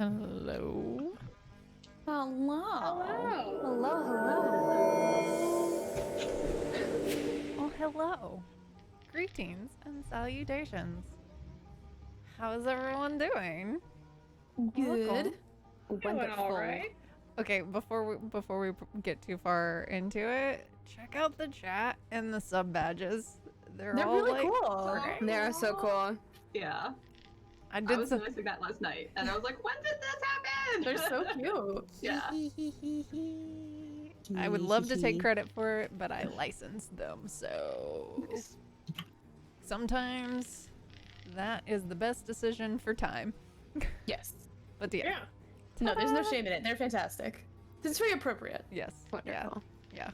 Hello. Hello. Hello. Oh, hello. Greetings and salutations. How is everyone doing? Good. Doing Wonderful. all right. Okay, before we get too far into it, check out the chat and the sub badges. They're all really like, cool. great. They are so cool. Yeah. I I did was some. noticing that last night, and I was like, when did this happen? They're so cute. Yeah. I would love to take credit for it, but I licensed them, so sometimes that is the best decision for time. Yes. But yeah. No, there's no shame in it. They're fantastic. It's very appropriate. Yes. Wonderful. Yeah.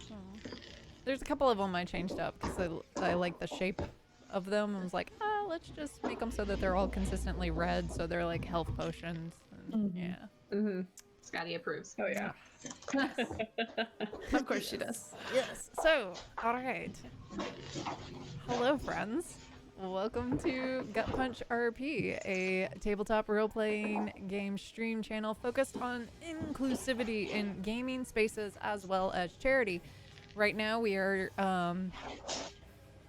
There's a couple of them I changed up because I like the shape of them. I was like, let's just make them so that they're all consistently red, so they're like health potions. And, Mhm. Yeah. Mm-hmm. Scotty approves. Oh yeah. Of course she does. Yes. So, all right. Hello, friends. Welcome to Gut Punch RP, a tabletop role-playing game stream channel focused on inclusivity in gaming spaces as well as charity. Right now, we are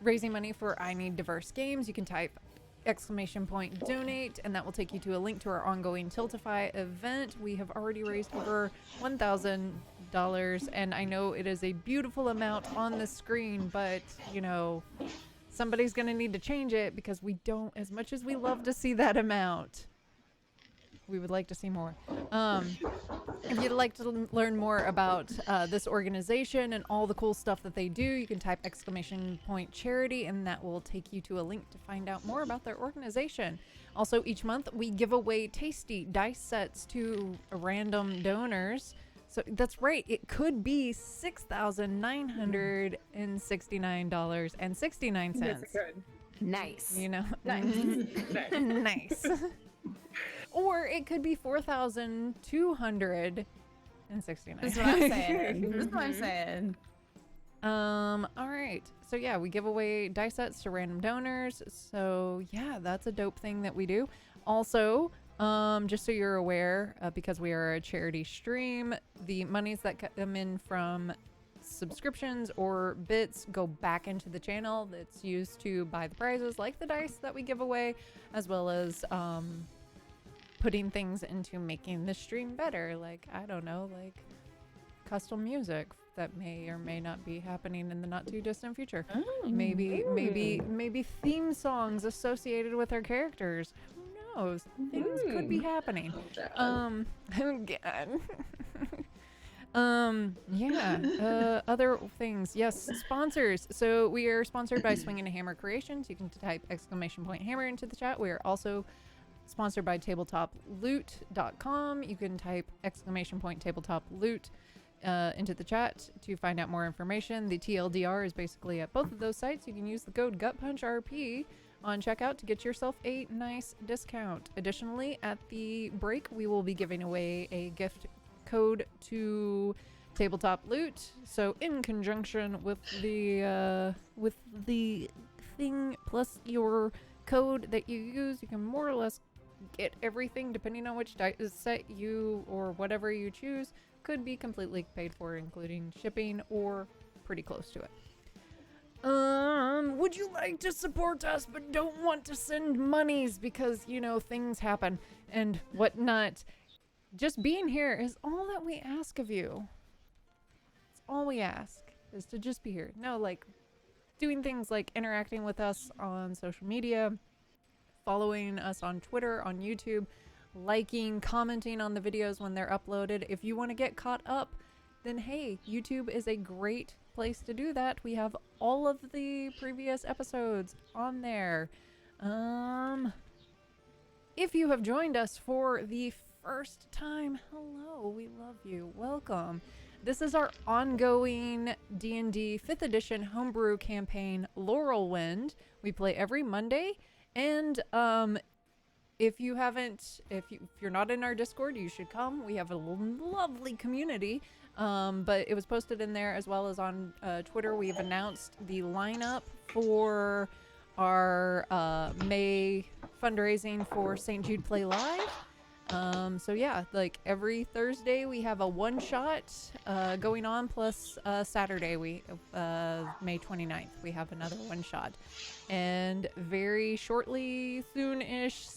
raising money for I Need Diverse Games. You can type !donate, and that will take you to a link to our ongoing Tiltify event. We have already raised over $1,000, and I know it is a beautiful amount on the screen, but, you know, somebody's going to need to change it because we don't, as much as we love to see that amount, we would like to see more. If you'd like to learn more about this organization and all the cool stuff that they do, you can type !charity, and that will take you to a link to find out more about their organization. Also, each month we give away tasty dice sets to random donors. So that's right, it could be $6,969.69. Yes, it could. Nice. You know, Nice. nice. Or it could be 4,269. That's what I'm saying. That's what I'm saying. All right. So yeah, we give away dice sets to random donors. So yeah, that's a dope thing that we do. Also, just so you're aware, because we are a charity stream, the monies that come in from subscriptions or bits go back into the channel. That's used to buy the prizes like the dice that we give away, as well as putting things into making the stream better, like, I don't know, like custom music that may or may not be happening in the not too distant future. Maybe theme songs associated with our characters. Who knows? Things could be happening. Again. Other things. Yes, sponsors. So we are sponsored by Swinging a Hammer Creations. You can type !hammer into the chat. We are also sponsored by tabletoploot.com. You can type !tabletoploot into the chat to find out more information. The TLDR is basically at both of those sites. You can use the code GutPunchRP on checkout to get yourself a nice discount. Additionally, at the break, we will be giving away a gift code to Tabletop Loot. So in conjunction with the thing plus your code that you use, you can more or less get everything depending on which dice set you or whatever you choose. Could be completely paid for, including shipping or pretty close to it. Would you like to support us but don't want to send monies because, you know, things happen and whatnot? Just being here is all that we ask of you. It's all we ask is to just be here. No, like doing things like interacting with us on social media, following us on Twitter, on YouTube, liking, commenting on the videos when they're uploaded. If you want to get caught up, then hey, YouTube is a great place to do that. We have all of the previous episodes on there. If you have joined us for the first time, hello, we love you. Welcome. This is our ongoing D&D 5th edition homebrew campaign, Lorelwind. We play every Monday, and if you're not in our Discord, you should come. We have a lovely community, but it was posted in there as well as on Twitter. We've announced the lineup for our May fundraising for St. Jude Play Live. So yeah, like every Thursday we have a one shot going on, plus Saturday May 29th we have another one shot, and very shortly, soon-ish,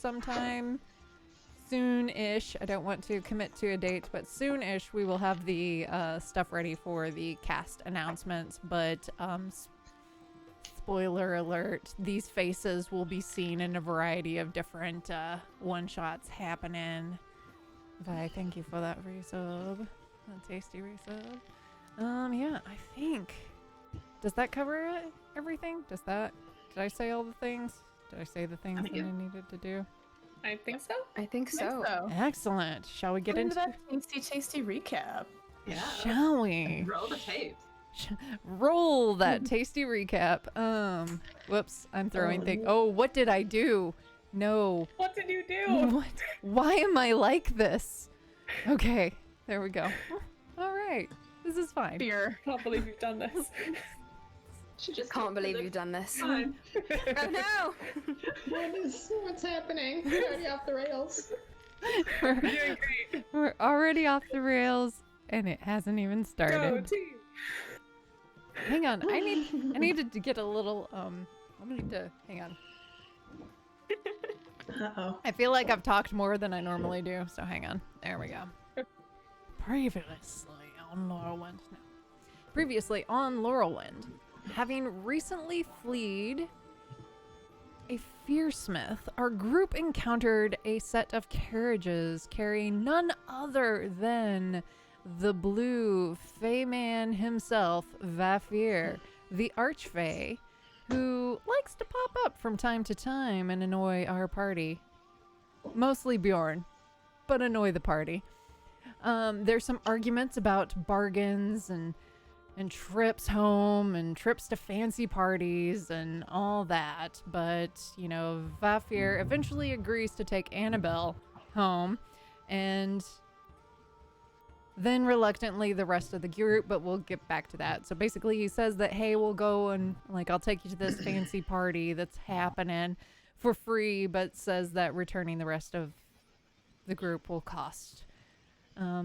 I don't want to commit to a date, but soon-ish we will have the stuff ready for the cast announcements. But spoiler alert, these faces will be seen in a variety of different one-shots happening. Vi, thank you for that resub. A tasty resub. Yeah, I think. Does that cover everything? Did I say all the things? Did I say the things that I needed to do? I think so. I think so. Excellent. Shall we get into that tasty recap? Yeah. Shall we? Roll the tape. Roll that tasty recap. Whoops, I'm throwing things. Oh, what did I do? No. What did you do? What? Why am I like this? Okay, there we go. All right, this is fine. Beer. I can't believe you've done this. She just Can't believe you've done this. Fine. Oh no! What's happening? We're already off the rails. We're, You're doing great. we're already off the rails, and it hasn't even Go started. team. Hang on, I needed to get a little I need to hang on. Uh-oh. I feel like I've talked more than I normally do, so hang on. There we go. Previously on Lorelwind. No. Previously on Lorelwind, having recently fled a fearsmith, our group encountered a set of carriages carrying none other than the blue Fey man himself, Vafir, the Archfey, who likes to pop up from time to time and annoy our party. Mostly Bjorn, but annoy the party. There's some arguments about bargains and trips home and trips to fancy parties and all that, but, you know, Vafir eventually agrees to take Annabelle home, and then reluctantly the rest of the group, but we'll get back to that. So basically he says that, hey, we'll go and, like, I'll take you to this fancy party that's happening for free, but says that returning the rest of the group will cost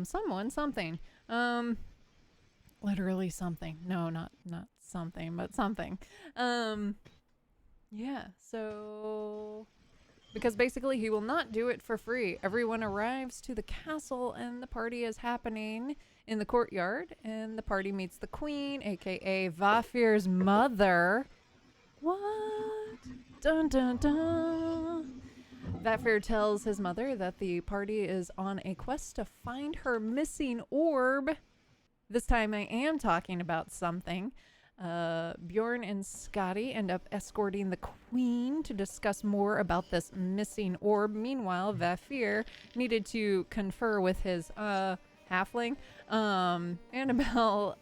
someone something. Literally something. No, not something, but something. Yeah, so because basically he will not do it for free. Everyone arrives to the castle and the party is happening in the courtyard, and the party meets the queen, aka Vafir's mother. What? Dun dun dun. Vafir tells his mother that the party is on a quest to find her missing orb. This time I am talking about something. Bjorn and Scotty end up escorting the queen to discuss more about this missing orb. Meanwhile, Vafir needed to confer with his halfling. Annabelle,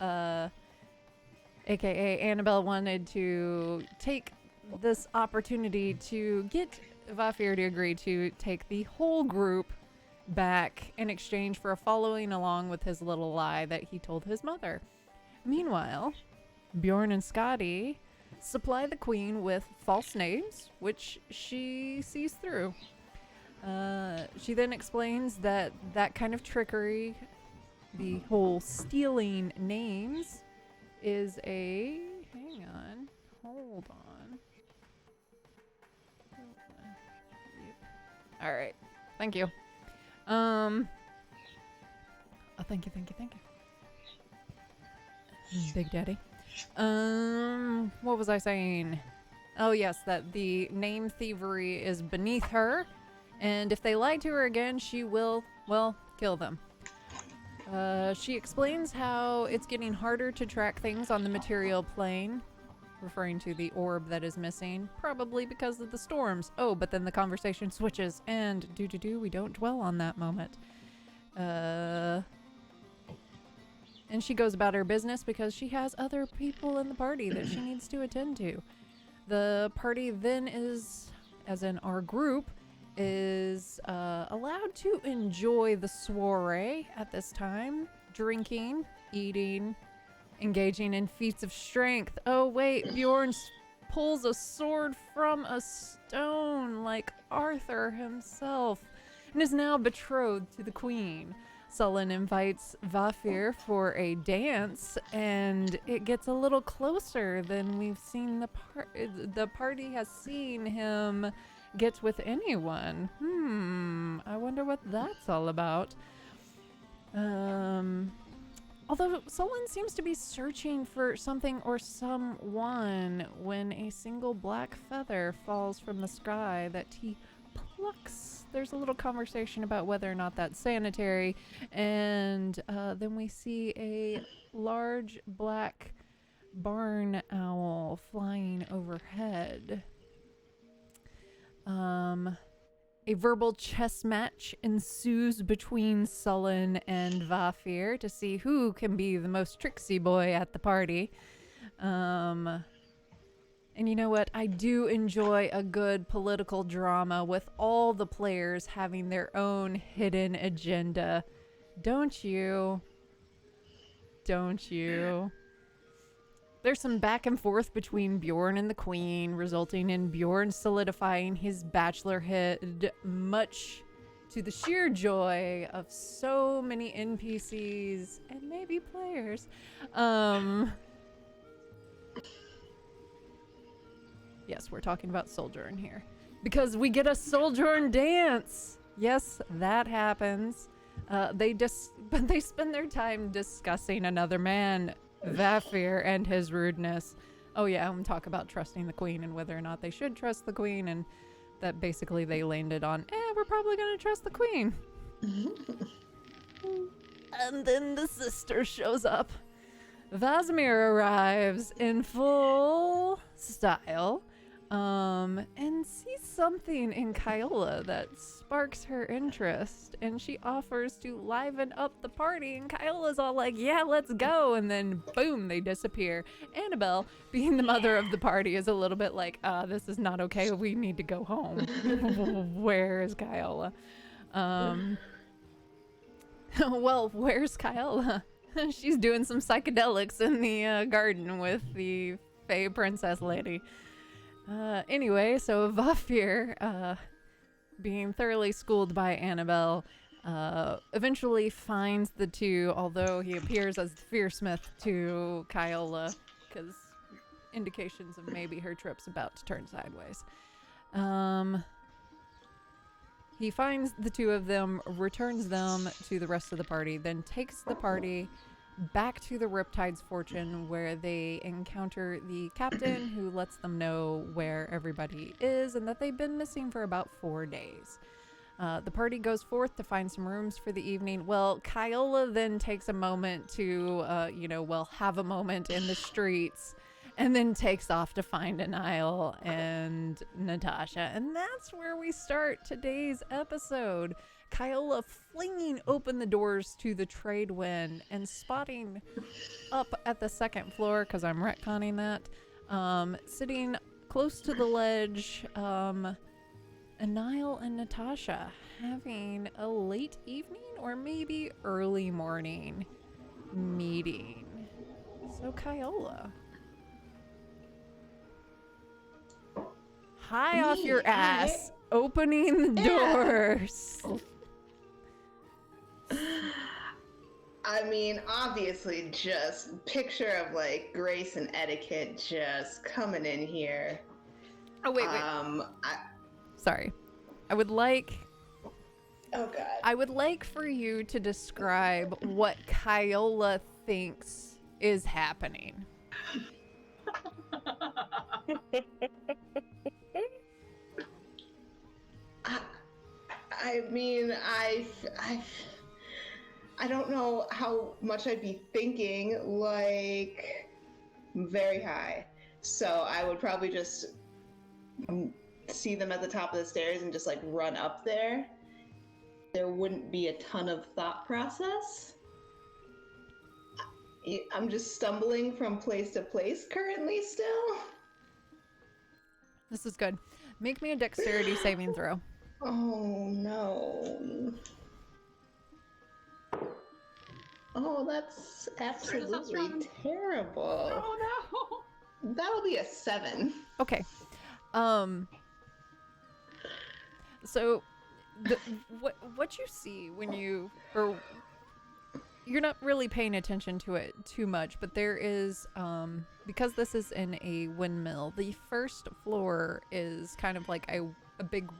aka Annabelle, wanted to take this opportunity to get Vafir to agree to take the whole group back in exchange for following along with his little lie that he told his mother. Meanwhile, Bjorn and Scotty supply the queen with false names, which she sees through. She then explains that kind of trickery, the whole stealing names, is a... Hang on. Hold on. All right. Thank you. Oh, thank you. Big Daddy. What was I saying? Oh, yes, that the name thievery is beneath her, and if they lie to her again, she will, well, kill them. She explains how it's getting harder to track things on the material plane, referring to the orb that is missing, probably because of the storms. Oh, but then the conversation switches, and we don't dwell on that moment. And she goes about her business because she has other people in the party that she needs to attend to. The party then is, as in our group, is allowed to enjoy the soiree at this time, drinking, eating, engaging in feats of strength. Oh wait, Bjorn pulls a sword from a stone like Arthur himself. and is now betrothed to the queen. Sullen invites Vafir for a dance, and it gets a little closer than we've seen the party has seen him get with anyone. I wonder what that's all about. Although Sullen seems to be searching for something or someone when a single black feather falls from the sky that he plucks. There's a little conversation about whether or not that's sanitary, and then we see a large black barn owl flying overhead. A verbal chess match ensues between Sullen and Vafir to see who can be the most tricksy boy at the party. And you know what? I do enjoy a good political drama with all the players having their own hidden agenda. Don't you? Don't you? There's some back and forth between Bjorn and the Queen, resulting in Bjorn solidifying his bachelorhood, much to the sheer joy of so many NPCs and maybe players. Yes, we're talking about Sojourn here. Because we get a Sojourn dance! Yes, that happens. But they spend their time discussing another man, Vafir, and his rudeness. Oh yeah, I'm talking about trusting the queen and whether or not they should trust the queen, and that basically they landed on, we're probably gonna trust the queen. And then the sister shows up. Vasimir arrives in full style, and sees something in Kyola that sparks her interest, and she offers to liven up the party, and Kyola's all like, yeah, let's go, and then boom, they disappear. Annabelle, being the mother of the party, is a little bit like, this is not okay, we need to go home. Where is Kyola? Well, where's Kyola? She's doing some psychedelics in the garden with the Fey princess lady. Anyway, so Vafir, being thoroughly schooled by Annabelle, eventually finds the two, although he appears as the Fearsmith to Kyola, because indications of maybe her trip's about to turn sideways. He finds the two of them, returns them to the rest of the party, then takes the party back to the Riptide's Fortune, where they encounter the captain, who lets them know where everybody is and that they've been missing for about 4 days. The party goes forth to find some rooms for the evening. Well, Kyola then takes a moment to, have a moment in the streets, and then takes off to find Anile and Natasha. And that's where we start today's episode. Kyola flinging open the doors to the trade wind and spotting up at the second floor, because I'm retconning that, sitting close to the ledge, Anile and Natasha having a late evening or maybe early morning meeting. So Kyola, high off your ass, opening the doors. I mean, obviously, just picture of like grace and etiquette just coming in here. Oh wait. Sorry. I would like for you to describe what Kyola thinks is happening. I mean, I don't know how much I'd be thinking, like, very high. So I would probably just see them at the top of the stairs and just, like, run up there. There wouldn't be a ton of thought process. I'm just stumbling from place to place currently still. This is good. Make me a dexterity saving throw. Oh, no. Oh, that's absolutely terrible. Oh no! That'll be a 7. Okay. So the, what you see when you, or you're not really paying attention to it too much, but there is, because this is in a windmill, the first floor is kind of like a big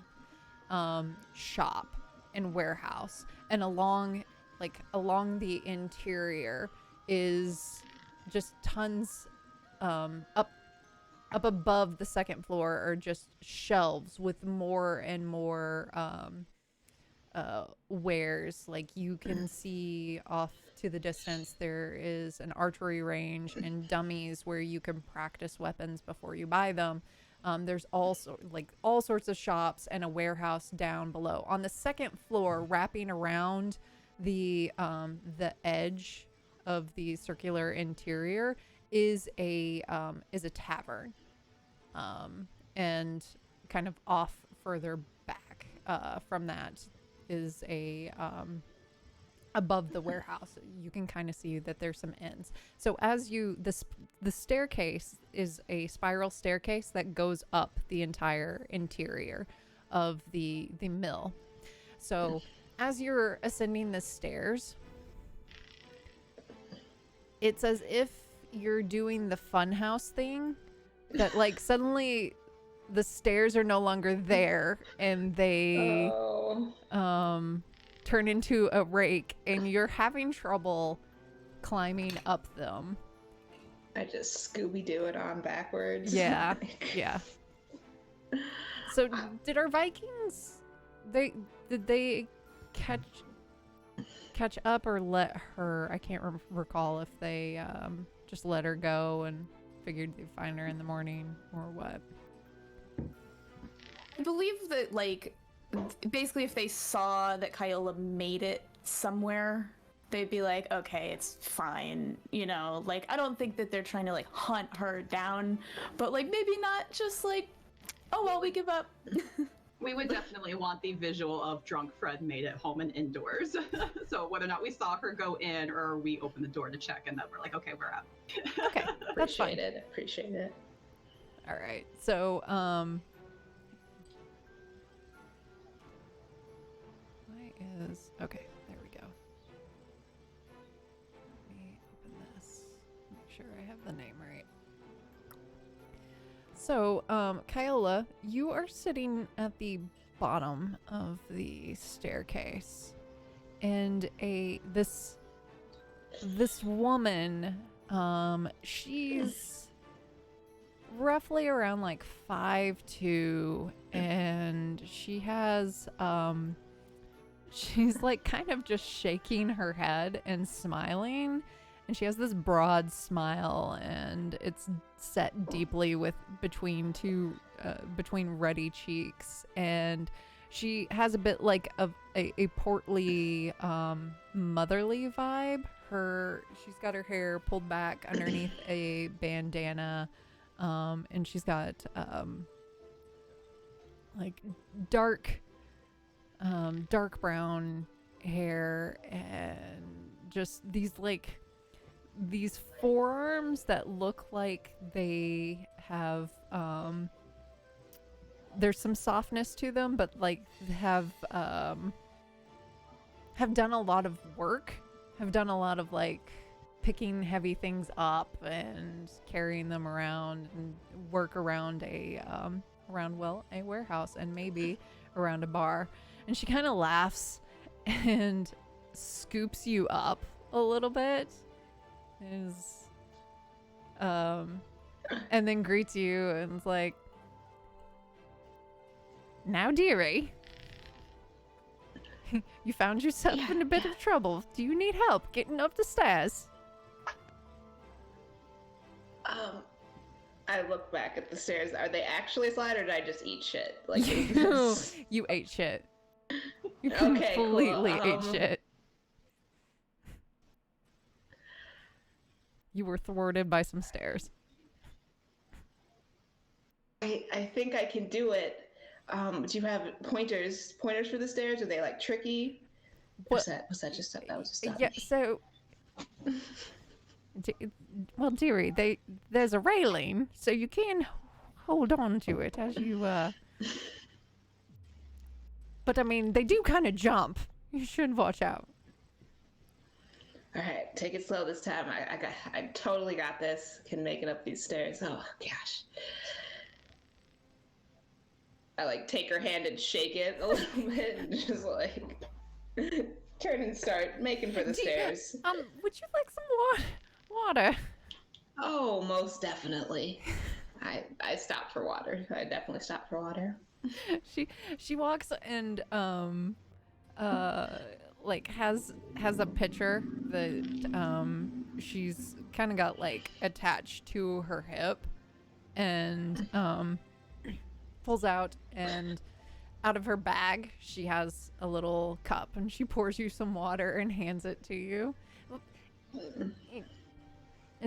shop and warehouse, and along the interior is just tons up above the second floor are just shelves with more and more wares. Like, you can see off to the distance there is an archery range and dummies where you can practice weapons before you buy them. There's also all sorts of shops and a warehouse down below. On the second floor, wrapping around the edge of the circular interior is a tavern, and kind of off further back from that is a above the warehouse. You can kind of see that there's some inns. So as the staircase is a spiral staircase that goes up the entire interior of the mill. So as you're ascending the stairs, it's as if you're doing the funhouse thing, that like suddenly the stairs are no longer there and they turn into a rake and you're having trouble climbing up them. I just Scooby-Doo it on backwards. Yeah. Yeah. So did our Vikings, did they catch up or let her, I can't recall if they just let her go and figured they'd find her in the morning or what. I believe that, like, basically if they saw that Kyla made it somewhere, they'd be like, okay, it's fine, you know? Like, I don't think that they're trying to, like, hunt her down, but, like, maybe not just, like, oh, well, we give up. We would definitely want the visual of drunk Fred made it home and indoors. So whether or not we saw her go in or we open the door to check and then we're like, okay, we're out. Okay, that's fine. Appreciate it. All right. So, okay, there we go. Let me open this. Make sure I have the name right. So, Kyola, you are sitting at the bottom of the staircase, and this woman, she's roughly around like 5'2", and she has she's like kind of just shaking her head and smiling. And she has this broad smile, and it's set deeply between ruddy cheeks. And she has a bit like a portly, motherly vibe. She's got her hair pulled back underneath a bandana, and she's got like dark brown hair, and just these forearms that look like they have there's some softness to them, but like have done a lot of work, have done a lot of like picking heavy things up and carrying them around, and work around a warehouse and maybe around a bar. And she kind of laughs and scoops you up a little bit. And then greets you and is like, now, dearie, you found yourself in a bit of trouble. Do you need help getting up the stairs? I look back at the stairs. Are they actually a slide, or did I just eat shit? Like, You ate shit. You Okay, completely cool. ate shit. You were thwarted by some stairs. I think I can do it. Do you have pointers for the stairs? Are they like tricky? Was that just that was just Yeah, so well, dearie, there's a railing, so you can hold on to it as you But I mean, they do kind of jump. You should watch out. All right, take it slow this time. I totally got this. Can make it up these stairs. Oh gosh. I like take her hand and shake it a little bit, and just like turn and start making for the stairs. Would you like some water? Oh, most definitely. I stopped for water. I definitely stopped for water. She walks and like has a pitcher that she's kind of got like attached to her hip, and pulls out, and out of her bag she has a little cup, and she pours you some water and hands it to you.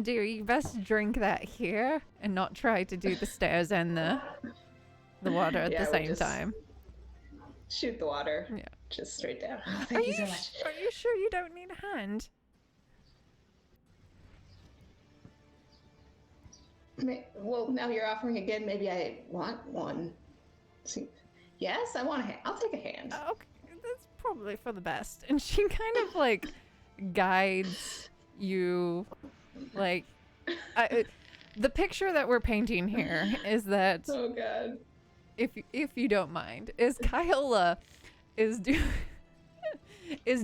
Dear, you best drink that here and not try to do the stairs and the water at the same time. Shoot the water. Yeah. Just straight down. Oh, thank you so much. Are you sure you don't need a hand? Well, now you're offering again. Maybe I want one. See, yes, I want a hand. I'll take a hand. Okay, that's probably for the best. And she kind of like guides you, like, the picture that we're painting here is that, Oh God. if you don't mind, is Kyla is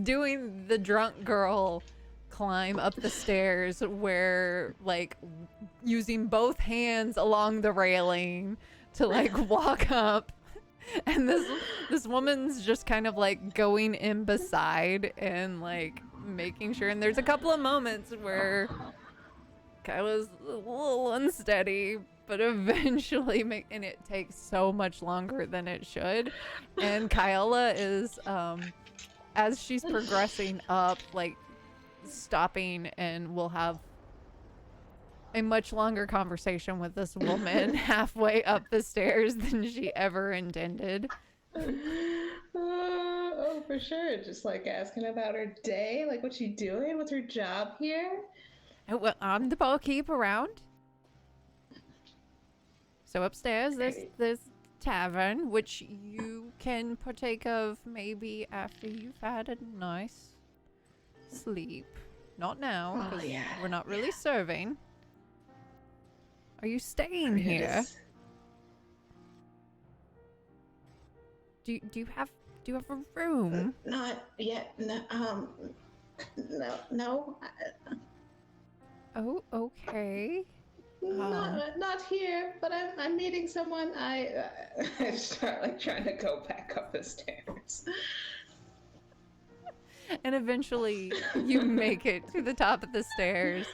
doing the drunk girl climb up the stairs, where like using both hands along the railing to like walk up, and this woman's just kind of like going in beside and like making sure. And there's a couple of moments where Kyla's a little unsteady, but eventually and it takes so much longer than it should. And Kyla is as she's progressing up, like stopping, and will have a much longer conversation with this woman halfway up the stairs than she ever intended. Oh, for sure. Just like asking about her day, like what's she doing? What's her job here? Oh, well, I'm the barkeep around. So upstairs, there's this tavern, which you can partake of maybe after you've had a nice sleep. Not now, Oh, because yeah. we're not really serving. Are you staying here? Do you have a room? Not yet. No. Oh, okay. Not here. But I'm meeting someone. I start like trying to go back up the stairs. And eventually you make it to the top of the stairs.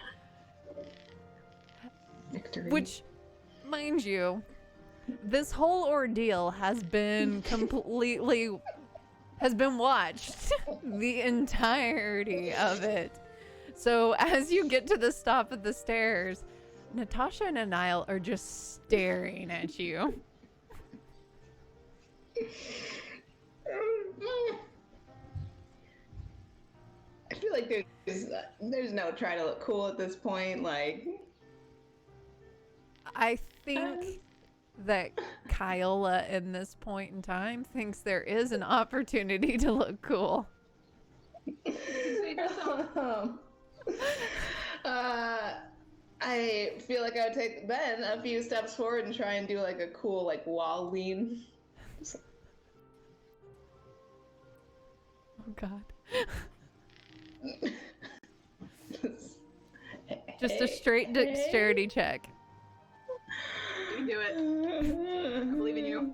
Victory. Which, mind you, this whole ordeal has been watched the entirety of it. So as you get to the top of the stairs, Natasha and Anile are just staring at you. I feel like there's no trying to look cool at this point. Like, I think that Kyla, in this point in time, thinks there is an opportunity to look cool. I feel like I would take Ben a few steps forward and try and do like a cool like wall lean. Oh God. Just a straight dexterity check. You can do it. I believe in you.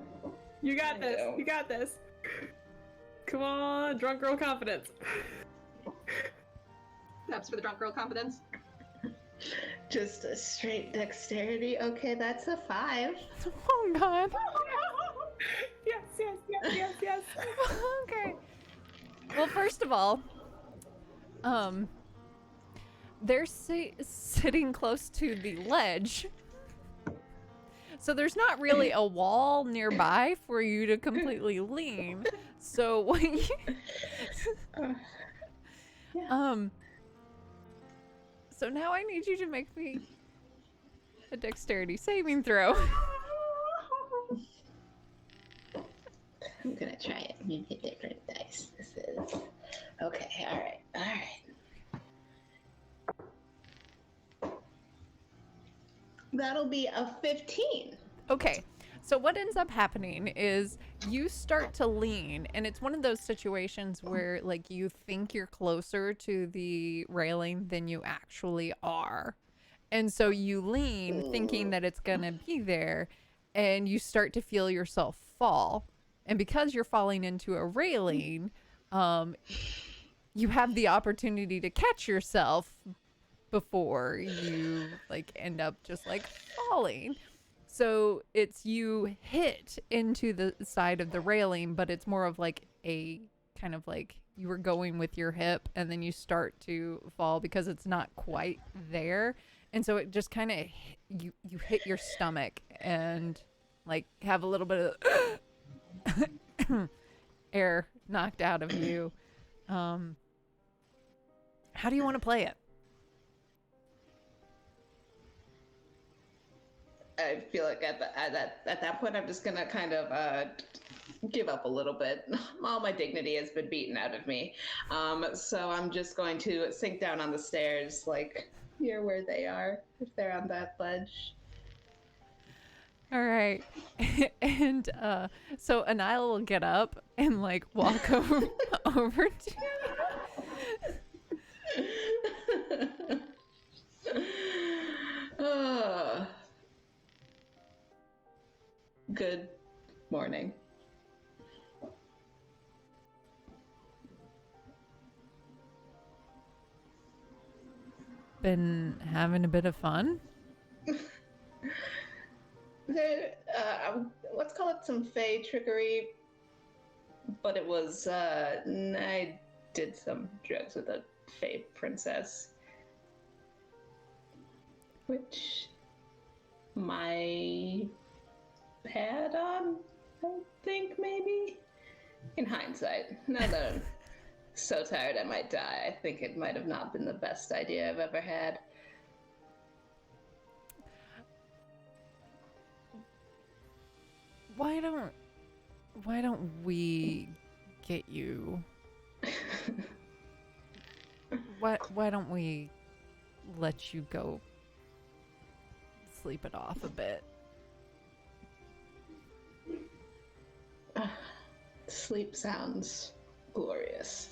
You got this. You got this. Come on, drunk girl confidence. That's for the drunk girl confidence. Just a straight dexterity. Okay, that's a 5. Oh God. Yes. Okay. Well, first of all, they're sitting close to the ledge, so there's not really a wall nearby for you to completely lean. So what so now I need you to make me a dexterity saving throw. I'm gonna try it. I'm gonna hit different dice. This is okay. All right. That'll be a 15. Okay. So what ends up happening is you start to lean, and it's one of those situations where like you think you're closer to the railing than you actually are. And so you lean thinking that it's going to be there, and you start to feel yourself fall. And because you're falling into a railing, you have the opportunity to catch yourself before you like end up just like falling. So it's you hit into the side of the railing, but it's more of like a kind of like you were going with your hip and then you start to fall because it's not quite there. And so it just kind of you hit your stomach and like have a little bit of air knocked out of you. How do you want to play it? I feel like at that point, I'm just gonna kind of give up a little bit. All my dignity has been beaten out of me, so I'm just going to sink down on the stairs, like near where they are, if they're on that ledge. All right. And so Anile will get up and like walk over to you. Good morning. Been having a bit of fun? Let's call it some fey trickery, but it was, I did some drugs with a fey princess, which my had on, I think, maybe? In hindsight, now that I'm so tired I might die, I think it might have not been the best idea I've ever had. Why don't we get you? Why don't we let you go sleep it off a bit? Sleep sounds glorious.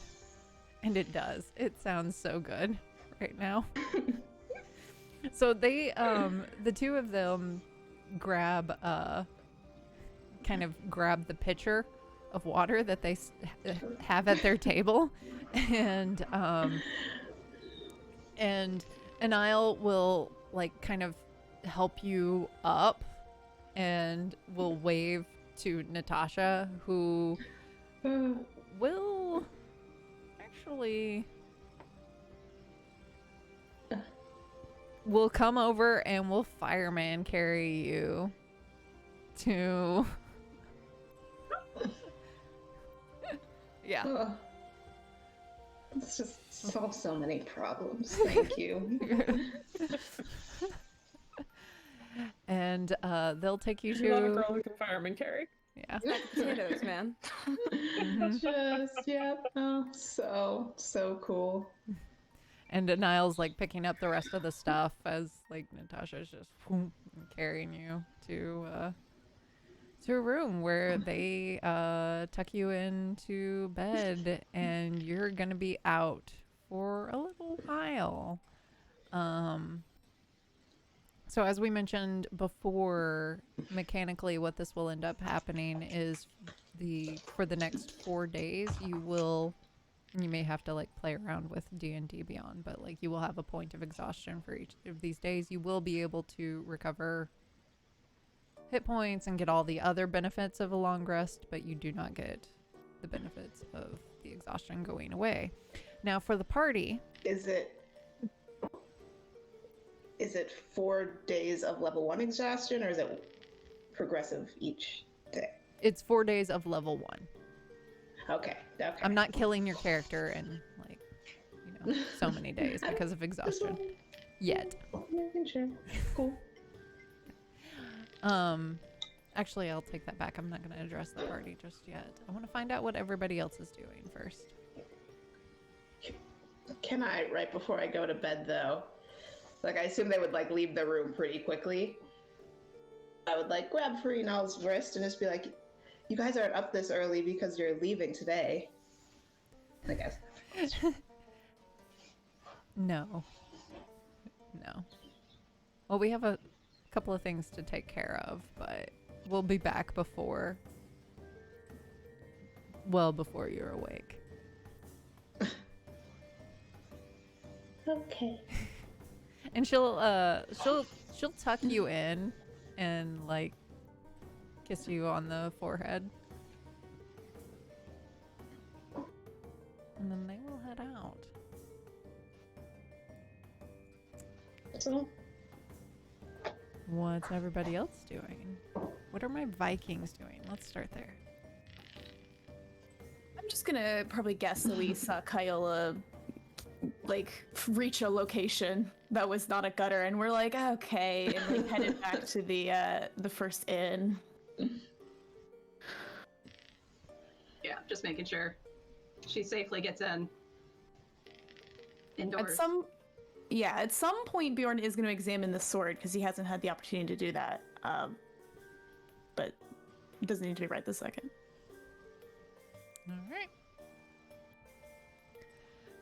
And it does. It sounds so good right now. So they, the two of them grab the pitcher of water that they have at their table. And Anile will like kind of help you up and will wave to Natasha, who will actually will come over and will fireman carry you to yeah. It's just solve so many problems. Thank you. And they'll take you There's a lot of to girl who can fireman carry. yeah. Potatoes, man. Just yep. Oh, so cool. And Niall's like picking up the rest of the stuff as like Natasha's just carrying you to a room where they tuck you into bed, and you're gonna be out for a little while. So as we mentioned before, mechanically what this will end up happening is for the next 4 days you may have to like play around with D&D Beyond, but like you will have a point of exhaustion for each of these days. You will be able to recover hit points and get all the other benefits of a long rest, but you do not get the benefits of the exhaustion going away. Now for the party, Is it 4 days of level 1 exhaustion, or is it progressive each day? it's 4 days of level 1. Okay. I'm not killing your character in like, so many days because of exhaustion yet. Making sure. Cool. Actually, I'll take that back. I'm not going to address the party just yet. I want to find out what everybody else is doing first. Can I, right before I go to bed, though? Like, I assume they would, like, leave the room pretty quickly. I would, like, grab Farinal's wrist and just be like, you guys aren't up this early because you're leaving today. I guess. No. Well, we have a couple of things to take care of, but we'll be back before you're awake. Okay. And she'll tuck you in and like kiss you on the forehead. And then they will head out. So, What's everybody else doing? What are my Vikings doing? Let's start there. I'm just gonna probably guess that we saw Kyola like reach a location that was not a gutter, and we're like, okay, and we headed back to the first inn. Yeah, just making sure she safely gets in. Indoors. At some point, Bjorn is going to examine the sword because he hasn't had the opportunity to do that. But it doesn't need to be right this second. All right.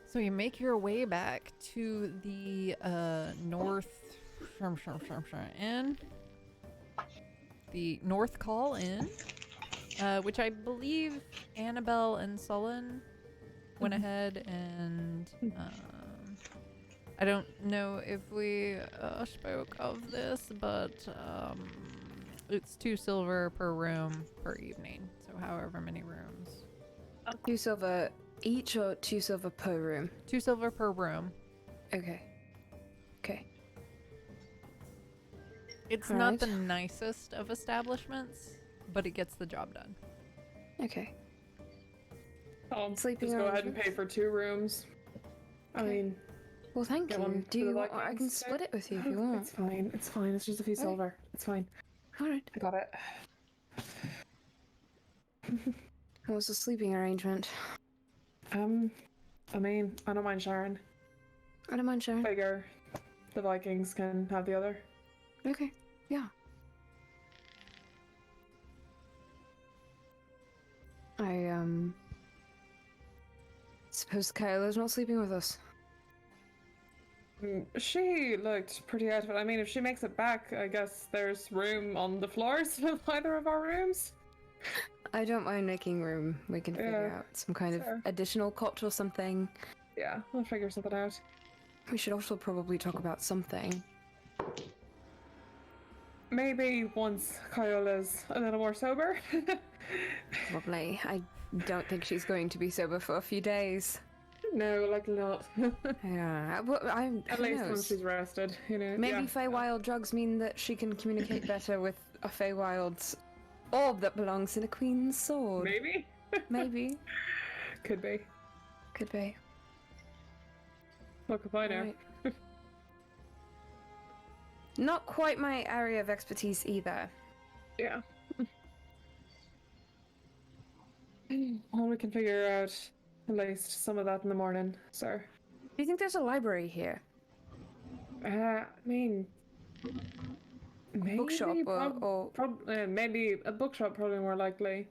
So you make your way back to the North Inn, the North Call Inn, which I believe Annabelle and Sullen went ahead and I don't know if we spoke of this, but it's 2 silver per room per evening, so however many rooms. 2 silver each or 2 silver per room? 2 silver per room. Okay. It's All not right. the nicest of establishments, but it gets the job done. Okay. I'll Sleeping just go ahead and arrangements? pay for 2 rooms. I Okay. mean, Well, thank get you. one Do for the you want? I can Vikings, split too. it with you if you No, want. It's fine. It's fine. It's just a few Okay. silver. It's fine. All right. I got it. What was the sleeping arrangement? I mean, I don't mind sharing. I don't mind sharing. Figure the Vikings can have the other. Okay. Yeah. I suppose Kyola's not sleeping with us. She looked pretty out of it. I mean, if she makes it back, I guess there's room on the floors of either of our rooms. I don't mind making room. We can figure Yeah, out some kind of sure. additional cot or something. Yeah, I'll figure something out. We should also probably talk about something. Maybe once Kyola's a little more sober. Probably. I don't think she's going to be sober for a few days. No, likely not. Yeah. Well, At who least knows? once she's rested, you know. Maybe yeah. Feywild drugs mean that she can communicate better with a Feywild's orb that belongs in a queen's sword. Maybe? Maybe. Could be. Could be. Look if I know. Right. Not quite my area of expertise either. Yeah. Well, we can figure out at least some of that in the morning, sir. Do you think there's a library here? I mean, maybe Bookshop or... maybe a bookshop, probably more likely.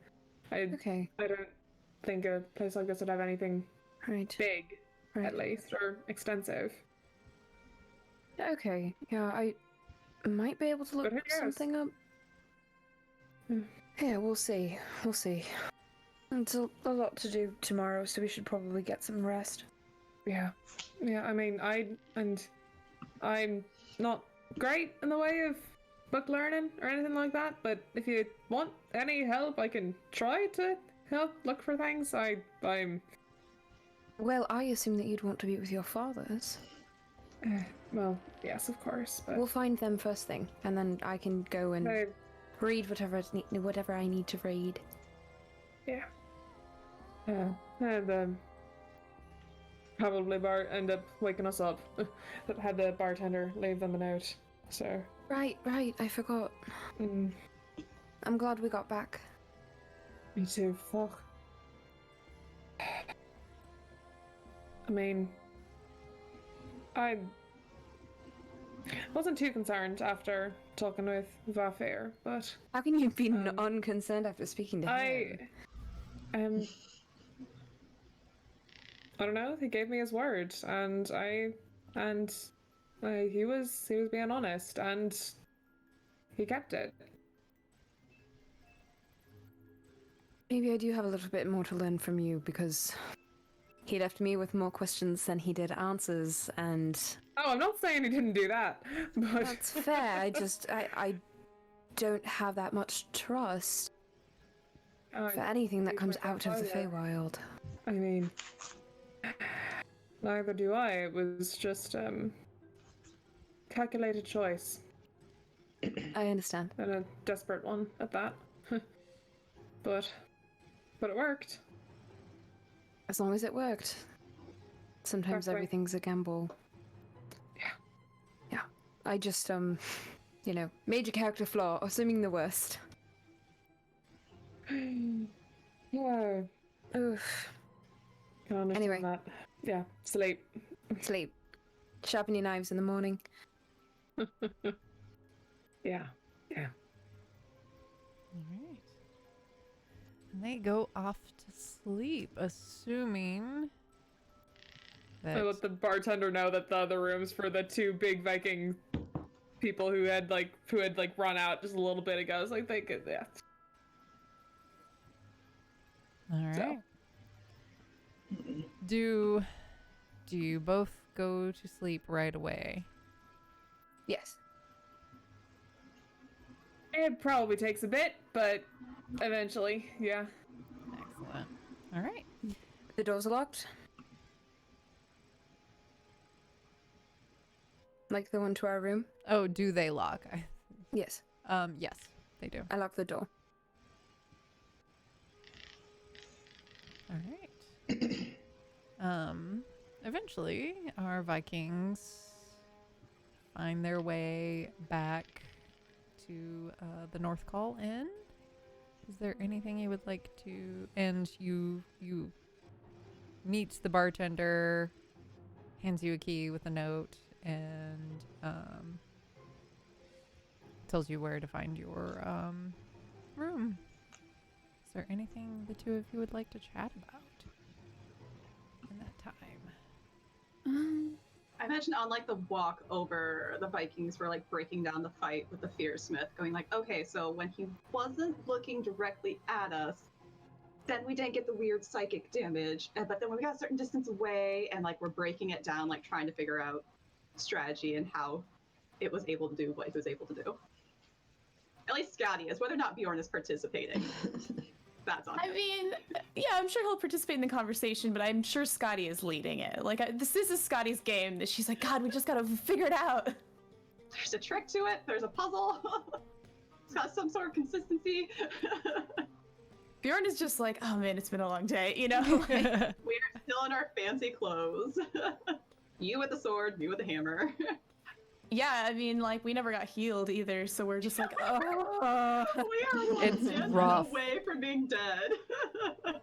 Okay, I don't think a place like this would have anything right. big, Right. at least, or extensive. Okay, yeah, I might be able to look But who knows? something up. Hmm. Yeah, we'll see. We'll see. It's a lot to do tomorrow, so we should probably get some rest. Yeah, I mean, I'm not great in the way of book learning or anything like that, but if you want any help, I can try to help look for things. I'm Well, I assume that you'd want to be with your fathers. well, yes, of course, but We'll find them first thing, and then I can go and I- read whatever I need to read. yeah, and probably end up waking us up. Had the bartender leave them a note, so Right, I forgot. I'm glad we got back. Me too. Fuck. I mean, I wasn't too concerned after talking with Vafir, but How can you be unconcerned after speaking to him? I don't know. He gave me his word, and he was being honest, and he kept it. Maybe I do have a little bit more to learn from you because he left me with more questions than he did answers, and Oh, I'm not saying he didn't do that, but that's fair. I don't have that much trust for anything that comes out of the Feywild. I mean, neither do I. It was just calculated choice, I understand. and a desperate one at that. but it worked. As long as it worked. Sometimes Exactly. everything's a gamble. Yeah. Yeah. I just, you know, major character flaw, assuming the worst. Yeah. Oof. Can understand Anyway. that. Yeah. Sleep. Sleep. Sharpen your knives in the morning. Yeah. Yeah. All right. And they go off to sleep, assuming that. I let the bartender know that the other rooms for the two big Viking people who had run out just a little bit ago. I was like, they could, yeah. All right. Do you both go to sleep right away? Yes. It probably takes a bit, but eventually, yeah. Excellent. All right. The doors are locked. Like the one to our room? Oh, do they lock? Yes. Yes, they do. I locked the door. All right. Eventually, our Vikings find their way back to the North Call Inn. Is there anything you would like to? And you meet the bartender, hands you a key with a note, and tells you where to find your room. Is there anything the two of you would like to chat about in that time? I imagine on like the walk over, the Vikings were like breaking down the fight with the Fearsmith, going like, okay, so when he wasn't looking directly at us, then we didn't get the weird psychic damage. But then when we got a certain distance away and like we're breaking it down, like trying to figure out strategy and how it was able to do what it was able to do. At least Scotty is, whether or not Bjorn is participating. That's on I him. mean, yeah, I'm sure he'll participate in the conversation, but I'm sure Scotty is leading it. Like, this is Scotty's game. That she's like, God, we just gotta figure it out. There's a trick to it. There's a puzzle. It's got some sort of consistency. Bjorn is just like, oh man, it's been a long day, you know? Like, We are still in our fancy clothes. You with the sword, me with the hammer. yeah, I mean, like, we never got healed either, so we're just like, oh. We are one It's step rough. away from being dead.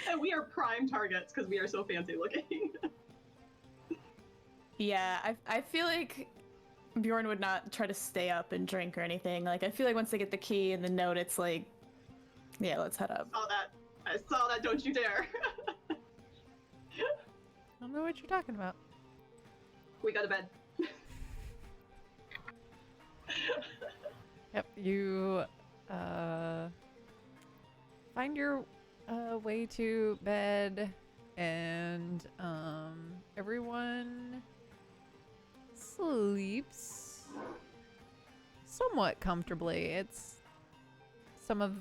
And we are prime targets because we are so fancy looking. Yeah, I feel like Bjorn would not try to stay up and drink or anything. Like, I feel like once they get the key and the note, it's like, yeah, let's head up. I saw that, don't you dare. I don't know what you're talking about. We go to bed. Yep, you find your way to bed, and everyone sleeps somewhat comfortably. It's some of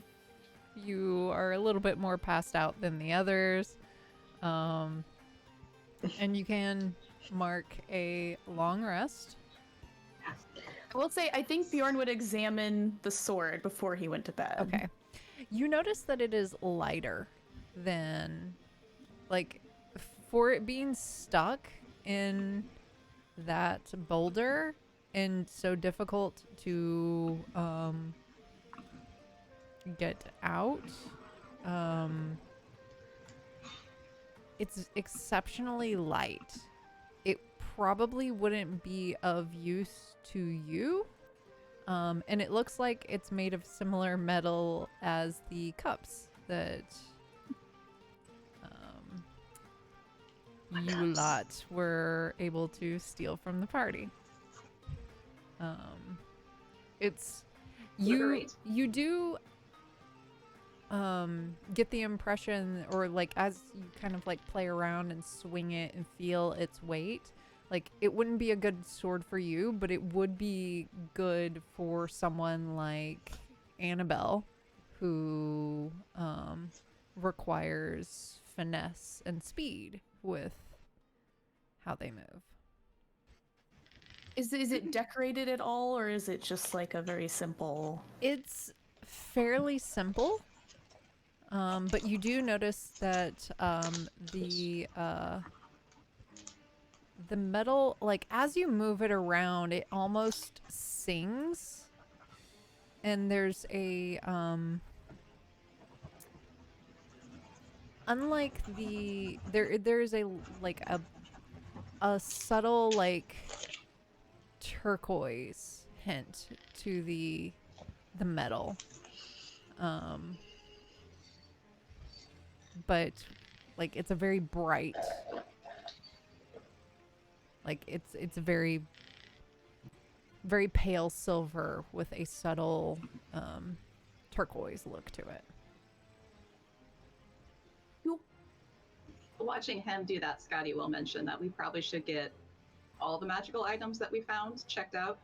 you are a little bit more passed out than the others, and you can mark a long rest. I will say, I think Bjorn would examine the sword before he went to bed. Okay. You notice that it is lighter than, like, for it being stuck in that boulder and so difficult to get out. It's exceptionally light. It probably wouldn't be of use to you. And it looks like it's made of similar metal as the cups that you lot were able to steal from the party. It's Liberate. you do get the impression, or like as you kind of like play around and swing it and feel its weight, like it wouldn't be a good sword for you, but it would be good for someone like Annabelle, who requires finesse and speed with how they move. Is it decorated at all, or is it just like a very simple? It's fairly simple, but you do notice that the metal, like as you move it around, it almost sings, and there's a unlike there's a like a subtle like turquoise hint to the metal, but like it's a very bright, like it's a very very pale silver with a subtle turquoise look to it. Watching him do that, Scotty will mention that we probably should get all the magical items that we found checked out.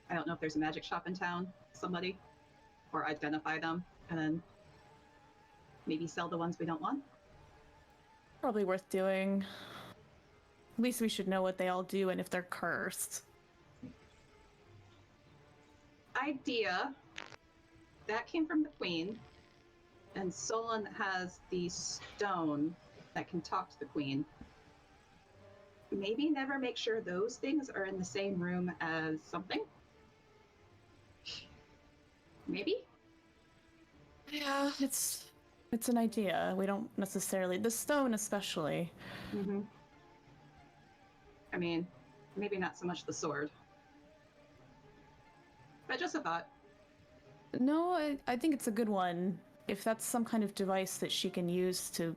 I don't know if there's a magic shop in town, somebody, or identify them, and then maybe sell the ones we don't want. Probably worth doing. At least we should know what they all do and if they're cursed. Idea. That came from the queen, and Solon has the stone that can talk to the queen. Maybe never make sure those things are in the same room as something? Maybe? Yeah, it's an idea. We don't necessarily, the stone especially. Mm-hmm. I mean, maybe not so much the sword. But just a thought. No, I think it's a good one. If that's some kind of device that she can use to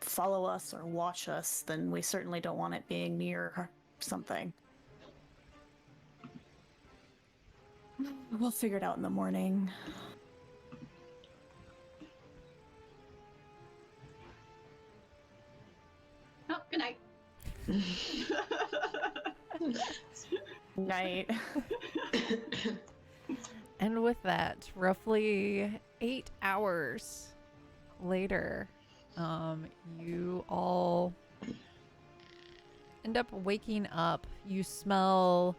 follow us or watch us, then we certainly don't want it being near her something. We'll figure it out in the morning. Oh, good night. Night. And with that, roughly 8 hours later, you all end up waking up. You smell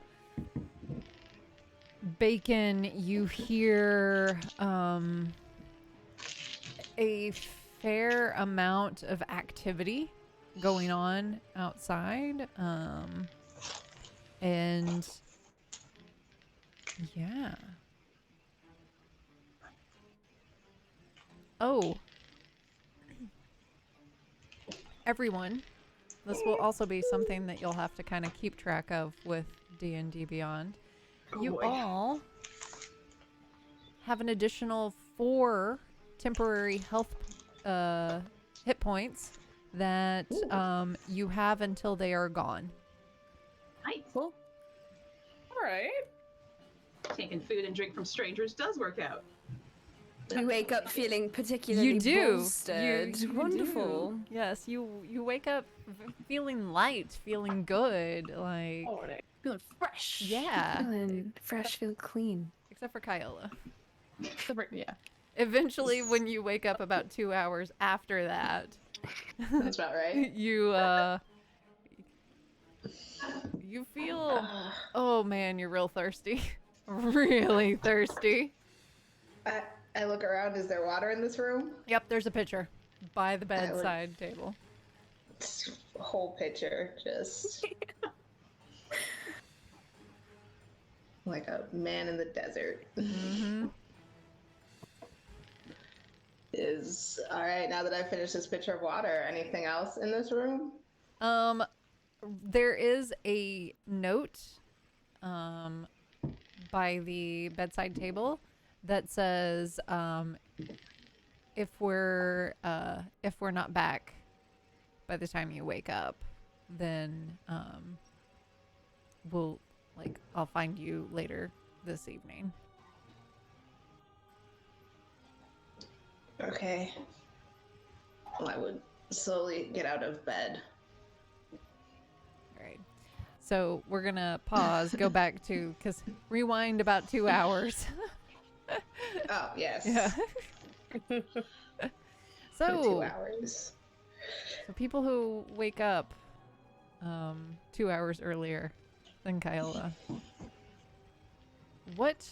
bacon. You hear a fair amount of activity going on outside. And yeah. Oh. Everyone, this will also be something that you'll have to kind of keep track of with D&D Beyond. You all have an additional 4 temporary health hit points that you have until they are gone. Nice. Cool. All right. Taking food and drink from strangers does work out. We wake up feeling particularly You do. bolstered. You Wonderful. do. Yes, you wake up feeling light, feeling good, like Feeling fresh. yeah. Feeling fresh, feel clean. Except for Kyola. Yeah. Eventually, when you wake up about 2 hours after that, That's about right. you feel, oh man, you're real thirsty. Really thirsty. I look around. Is there water in this room? Yep, there's a pitcher by the bedside table. Whole pitcher, just like a man in the desert. Mm-hmm. All right, now that I've finished this pitcher of water, anything else in this room? There is a note by the bedside table that says if we're not back by the time you wake up, then I'll find you later this evening. Okay. Well, I would slowly get out of bed. All right. So we're gonna pause, go back to, because rewind about 2 hours. Oh, yes. Yeah. For 2 So hours. people who wake up 2 hours earlier than Kyla. What?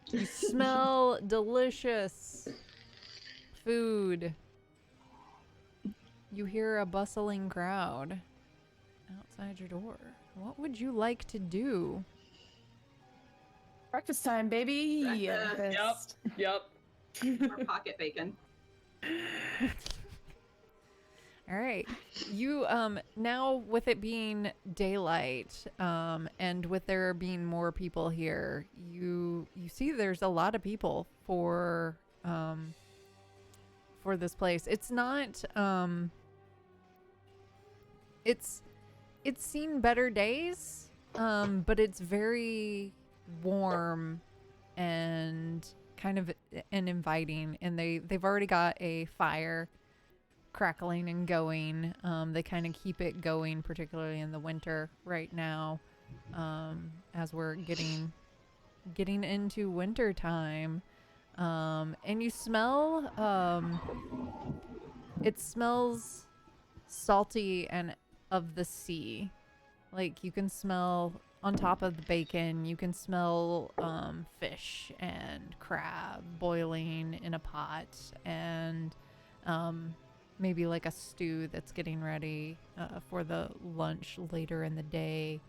You smell delicious food. You hear a bustling crowd outside your door. What would you like to do? Breakfast time, baby. Breakfast. Yep. Or pocket bacon. All right. You now with it being daylight and with there being more people here, you see there's a lot of people for this place. It's not it's seen better days, but it's very warm and kind of inviting, and they've already got a fire crackling and going. They kind of keep it going, particularly in the winter right now, as we're getting into winter time. And you smell it smells salty and of the sea. Like you can smell on top of the bacon, you can smell fish and crab boiling in a pot, and maybe like a stew that's getting ready for the lunch later in the day.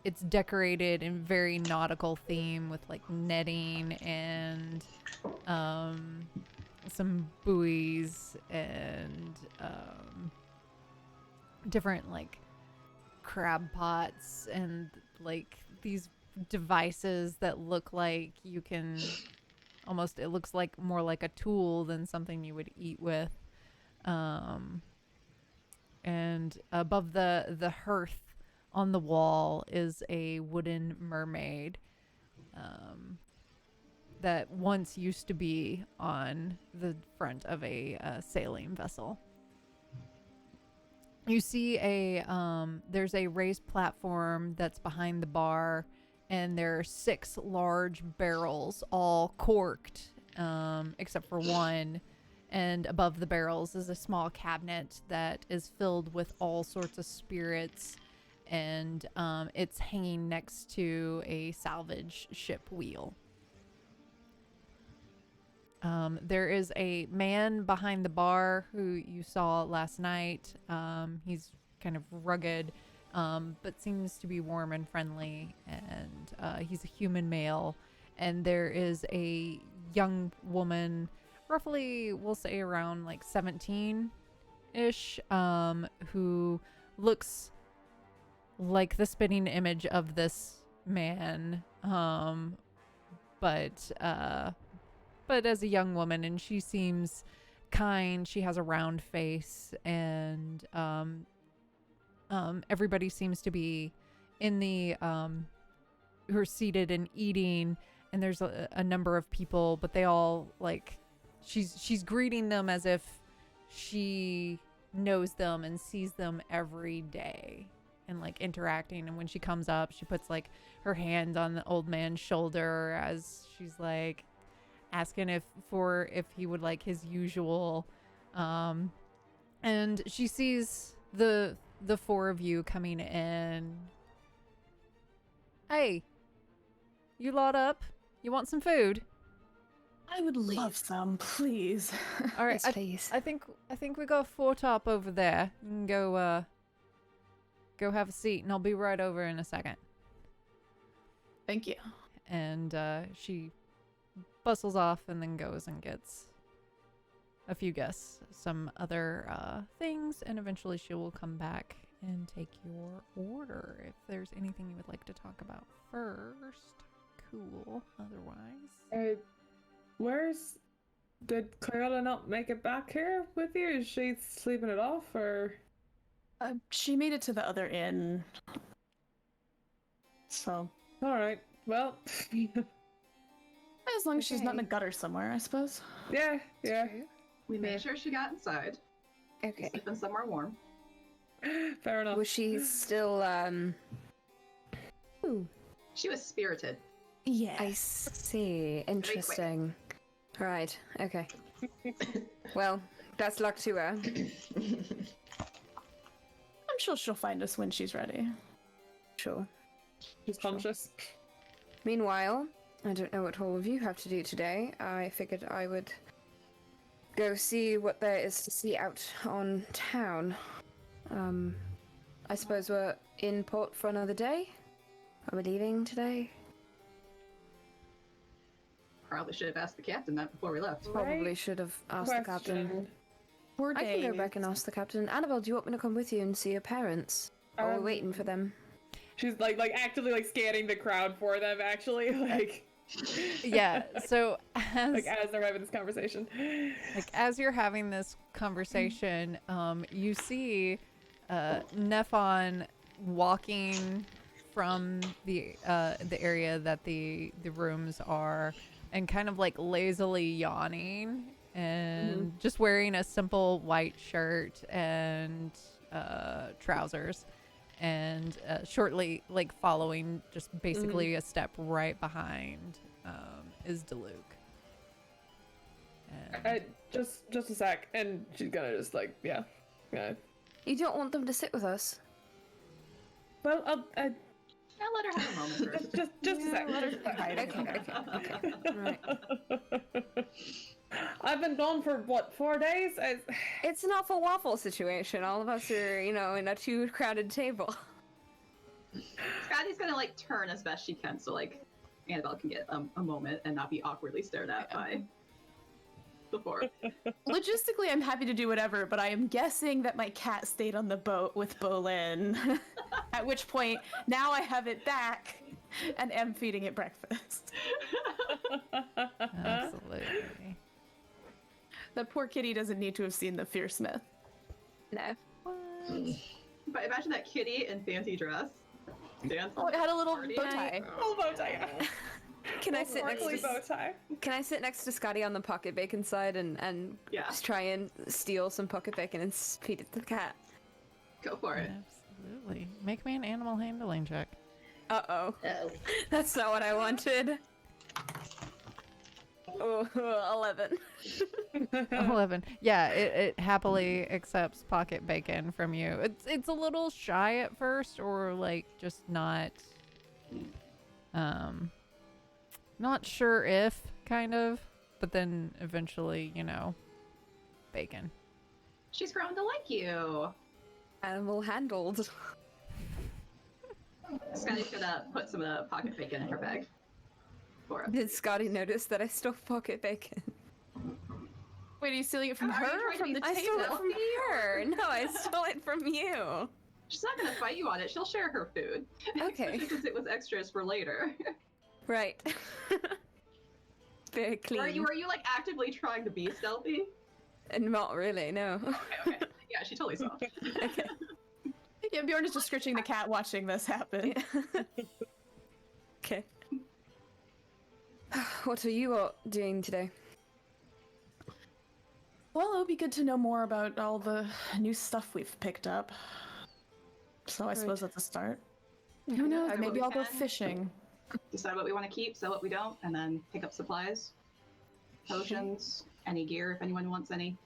It's decorated in very nautical theme with like netting and some buoys and different like crab pots and like these devices that look like you can almost, it looks like more like a tool than something you would eat with. And above the hearth on the wall is a wooden mermaid that once used to be on the front of a sailing vessel. You see there's a raised platform that's behind the bar, and there are 6 large barrels, all corked, except for one. And above the barrels is a small cabinet that is filled with all sorts of spirits, and it's hanging next to a salvage ship wheel. There is a man behind the bar who you saw last night. He's kind of rugged, but seems to be warm and friendly, and he's a human male. And there is a young woman, roughly, we'll say around like 17-ish, who looks like the spitting image of this man, but as a young woman, and she seems kind. She has a round face, and everybody seems to be in the who are seated and eating, and there's a number of people, but they all like she's greeting them as if she knows them and sees them every day and like interacting. And when she comes up, she puts like her hand on the old man's shoulder as she's like asking if he would like his usual, and she sees the 4 of you coming in. Hey, you lot up? You want some food? I would love some, please. All right, Yes, please. I think we got a 4-top over there. You can go have a seat, and I'll be right over in a second. Thank you. And she bustles off and then goes and gets a few guests some other things, and eventually she will come back and take your order. If there's anything you would like to talk about first, cool. Otherwise, did Crayola not make it back here with you? Is she sleeping it off, or? She made it to the other inn. So. Alright, well. As long as she's not in a gutter somewhere, I suppose. Yeah. We made sure she got inside. Okay. Sleeping somewhere warm. Fair enough. Was she still, Ooh, She was spirited. Yeah. I see. Interesting. Right, okay. Well, best luck to her. I'm sure she'll find us when she's ready. Sure. She's conscious. Meanwhile, I don't know what all of you have to do today. I figured I would go see what there is to see out on town. I suppose we're in port for another day? Are we leaving today? Probably should have asked the captain that before we left. Probably should have asked the captain. Poor I can go Dave. back and ask the captain. Annabelle, do you want me to come with you and see your parents? Or we're waiting for them? She's like actively like scanning the crowd for them. Actually, like. yeah. So as they're having this conversation. as you're having this conversation, you see Nephon walking from the area that the rooms are, and kind of like lazily yawning, and just wearing a simple white shirt and trousers, and shortly like following, just basically a step right behind is Deluke. Just a sec, and she's gonna just like yeah. You don't want them to sit with us? Well, I'll let her have a moment first. just a sec. Let her hide. Okay. Right. I've been gone for what, 4 days? It's an awful waffle situation. All of us are, in a too crowded table. Scotty's gonna like turn as best she can, so like Annabelle can get a moment and not be awkwardly stared at by the four. Logistically, I'm happy to do whatever, but I am guessing that my cat stayed on the boat with Bolin. At which point, now I have it back and am feeding it breakfast. Absolutely. That poor kitty doesn't need to have seen the Fearsmith. No. But imagine that kitty in fancy dress. Dancing. Oh, it had a little Party. bow tie. Oh, bow tie. Can I sit next Sparkly bow to tie. Can I sit next to Scotty on the pocket bacon side and Yeah. just try and steal some pocket bacon and feed it to the cat? Go for it. Absolutely. Make me an animal handling check. Uh-oh. Oh. That's not what I wanted. Oh, 11. 11. Yeah, it happily accepts pocket bacon from you. It's a little shy at first, or like just not sure if, kind of, but then eventually, bacon. She's grown to like you. Animal handled. Scotty's gonna put some of the pocket bacon in her bag. For us. Did Scotty notice that I stole pocket bacon? Wait, are you stealing it from Are you her or trying to from be the I stole it table? from her. No, I stole it from you. She's not gonna fight you on it. She'll share her food. Okay. Since it was extras for later. Right. Very clean. Were you like actively trying to be stealthy? Not really, no. Okay. Yeah, she totally saw. Okay. Yeah, Bjorn is just scritching the cat watching this happen. Okay. What are you all doing today? Well, it would be good to know more about all the new stuff we've picked up. So I suppose that's a start. Who knows? Decide what Maybe we I'll go can. fishing. Decide what we want to keep, sell what we don't, and then pick up supplies, potions, any gear if anyone wants any.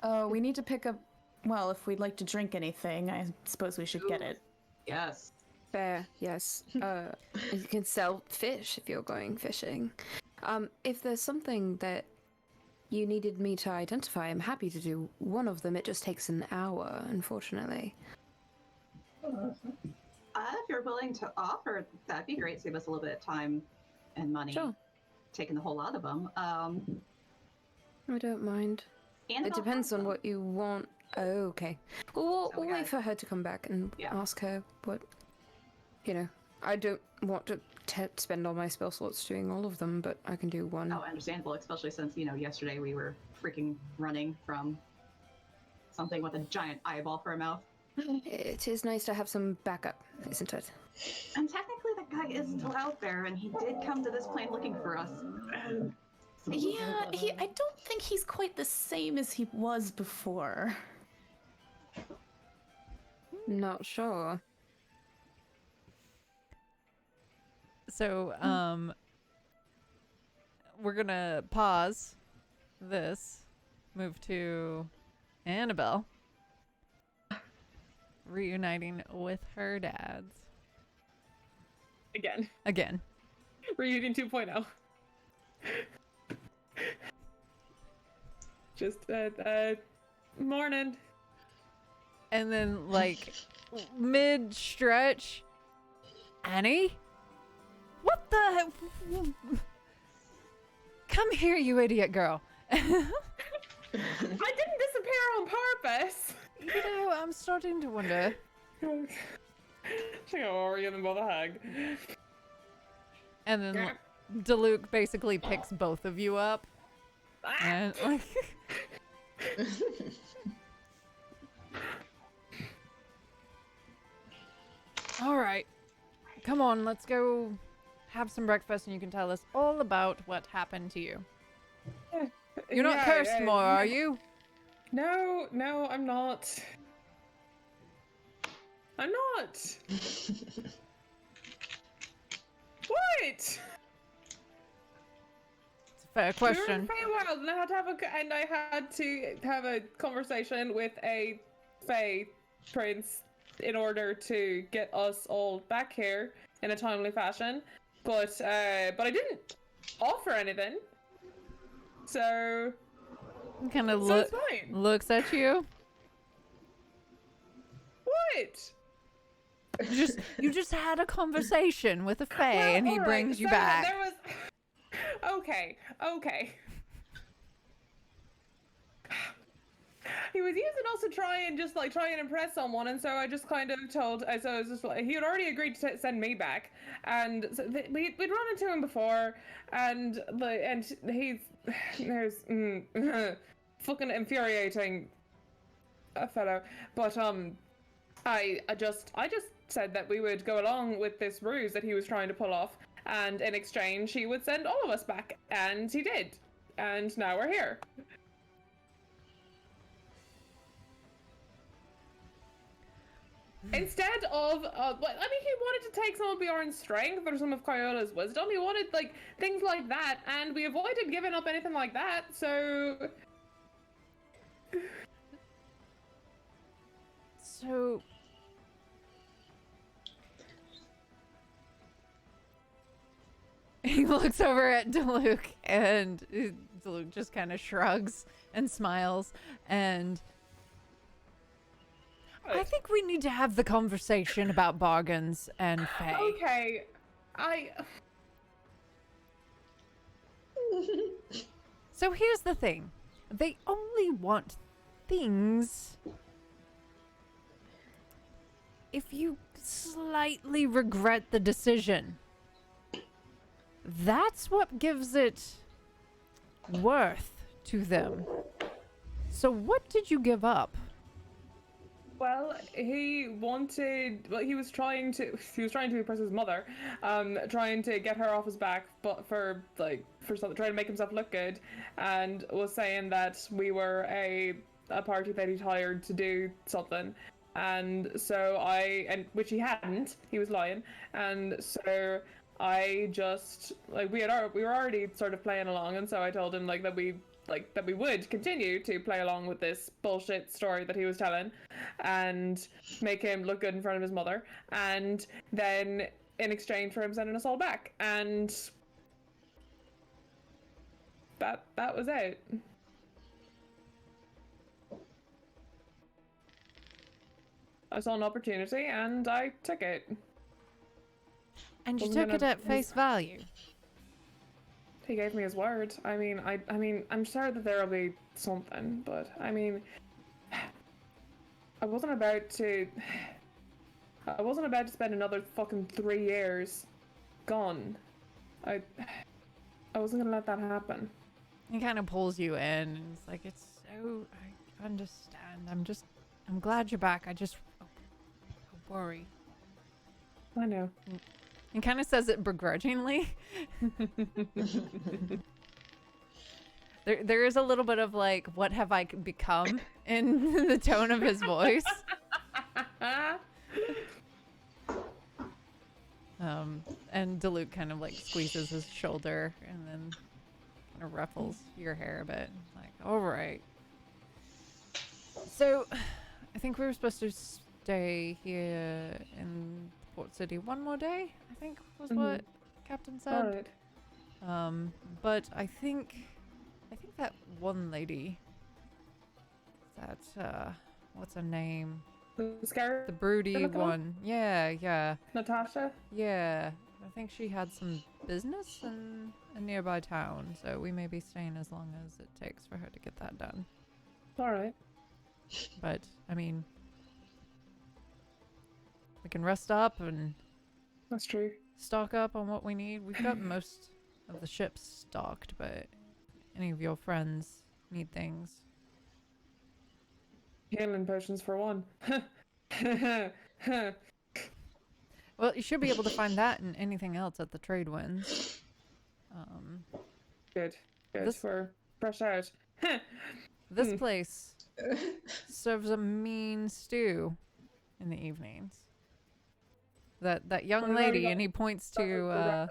Oh, we need to pick up. Well, if we'd like to drink anything, I suppose we should get it. Yes. Fair, yes. You can sell fish if you're going fishing. If there's something that you needed me to identify, I'm happy to do one of them. It just takes an hour, unfortunately. If you're willing to offer, that'd be great. Save us a little bit of time and money. Sure. Taking the whole lot of them. I don't mind. And It about depends on Hanzo. what you want. Oh, okay. Well, So we'll we wait got- for her to come back and Yeah. ask her what. You know, I don't want to spend all my spell slots doing all of them, but I can do one. Oh, understandable, especially since, yesterday we were freaking running from something with a giant eyeball for a mouth. It is nice to have some backup, isn't it? And technically that guy is still out there, and he did come to this plane looking for us. Yeah, I don't think he's quite the same as he was before. Not sure. So, we're gonna pause this, move to Annabelle, reuniting with her dads. Again. Again. Reunion 2.0. Just, morning. And then, like, mid-stretch, Annie? What the? Come here, you idiot girl. I didn't disappear on purpose. You know, I'm starting to wonder. She's gonna them by the hug. And then Diluc basically picks both of you up. And, like... All right. Come on, let's go have some breakfast and you can tell us all about what happened to you. You're not cursed more, are you? No, I'm not. I'm not. What? It's a fair We were in question. Feywild, and I had to have a conversation with a Fey prince in order to get us all back here in a timely fashion. But I didn't offer anything. So Kind of it's fine. looks at you. What? You just had a conversation with a fae Well, and he alright, brings you so back. There was. Okay. He was using us to try and impress someone, and so I just kind of told. So I was just like, he had already agreed to send me back, and so we'd run into him before, and he's there's fucking infuriating fellow, but I just said that we would go along with this ruse that he was trying to pull off, and in exchange he would send all of us back, and he did, and now we're here. Instead of, he wanted to take some of Bjorn's strength or some of Kyola's wisdom. He wanted, things like that, and we avoided giving up anything like that, so... So... He looks over at Diluc, and Diluc just kind of shrugs and smiles, and... I think we need to have the conversation about bargains and fae. Okay, So here's the thing. They only want things if you slightly regret the decision. That's what gives it worth to them. So what did you give up? Well, he was trying to impress his mother, trying to get her off his back, but for something, trying to make himself look good, and was saying that we were a party that he'd hired to do something, and so which he hadn't, he was lying, and so I just, we were already sort of playing along, and so I told him that we would continue to play along with this bullshit story that he was telling and make him look good in front of his mother, and then in exchange for him sending us all back, and that was it. I saw an opportunity and I took it. And you Wasn't took it gonna- at face value. he gave me his word. I mean, I'm sure that there'll be something, but I mean, I wasn't about to spend another fucking 3 years gone. I wasn't gonna let that happen. He kind of pulls you in, and it's like, I understand. I'm glad you're back. I worry. I know. He kind of says it begrudgingly. There is a little bit of like, what have I become in the tone of his voice. And Dilute kind of like squeezes his shoulder and then kind of ruffles your hair a bit. Like, all right. So, I think we were supposed to stay here in Port City one more day, I think was what Captain said. Alright. But I think that one lady, what's her name? The The broody Skeleton? one. Yeah. Natasha? Yeah. I think she had some business in a nearby town, so we may be staying as long as it takes for her to get that done. Alright. But, I mean, we can rest up and That's true. stock up on what we need. We've got most of the ships stocked, but any of your friends need things. Healing potions for one. Well, you should be able to find that and anything else at the trade winds. Good. This- We're fresh out. This place serves a mean stew in the evenings. That young Well, lady, got and he points That was to for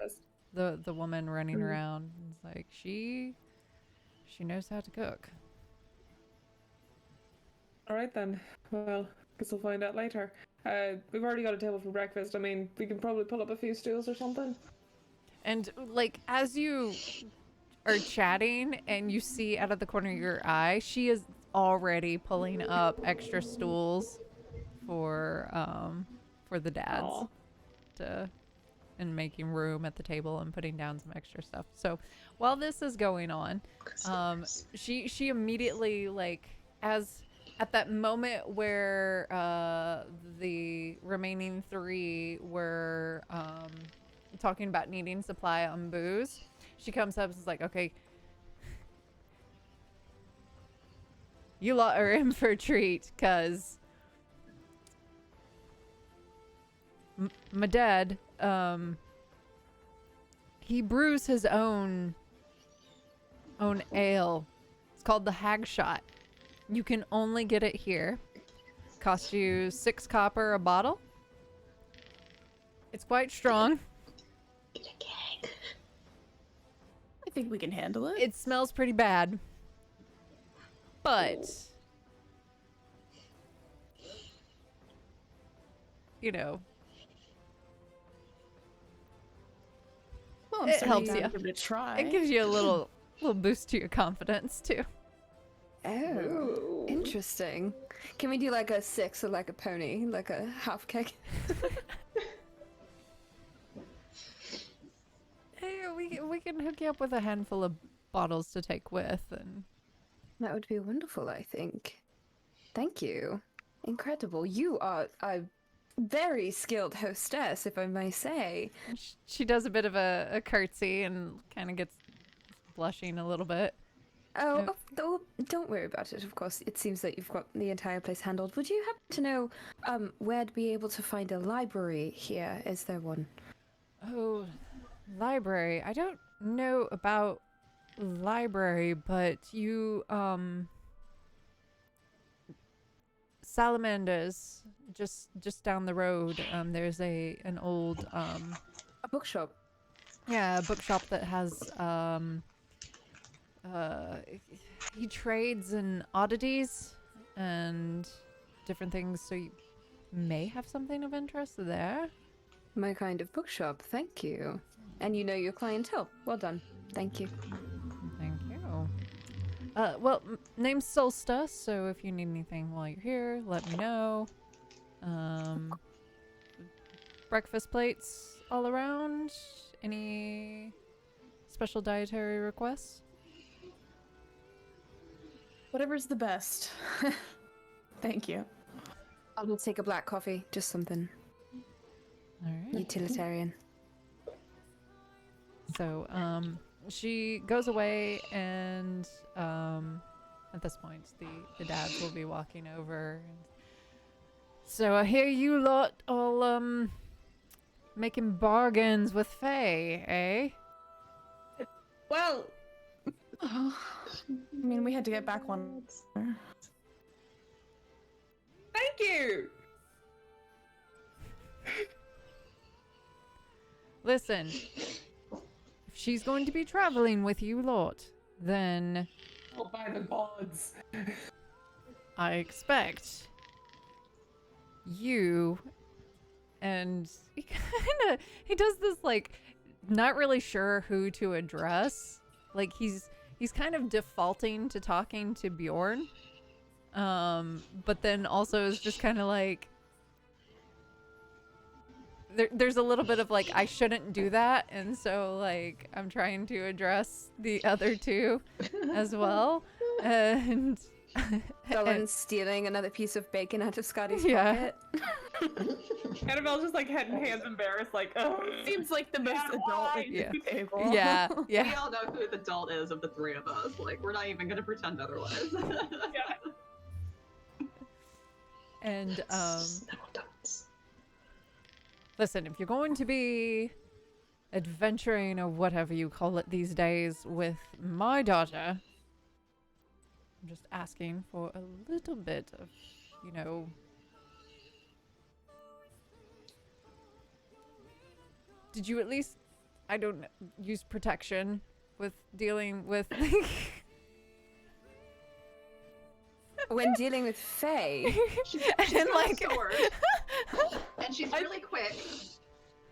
breakfast. the woman running Mm. around. It's like she knows how to cook. Alright then. Well, guess we'll find out later. We've already got a table for breakfast. I mean, we can probably pull up a few stools or something. And like as you are chatting and you see out of the corner of your eye, she is already pulling up extra stools for the dads Aw. and making room at the table and putting down some extra stuff. So while this is going on, she immediately, like, as at that moment where the remaining three were talking about needing supply on booze, she comes up and is like, okay, you lot are in for a treat, because my dad, he brews his own ale. It's called the Hag Shot. You can only get it here. Costs you 6 copper a bottle. It's quite strong. I think we can handle it. It smells pretty bad. But, you know, Well, I'm it certainly helps down you. to give it a try. it gives you a little boost to your confidence too. Oh, interesting. Can we do like a 6 or like a pony, like a half keg? Hey, we can hook you up with a handful of bottles to take with, and That would be wonderful, I think. Thank you. Incredible. You are a very skilled hostess, if I may say. she does a bit of a curtsy and kind of gets blushing a little bit. Oh, don't worry about it, of course. It seems that you've got the entire place handled. Would you happen to know where to be able to find a library here? Is there one? Oh, library. I don't know about library, but you, Salamanders, just down the road, there's an old, A bookshop. yeah, a bookshop that has, he trades in oddities and different things, so you may have something of interest there. My kind of bookshop, thank you. And you know your clientele. Well done. Thank you. Thank you. Well, name's Solsta, so if you need anything while you're here, let me know. Breakfast plates all around. Any special dietary requests? Whatever's the best. Thank you. I'll take a black coffee, just something All right. utilitarian. So, she goes away, and at this point, the dads will be walking over. And so I hear you lot all making bargains with Faye, eh? Well, I mean, we had to get back one. thank you. Listen, if she's going to be traveling with you lot, then I'll buy the pods. I expect you, and he does this like not really sure who to address. Like he's kind of defaulting to talking to Bjorn. But then also is just kind of like there's a little bit of like I shouldn't do that, and so like I'm trying to address the other two as well. And Dolan's stealing another piece of bacon out of Scotty's Yeah. pocket. Annabelle's just like head and hands embarrassed, like, oh. Seems like the most adult at Yeah. the table. yeah, We yeah. all know who the adult is of the three of us. Like, we're not even gonna pretend otherwise. And No adults. listen, if you're going to be adventuring or whatever you call it these days with my daughter, I'm just asking for a little bit of, you know, did you at least, I don't know, use protection with dealing with When dealing with Faye, she's and got like a sword, and she's really quick.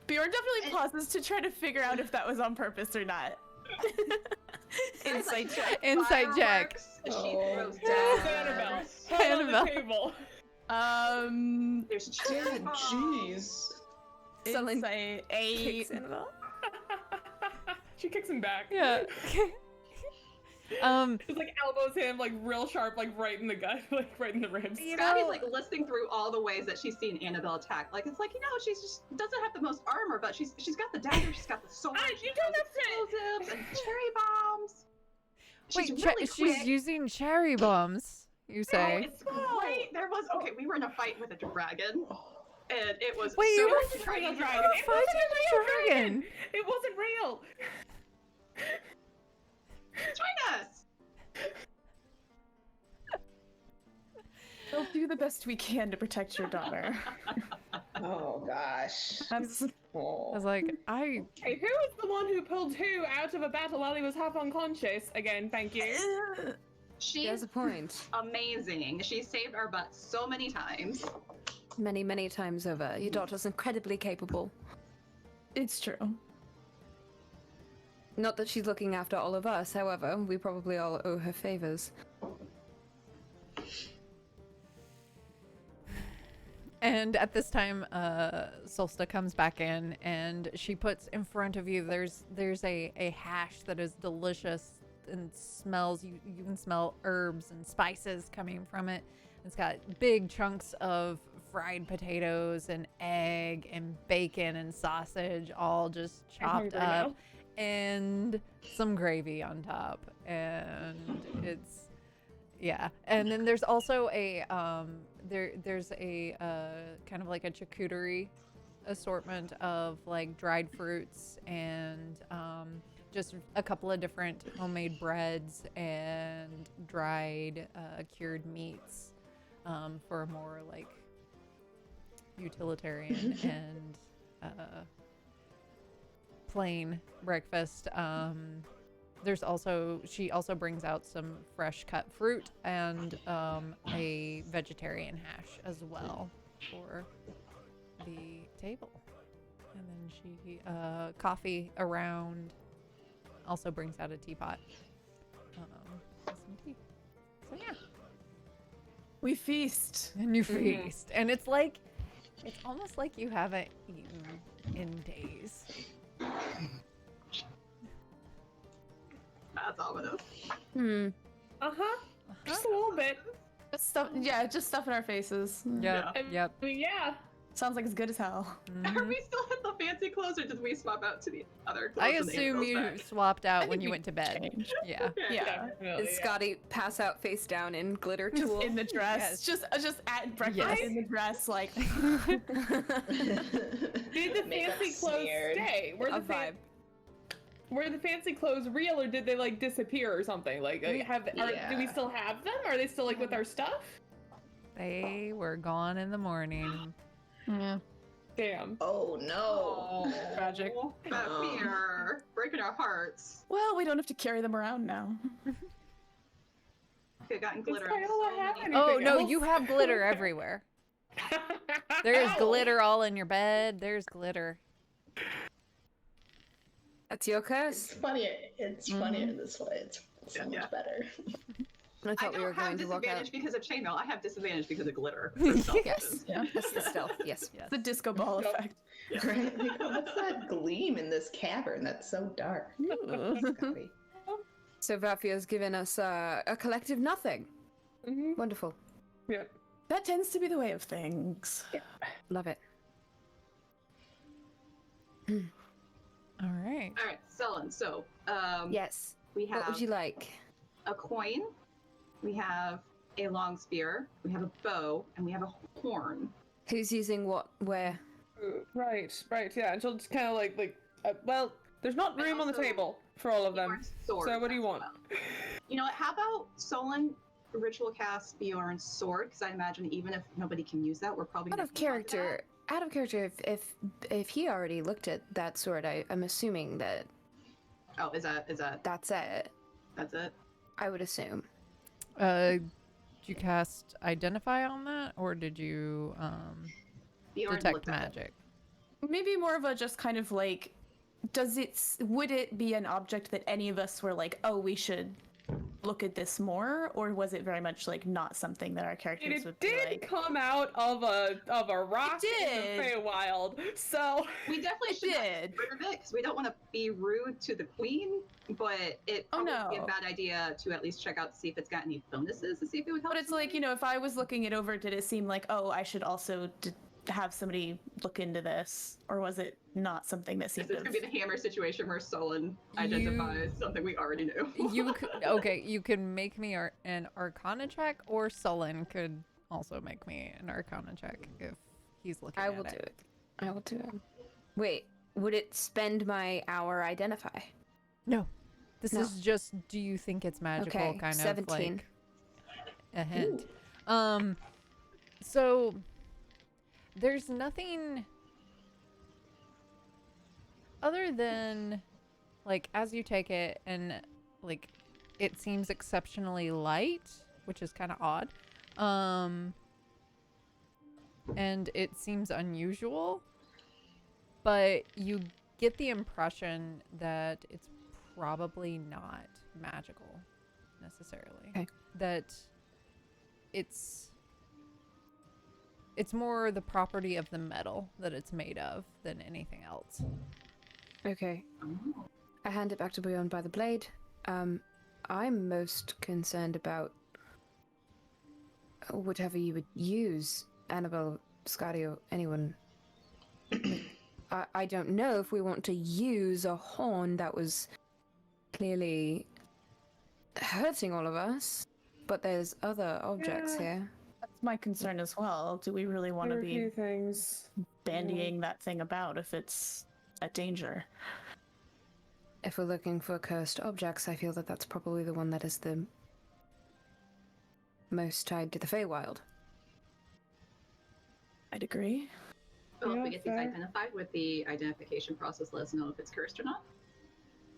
Bjorn definitely pauses to try to figure out if that was on purpose or not. Insight check. Insight check. Fireworks, She Oh. throws Yes, daggers. Annabelle. Head on Annabelle. the table. There's cherry bombs. Jeez. Someone Insight kicks 8. Annabelle. She kicks him back. Yeah. Just like elbows him like real sharp, like right in the gut, like right in the ribs. You Scotty's know, like listing through all the ways that she's seen Annabelle attack. Like it's like, you know, she's just doesn't have the most armor, but she's got the dagger, she's got the sword, she you throws don't have explosives and cherry bombs. She's Wait, really quick. she's using cherry bombs, you Oh, say? it's great. There was we were in a fight with a dragon, and it was Wait, so you were exciting. Real dragon. It fighting wasn't a a real dragon. It wasn't real. Join us. We'll do the best we can to protect your daughter. Oh gosh. That's I Oh. was like, Hey, who was the one who pulled who out of a battle while he was half unconscious? Again, thank you. She's there's a point. amazing. She saved our butts so many times. Many, many times over. Your daughter's incredibly capable. it's true. Not that she's looking after all of us, however, we probably all owe her favors. and at this time, Solsta comes back in, and she puts in front of you. There's a hash that is delicious and smells. You can smell herbs and spices coming from it. It's got big chunks of fried potatoes and egg and bacon and sausage, all just chopped hungry up. now. And some gravy on top, and it's and then there's also a there's a kind of like a charcuterie assortment of like dried fruits and just a couple of different homemade breads and dried cured meats for a more like utilitarian and plain breakfast. She also brings out some fresh cut fruit and a vegetarian hash as well for the table. And then she coffee around, also brings out a teapot with some tea. So yeah, We feast. and you feast, and it's almost like you haven't eaten in days. Hmm. Just a little bit. Just stuff. Yeah, just stuff in our faces. Yep. I Yep. mean, yeah. Sounds like it's good as hell. Are Mhm. we still in the fancy clothes, or did we swap out to the other clothes? I and the assume Annabelle's you bag? swapped out I when think you we went to bed. changed. Yeah. Okay. Yeah. Did Scotty pass out face down in glitter Just tool? in the dress. Yes. Just at breakfast Yes. in the dress, like Did the Make fancy us clothes smeared. stay? A vibe. Were the fancy clothes real, or did they like disappear or something? Like, do we Yeah. still have them? Are they still like with our stuff? They were gone in the morning. yeah. Damn. Oh no. Tragic. That Oh. fear. Breaking our hearts. Well, we don't have to carry them around now. Okay, gotten glitter. Does on Viola so have many- any- Oh Anything no, else? you have glitter everywhere. There's Ow. glitter all in your bed. There's glitter. That's your It's curse. funnier. It's funnier this way. It's so Yeah. much better. I I thought we were don't have going to walk out. disadvantage because of chainmail. I have disadvantage because of glitter. Yes. Yeah. That's the stealth. Yes. Yes. The disco ball Yep. effect. Right? Like, what's that gleam in this cavern that's so dark? Scotty. So Vafio's given us a collective nothing. Mhm. Wonderful. Yeah. That tends to be the way of things. Love it. All right. All right, Sullen. So, Yes. we What have would you like? a coin, we have a long spear, we have a bow, and we have a horn. Who's using what? Where? Right. Yeah. And she'll just kind of well, there's not And room on the also, table for all of them. Bjorn's sword So what do you as want? well. You know what? How about Solon ritual cast Bjorn's sword? Because I imagine even if nobody can use that, we're probably Out gonna of character. Out of character. If he already looked at that sword, I'm assuming that Oh, is that that's it. that's it? I would assume. Did you cast Identify on that, or did you Bjorn detect looked at it. magic? Maybe more of a just kind of like, would it be an object that any of us were like, oh, we should look at this more, or was it very much like not something that our characters It would be did like? come out of a rock in It the did. Feywild, so We definitely It should not did. get rid of it because we don't want to be rude to the queen, but it Oh, probably would be a no. bad idea to at least check out to see if it's got any bonuses to see if it would help. But it's like, if I was looking it over, did it seem like, oh, I should also have somebody look into this, or was it not something that Is seemed this to? gonna be the hammer situation where Solon identifies something we already knew? You could, okay. You can make me an Arcana check, or Sullen could also make me an Arcana check if he's looking. I at will do it. it. I will do it. Wait, would it spend my hour identify? No, this No. is just. Do you think it's magical? Okay, Kind 17. of like a hint. So there's nothing other than like as you take it and like it seems exceptionally light, which is kind of odd. And it seems unusual, but you get the impression that it's probably not magical necessarily. Okay. That it's more the property of the metal that it's made of than anything else. Okay. Oh. I hand it back to Bjorn by the blade. I'm most concerned about whatever you would use, Annabelle, Scotty, or anyone. I don't know if we want to use a horn that was clearly hurting all of us, but there's other objects Yeah. here. That's my concern as well. Do we really want there to are a few be things. bandying that thing about if it's a danger? If we're looking for cursed objects, I feel that that's probably the one that is the most tied to the Feywild. I'd agree. Well, if Yeah, we get these fair. identified with the identification process, let us know if it's cursed or not.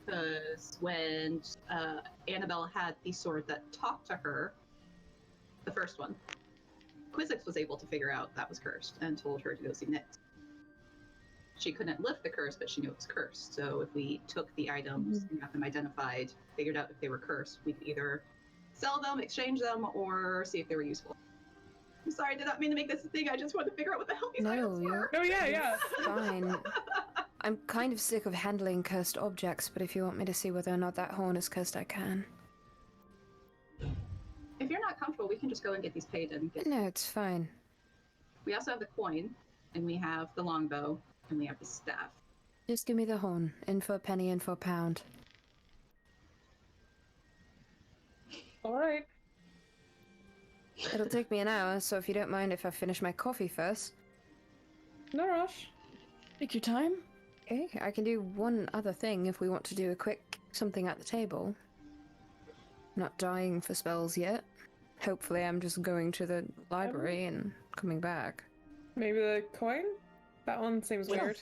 Because when Annabelle had the sword that talked to her, the first one, Quizzix was able to figure out that was cursed and told her to go see Nyx. She couldn't lift the curse, but she knew it was cursed. So if we took the items and got them identified, figured out if they were cursed, we could either sell them, exchange them, or see if they were useful. I'm sorry, I did not mean to make this a thing. I just wanted to figure out what the hell these No, items you're were. Oh yeah. fine. I'm kind of sick of handling cursed objects, but if you want me to see whether or not that horn is cursed, I can. comfortable, we can just go and get these paid and get. No, it's fine. We also have the coin, and we have the longbow, and we have the staff. Just give me the horn. In for a penny, in for a pound. Alright. It'll take me an hour, so if you don't mind if I finish my coffee first. No rush. Take your time. Okay, I can do one other thing if we want to do a quick something at the table. Not dying for spells yet. Hopefully I'm just going to the library and coming back. Maybe the coin? That one seems weird.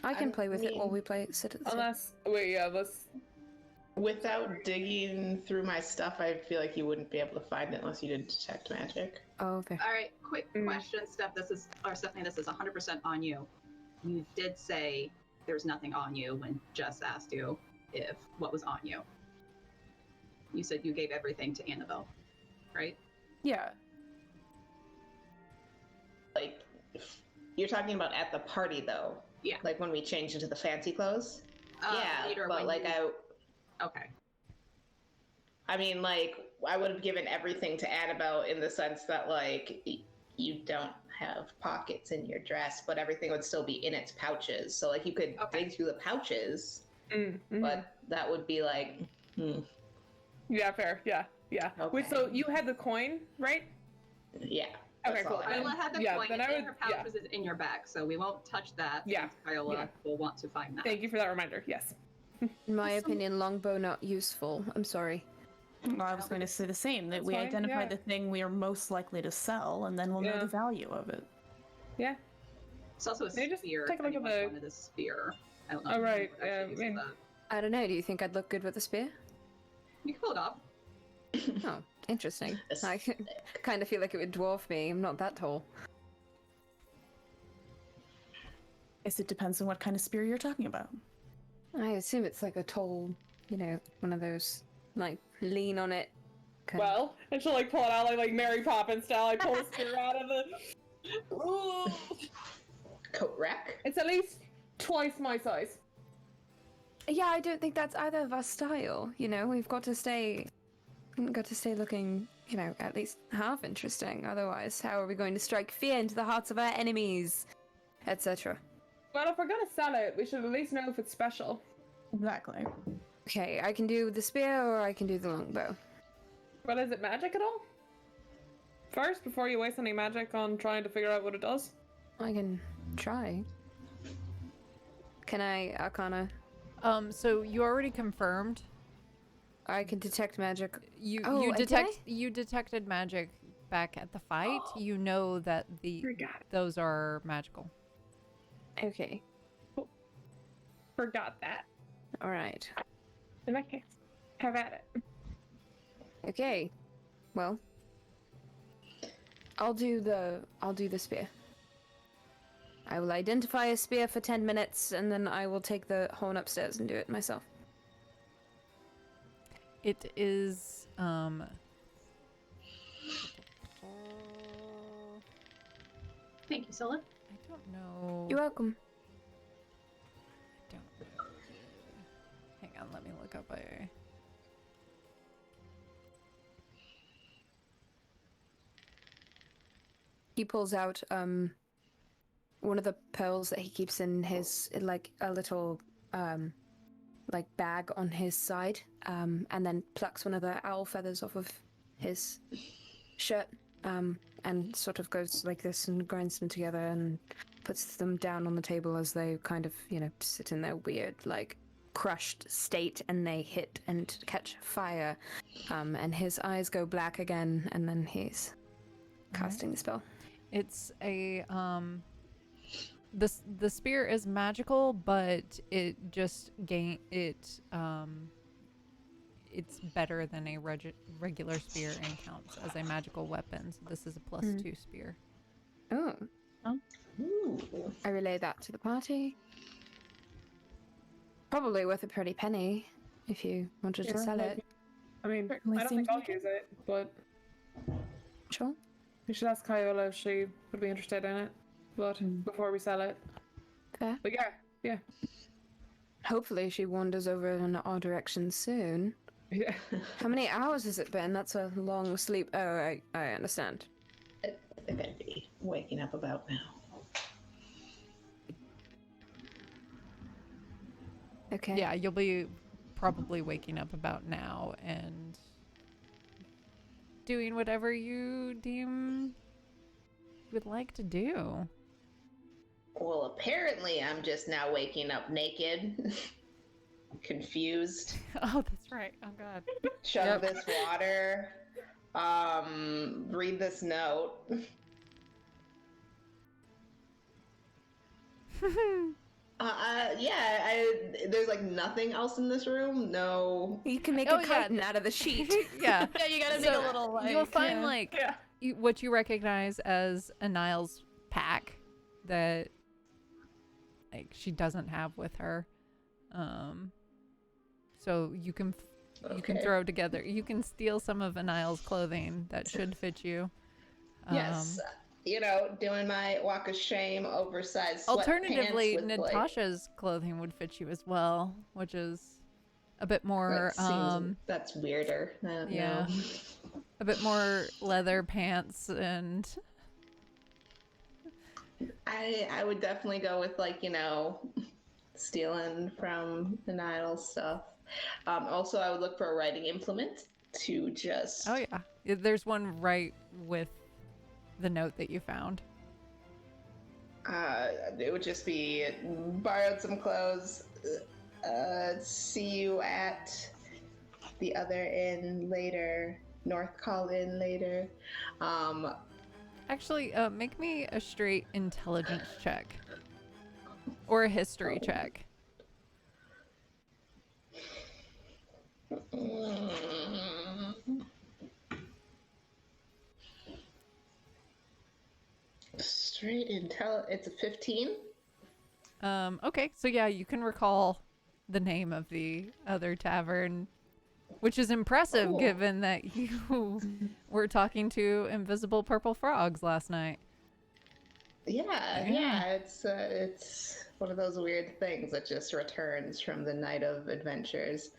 I can play with it while we sit at the table. Unless... Wait, yeah, let's... Without digging through my stuff, I feel like you wouldn't be able to find it unless you did detect magic. Oh, okay. All right, quick question, Stephanie. This is 100% on you. You did say there's nothing on you when Jess asked you what was on you. You said you gave everything to Annabelle, right? Yeah. Like, you're talking about at the party, though. Yeah. Like when we changed into the fancy clothes. Yeah, later but when like Okay. I mean, like, I would have given everything to Annabelle in the sense that, like, you don't have pockets in your dress, but everything would still be in its pouches. So, like, you could dig through the pouches, but that would be like, Yeah, fair. Yeah. Okay. Wait, so you had the coin, right? Yeah. Okay, that's cool. all I Viola had the yeah, coin, then and I in would- her pouches is in your bag, so we won't touch that. Yeah. Since Viola Yeah. will want to find that. Thank you for that reminder. Yes. In my opinion, longbow not useful. I'm sorry. Well, I was going to say the same, that That's we fine, identify yeah. the thing we are most likely to sell, and then we'll know Yeah. the value of it. Yeah. It's also a Maybe just spear. take a look at Anyone the- wanted a spear. I don't know. Oh, if right, anyone actually uses I mean- that. I don't know, do you think I'd look good with a spear? You can pull it off. Oh, interesting. I kind of feel like it would dwarf me. I'm not that tall. Guess it depends on what kind of spear you're talking about. I assume it's like a tall, one of those, like, lean on it. kind of- Well, and she'll like pull it out like Mary Poppins style. I pull the spear out of the. Ooh. Coat rack. It's at least twice my size. Yeah, I don't think that's either of our style. We've got to stay looking, at least half interesting. Otherwise, how are we going to strike fear into the hearts of our enemies, etc.? Well, if we're gonna sell it, we should at least know if it's special. Exactly. Okay, I can do the spear or I can do the longbow. But is it magic at all? First, before you waste any magic on trying to figure out what it does. I can try. Can I Arcana? So you already confirmed I can detect magic. you Oh, you detected magic back at the fight. You know that Forgot. those are magical. Okay. Forgot that. All right. In that case, have at it. Okay. Well, I'll do the spear. I will identify a spear for 10 minutes, and then I will take the horn upstairs and do it myself. It is Thank you, Scylla. I don't know. You're welcome. I don't know. Hang on, let me look up a. He pulls out one of the pearls that he keeps in his like a little like bag on his side, and then plucks one of the owl feathers off of his shirt, and sort of goes like this and grinds them together and puts them down on the table as they kind of sit in their weird like crushed state, and they hit and catch fire, and his eyes go black again, and then he's casting the spell. It's a the spear is magical, but it just it's better than a regular spear and counts as a magical weapon. So this is a +2 spear. Oh, Ooh. I relay that to the party. Probably worth a pretty penny if you wanted to sell it. I mean, Certainly I don't seems think I'll like it. use it, but Sure. we should ask Kyola if she would be interested in it. But before we sell it. Fair. But yeah. Hopefully she wanders over in our direction soon. Yeah. How many hours has it been? That's a long sleep. Oh, I understand. They're gonna be waking up about now. Okay. Yeah, you'll be probably waking up about now and doing whatever you deem you would like to do. Well, apparently I'm just now waking up naked, confused. Oh, that's right. Oh God. Chug this water. Read this note. There's like nothing else in this room. No. You can make Oh, a yeah. curtain out of the sheet. Yeah. Yeah, you gotta make a little like. You'll find yeah. like Yeah. what you recognize as a Niles pack that like she doesn't have with her. So you can Okay. throw together. You can steal some of Anile's clothing that should fit you. Yes. Doing my walk of shame, oversized Alternatively, sweatpants with, like, Natasha's clothing would fit you as well, which is a bit more that's weirder. I don't yeah. know. a bit more leather pants and I would definitely go with stealing from the Nile stuff. Also, I would look for a writing implement to just. oh yeah. There's one right with the note that you found. It would just be borrowed some clothes. See you at the other inn later. North Call Inn later. Actually, make me a straight intelligence check. Or a history check. Straight intel. It's a 15. Okay, so yeah, you can recall the name of the other tavern, which is impressive Cool. given that you were talking to invisible purple frogs last night. Yeah. It's one of those weird things that just returns from the night of adventures.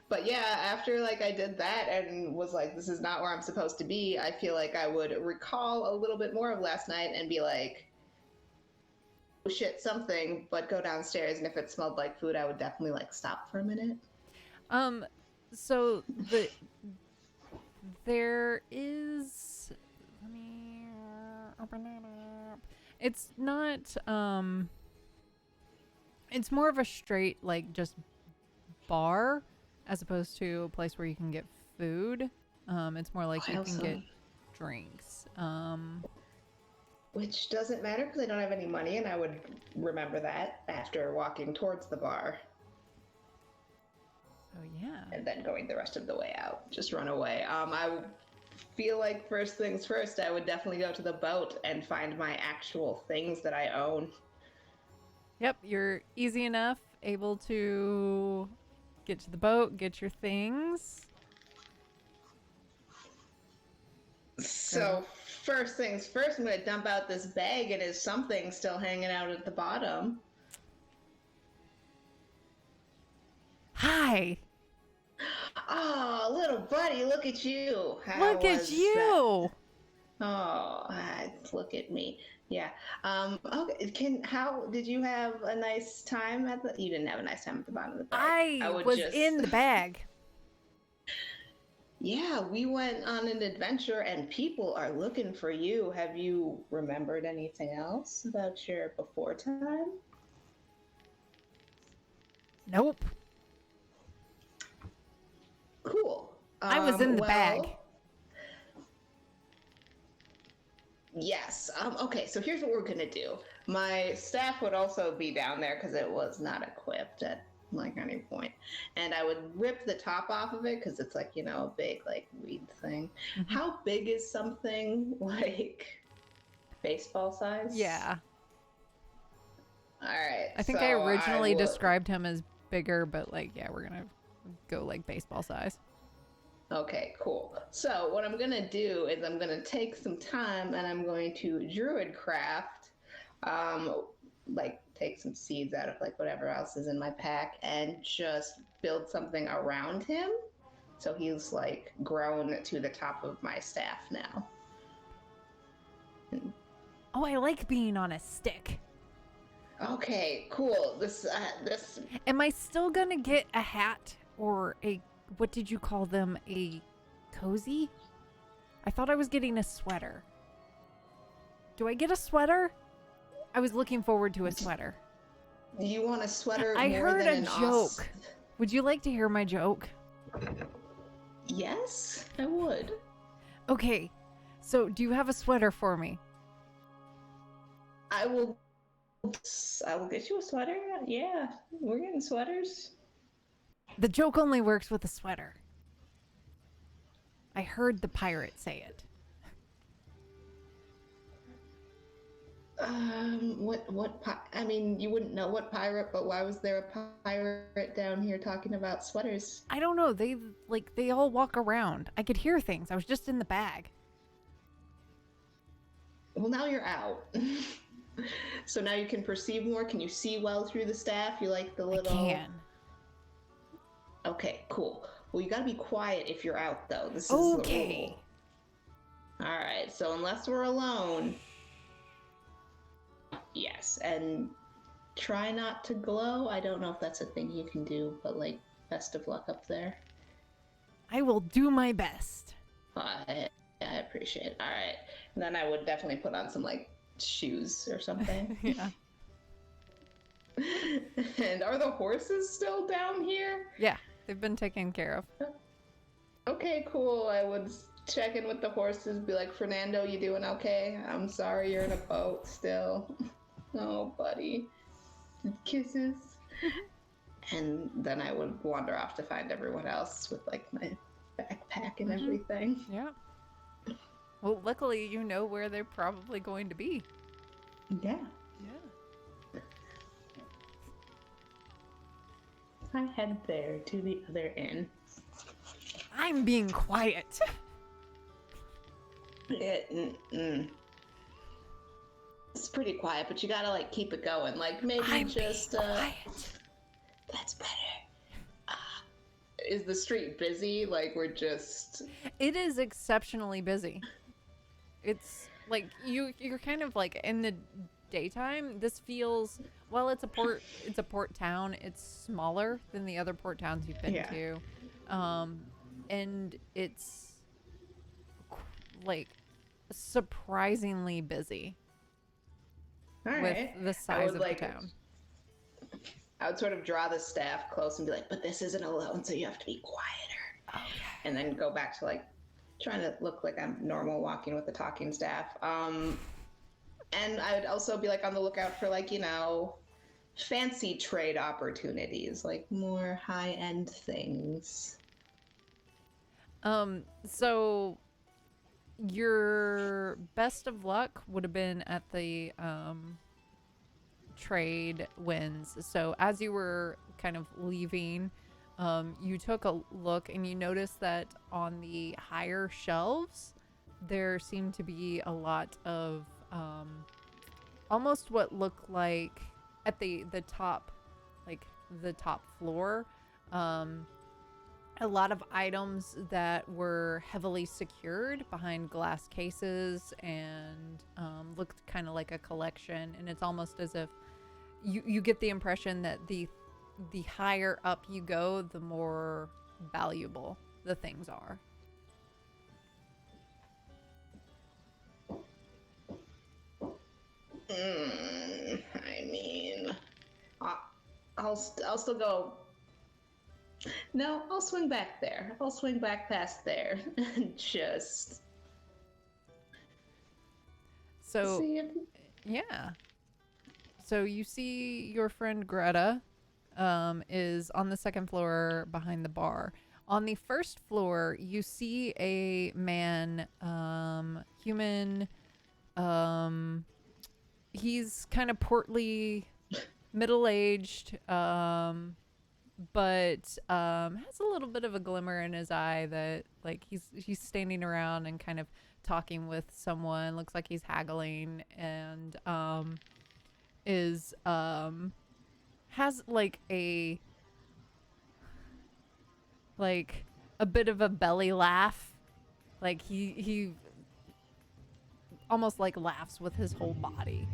But yeah, after I did that and was like, this is not where I'm supposed to be, I feel like I would recall a little bit more of last night and be like, oh shit, something, but go downstairs, and if it smelled like food, I would definitely stop for a minute. So there is, let me open it up. It's not, it's more of a straight, just bar as opposed to a place where you can get food. It's more like you can get drinks. Which doesn't matter because I don't have any money, and I would remember that after walking towards the bar. So yeah. And then going the rest of the way out. Just run away. I feel like first things first, I would definitely go to the boat and find my actual things that I own. Yep, you're easy enough, able to get to the boat, get your things. So first things first, I'm going to dump out this bag, and is something still hanging out at the bottom? Hi! Oh, little buddy, look at you. Look at you! Oh, look at me. Yeah. Okay. How did you have a nice time at the? You didn't have a nice time at the bottom of the bag. I was in the bag. Yeah, we went on an adventure, and people are looking for you. Have you remembered anything else about your before time? Nope. Cool. I was in the bag. Yes. Okay, so here's what we're gonna do. My staff would also be down there because it was not equipped at any point, and I would rip the top off of it because it's a big weed thing. Mm-hmm. How big is something baseball size? Yeah. All right. I think so I originally would- described him as bigger, but yeah, we're gonna go baseball size. Okay, cool. So what I'm gonna do is I'm gonna take some time and I'm going to druid craft, take some seeds out of like whatever else is in my pack and just build something around him. So he's like grown to the top of my staff now. Oh, I like being on a stick. Okay, cool. This Am I still gonna get a hat or a, what did you call them? A cozy? I thought I was getting a sweater. Do I get a sweater? I was looking forward to a sweater. You want a sweater? I more heard than a an joke. Would you like to hear my joke? Yes, I would. Okay, so do you have a sweater for me? I will get you a sweater. Yeah, we're getting sweaters. The joke only works with a sweater. I heard the pirate say it. I mean, you wouldn't know what pirate, but why was there a pirate down here talking about sweaters? I don't know. They all walk around. I could hear things. I was just in the bag. Well, now you're out. So now you can perceive more. Can you see well through the staff? You like the little... I can. Okay, cool. Well, you gotta be quiet if you're out, though. This is Okay. the rule. Alright, so unless we're alone... Yes, and try not to glow. I don't know if that's a thing you can do, but, like, best of luck up there. I will do my best. I appreciate it. Alright. And then I would definitely put on some, like, shoes or something. Yeah. And are the horses still down here? Yeah, they've been taken care of. Okay, cool. I would check in with the horses, be like, Fernando, you doing okay? I'm sorry you're in a boat still. Oh, buddy. Kisses. And then I would wander off to find everyone else with, like, my backpack and everything. Yeah. Well, luckily you know where they're probably going to be. Yeah. Yeah. I head there to the other inn. I'm being quiet. It's pretty quiet, but you gotta like keep it going. Like maybe I'm just being quiet. That's better. Is the street busy? Like we're just... It is exceptionally busy. It's like you're kind of like in the daytime. This feels, well, it's a port town. It's smaller than the other port towns you've been to. And it's like surprisingly busy. All right. With the size of the town. I would sort of draw the staff close and be like, but this isn't alone, so you have to be quieter. Okay. And then go back to like trying to look like I'm normal walking with the talking staff. And I would also be like on the lookout for like, you know, fancy trade opportunities, like more high-end things. So your best of luck would have been at the trade winds. So as you were kind of leaving, you took a look and you noticed that on the higher shelves there seemed to be a lot of almost what looked like at the top, like the top floor, a lot of items that were heavily secured behind glass cases and looked kind of like a collection. And it's almost as if you get the impression that the higher up you go, the more valuable the things are. I mean, I'll still go. No, I'll swing back there. I'll swing back past there and just. So, see if... yeah. So you see your friend Greta is on the second floor behind the bar. On the first floor, you see a man, human. He's kind of portly, middle-aged, but has a little bit of a glimmer in his eye that like he's standing around and kind of talking with someone. Looks like he's haggling, and is has like a bit of a belly laugh. Like he almost like laughs with his whole body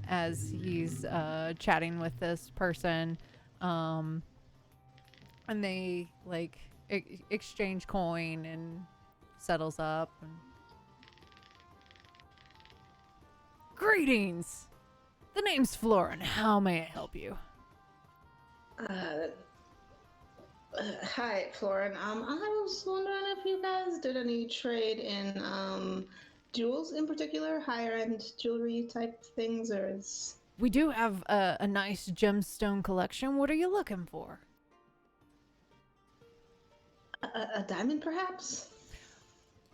as he's chatting with this person, and they like exchange coin and settles up. And greetings. The name's Florin. How may I help you? Hi, Florin. I was wondering if you guys did any trade in jewels in particular, higher end jewelry type things, or is We do have a nice gemstone collection. What are you looking for? a diamond perhaps?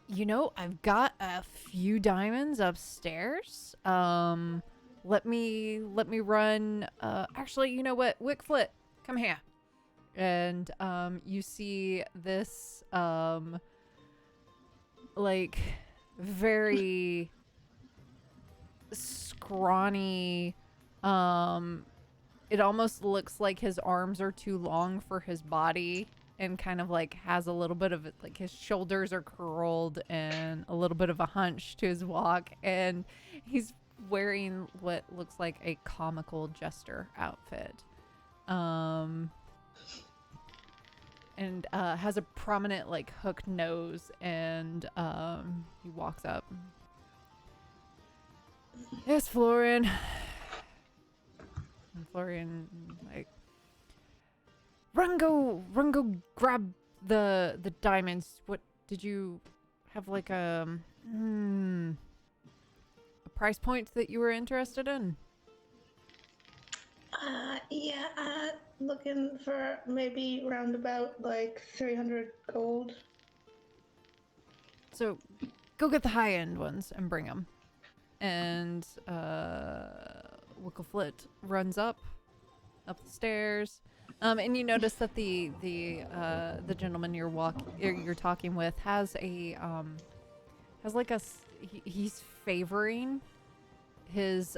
You know, I've got a few diamonds upstairs. Let me run. Actually, you know what? Wickfoot, come here. And you see this like very scrawny. It almost looks like his arms are too long for his body, and kind of like has a little bit of it, like his shoulders are curled and a little bit of a hunch to his walk, and he's wearing what looks like a comical jester outfit, and has a prominent like hooked nose, and he walks up. Yes, Florian. And Florian like, Run go grab the diamonds. What did you have, like a price point that you were interested in? Yeah, looking for maybe round about like 300 gold. So go get the high end ones and bring them. And Wickleflit runs up the stairs. And you notice that the gentleman you're talking with has a he's favoring his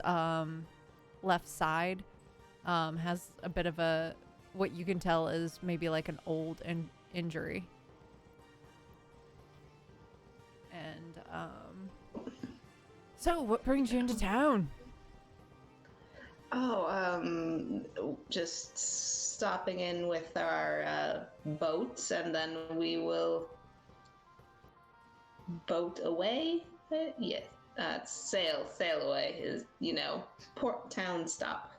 left side, has a bit of a, what you can tell is maybe like an old injury. And so what brings you into town? Just stopping in with our boats, and then we will boat away. Sail away is, port town stop.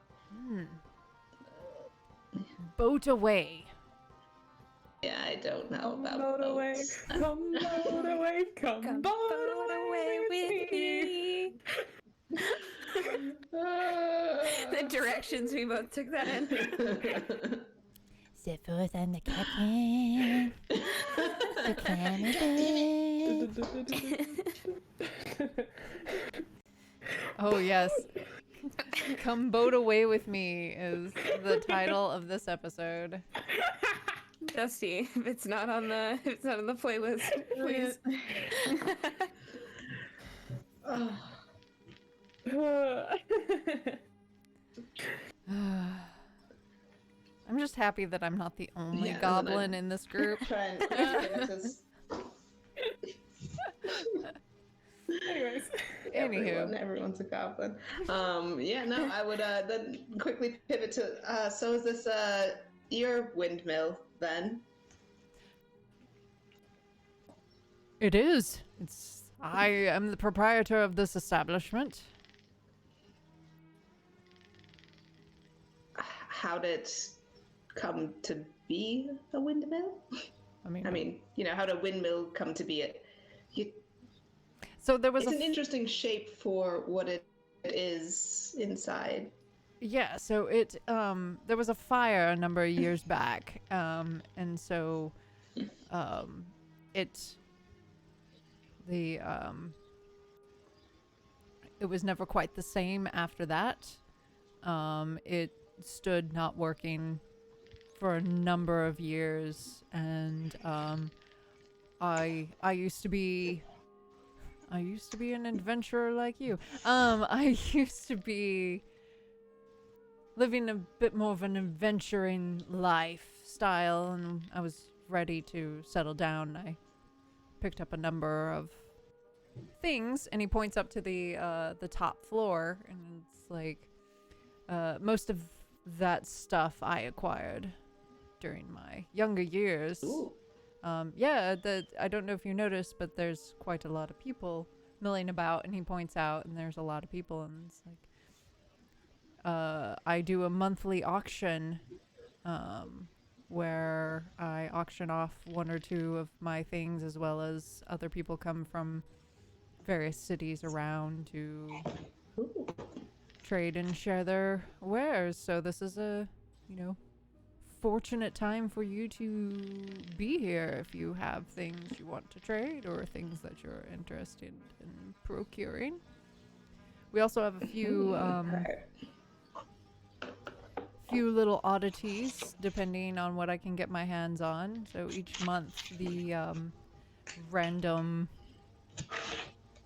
Boat away. Yeah, I don't know about boat away, boats. come boat away, come boat away with me. The directions we both took that in. Set forth, I'm the captain. The cannibal. Oh yes. Come boat away with me is the title of this episode. Dusty, if it's not on the playlist, please. I'm just happy that I'm not the only Yeah, goblin in this group. Try and finish this. Anyways. Everyone's a goblin. I would then quickly pivot to, so is this your windmill then? It is. I am the proprietor of this establishment. How did it come to be a windmill? I mean, how did a windmill come to be? So there was it's an interesting shape for what it is inside. Yeah, so it there was a fire a number of years back, and so it was never quite the same after that. It stood not working for a number of years, and I used to be an adventurer like you. I used to be living a bit more of an adventuring lifestyle, and I was ready to settle down. I picked up a number of things, and he points up to the top floor, and it's like most of that stuff I acquired during my younger years. Ooh. Yeah, I don't know if you noticed, but there's quite a lot of people milling about, and he points out, and there's a lot of people, and it's like, I do a monthly auction, where I auction off one or two of my things, as well as other people come from various cities around to Ooh. trade and share their wares. So this is a, fortunate time for you to be here if you have things you want to trade or things that you're interested in procuring. We also have a few few little oddities depending on what I can get my hands on. So each month the random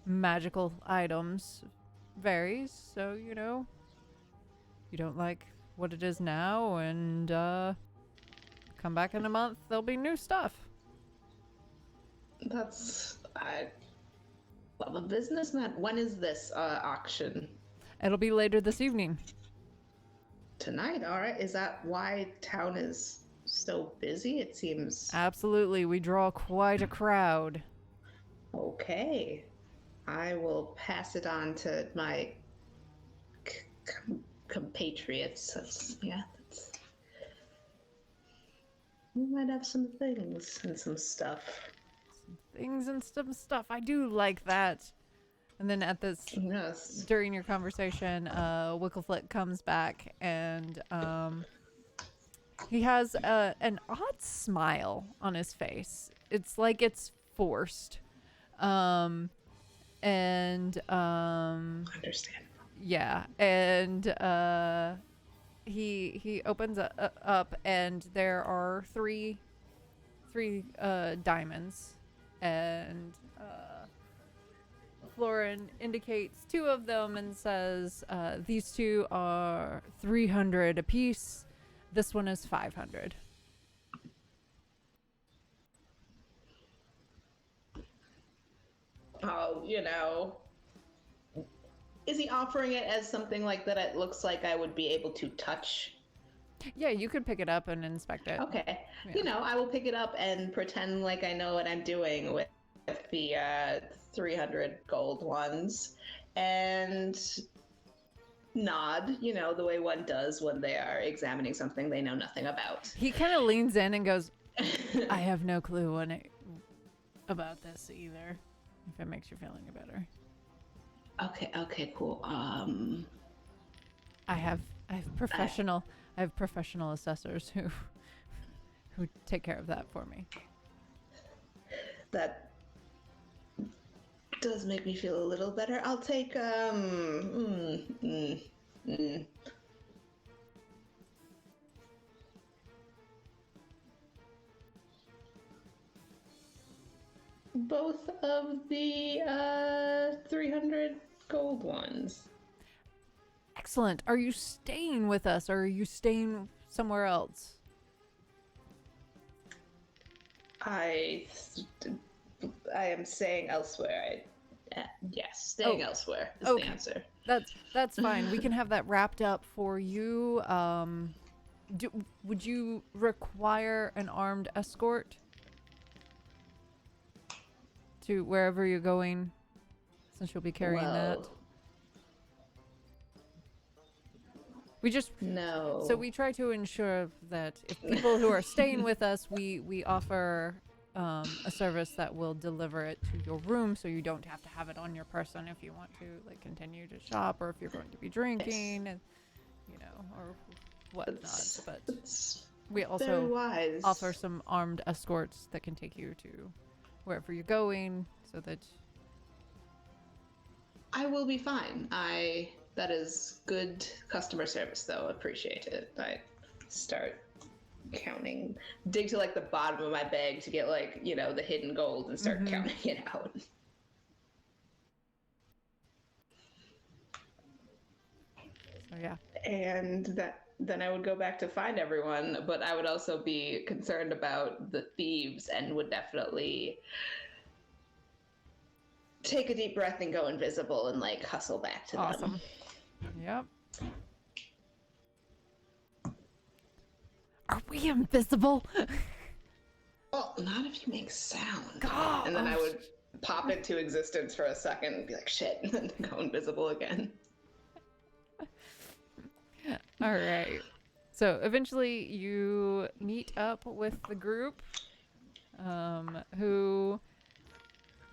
magical items varies. So, you don't like what it is now, and come back in a month, there'll be new stuff. I love a businessman. When is this auction? It'll be later this evening. Tonight, all right. Is that why town is so busy? It seems. Absolutely, we draw quite a crowd. Okay. I will pass it on to my compatriots. We might have some things and some stuff. Things and some stuff. I do like that. And then at this, Yes. during your conversation, Wickleflick comes back, and he has an odd smile on his face. It's like it's forced. Understand. Yeah, and he opens up, and there are three diamonds, and Florin indicates two of them and says, these two are 300 apiece. This one is 500. Oh, is he offering it as something like that it looks like I would be able to touch? Yeah, you could pick it up and inspect it. Okay. Yeah. I will pick it up and pretend like I know what I'm doing with the 300 gold ones and nod, the way one does when they are examining something they know nothing about. He kind of leans in and goes, I have no clue about this either, if it makes you feel any better. Okay, cool. I have professional assessors who take care of that for me. That does make me feel a little better. I'll take both of the 300 gold ones. Excellent. Are you staying with us, or are you staying somewhere else? I am staying elsewhere. Yes, staying elsewhere is the answer. That's fine. We can have that wrapped up for you. Would you require an armed escort to wherever you're going, since you'll be carrying that? No. So we try to ensure that if people who are staying with us, we offer a service that will deliver it to your room, so you don't have to have it on your person if you want to continue to shop, or if you're going to be drinking, and or whatnot. But we also offer some armed escorts that can take you to wherever you're going, so that I will be fine. That is good customer service, though. Appreciate it. I start counting, dig to the bottom of my bag to get the hidden gold and start counting it out. So yeah. and then I would go back to find everyone, but I would also be concerned about the thieves and would definitely take a deep breath and go invisible and like hustle back to them. Awesome. Yep. Are we invisible? Well, not if you make sound. God. And then I would pop into existence for a second and be like, shit, and then go invisible again. All right. So eventually you meet up with the group who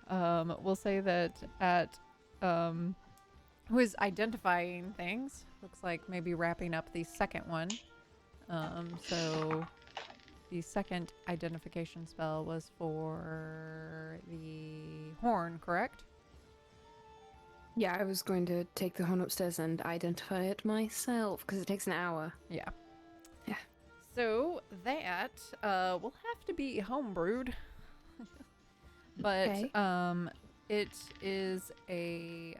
will say that at who is identifying things. Looks like maybe wrapping up the second one. So the second identification spell was for the horn, correct? Yeah, I was going to take the horn upstairs and identify it myself because it takes an hour. Yeah. Yeah. So that will have to be homebrewed. But Okay. it is a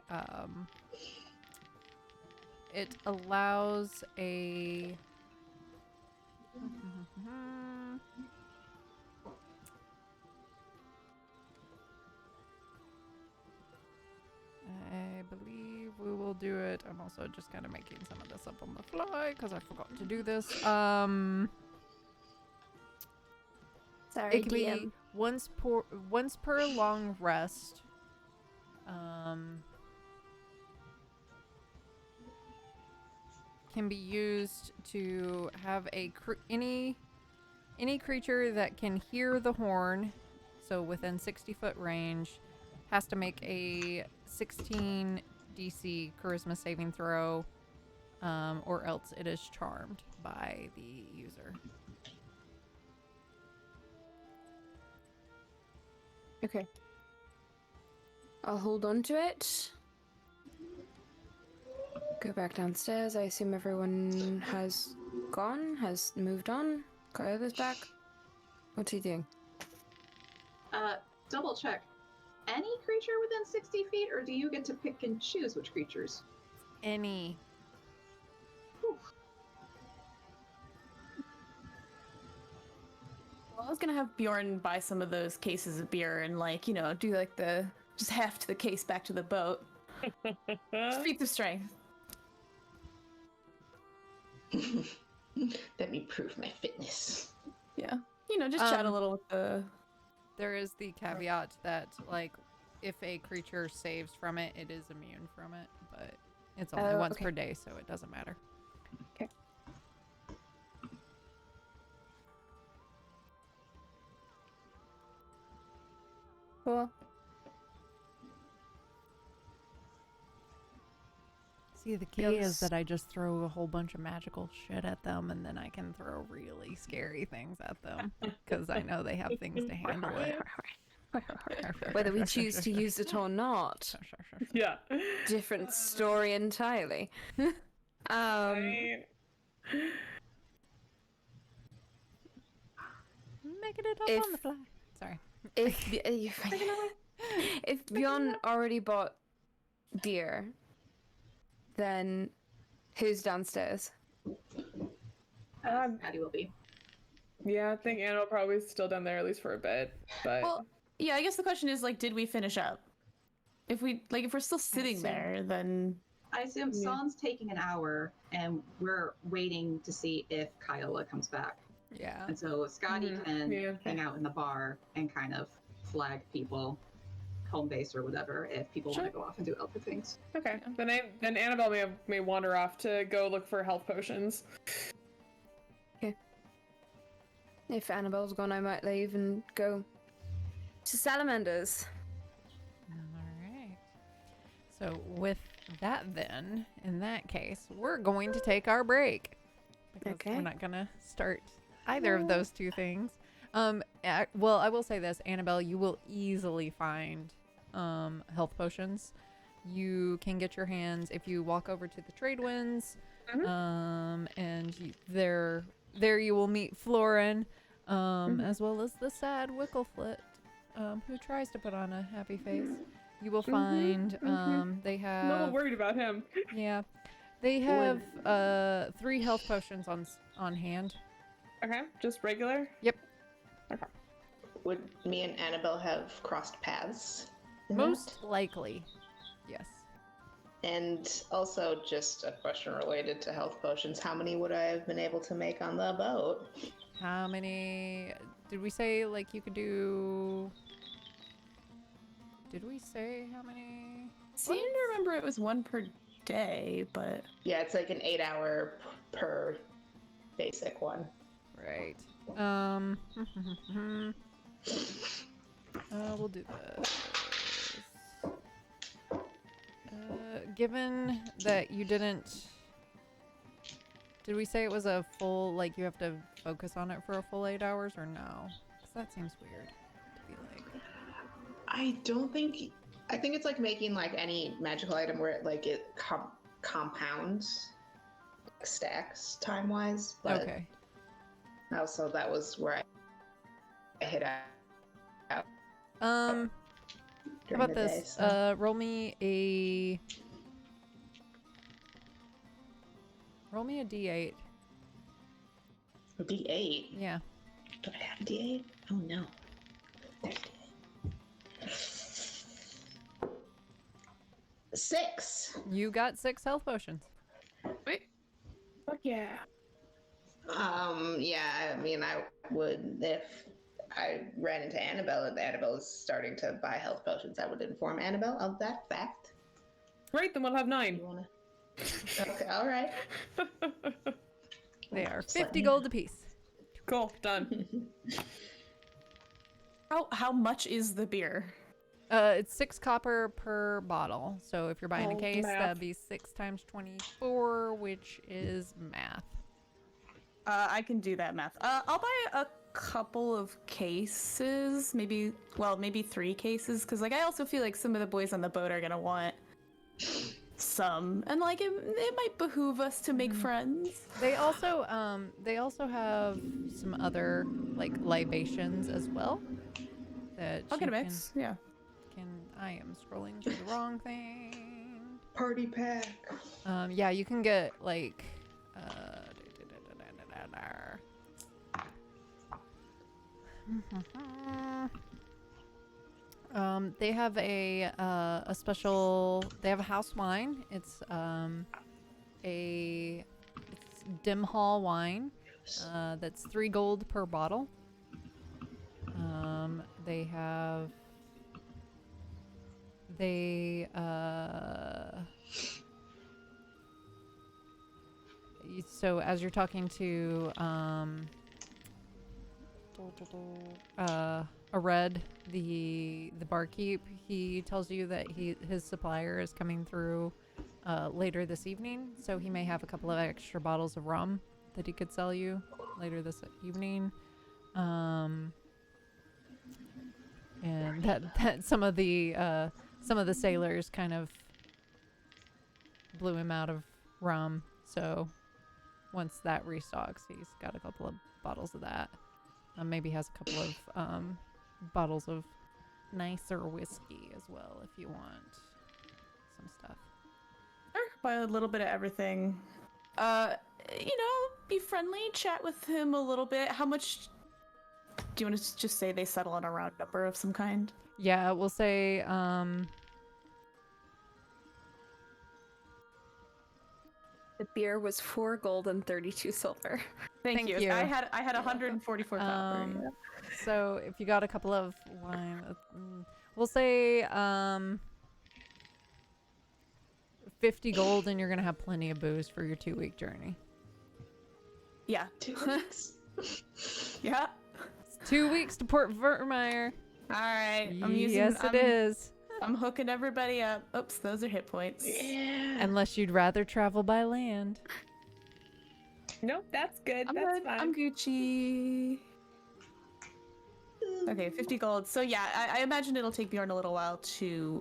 it allows a I believe we will do it. I'm also just kind of making some of this up on the fly because I forgot to do this. Sorry, It can be once per long rest. Can be used to have any creature that can hear the horn, so within 60-foot range, has to make a 16 DC charisma saving throw, or else it is charmed by the user. Okay. I'll hold on to it. Go back downstairs. I assume everyone has moved on. Kyola's back. What's he doing? Double check. Any creature within 60 feet, or do you get to pick and choose which creatures? Any. Whew. Well, I was gonna have Bjorn buy some of those cases of beer and do like just heft the case back to the boat. Feats of strength. Let me prove my fitness. Yeah. Just chat a little with the. There is the caveat that, like, if a creature saves from it, it is immune from it, but it's only once per day, so it doesn't matter. Okay. Cool. See, the key is that I just throw a whole bunch of magical shit at them, and then I can throw really scary things at them, because I know they have things to handle it. Whether we choose to use it or not, Yeah. different story entirely. Right. Making it up If- on the fly. Sorry. If Bjorn already bought beer, then who's downstairs? Patty will be. Yeah, I think Anna will probably still down there at least for a bit. But Well, yeah. I guess the question is did we finish up? If we're still sitting there, then I assume Son's taking an hour, and we're waiting to see if Kyola comes back. Yeah. And so Scotty can Yeah. hang out in the bar and kind of flag people, home base or whatever, if people want to go off and do other things. okay, then Annabelle may wander off to go look for health potions. If Annabelle's gone, I might leave and go to Salamanders. All right. So with that, then, in that case, we're going to take our break. Because Okay. we're not going to start either of those two things. Well, I will say this, Annabelle, you will easily find health potions. You can get your hands if you walk over to the trade winds, and there you will meet Florin, as well as the sad Wickleflit, who tries to put on a happy face. You will find they I'm a little have worried about him. yeah. They have 3 health potions on hand. Okay, just regular? Yep. Okay. Would me and Annabelle have crossed paths? in Most likely. Yes. that? And also, just a question related to health potions. How many would I have been able to make on the boat? How many did we say like you could do? Did we say how many? Seem to remember it was 1 per day, but Yeah, it's like an 8-hour per basic one. Right. We'll do this. Given that you didn't, did we say it was a full, like you have to focus on it for a full 8 hours or no? 'Cause that seems weird to be like. I don't think. I think it's like making like any magical item where it like it compounds, like, stacks time wise. But Okay. also that was where I hit out. How during about the day, this? so. Roll me a D8. A D8. Yeah. Do I have a D8? Oh no. There's D8. 6. You got 6 health potions. Wait. Fuck yeah. Yeah, I mean, I would, if I ran into Annabelle and Annabelle is starting to buy health potions, I would inform Annabelle of that fact. Right, then we'll have 9. You wanna? Okay, all right. They are Just let 50 me gold know. apiece. Cool, done. how much is the beer? It's 6 copper per bottle. So if you're buying a Oh, case, math. that'd be 6 times 24, which is math. I can do that math. I'll buy a couple of cases, maybe 3 cases, because like I also feel like some of the boys on the boat are gonna want some, and like it might behoove us to make friends. They also have some other like libations as well. That I'll get a you mix. Yeah. I am scrolling through the wrong thing. Party pack. Yeah, you can get like they have a special. They have a house wine. It's dim hall wine. That's 3 gold per bottle. They have. So as you're talking to Red, the barkeep, he tells you that his supplier is coming through later this evening, so he may have a couple of extra bottles of rum that he could sell you later this evening. And that some of the sailors kind of blew him out of rum, so once that restocks, he's got a couple of bottles of that. Maybe has a couple of bottles of nicer whiskey as well if you want some stuff. Buy a little bit of everything. Be friendly, chat with him a little bit. How much do you want to just say they settle on a round number of some kind? Yeah, we'll say The beer was 4 gold and 32 silver. Thank you. I had 144 copper. Yeah. so if you got a couple of wine, we'll say 50 gold, and you're gonna have plenty of booze for your 2-week journey. Yeah. 2 weeks. Yeah. It's 2 weeks to Port Vermeer. All right. Yes, it is. I'm hooking everybody up. Oops, those are hit points. Yeah. Unless you'd rather travel by land. Nope, that's good. I'm that's good. fine. I'm Gucci. Okay, 50 gold. So yeah, I imagine it'll take Bjorn a little while to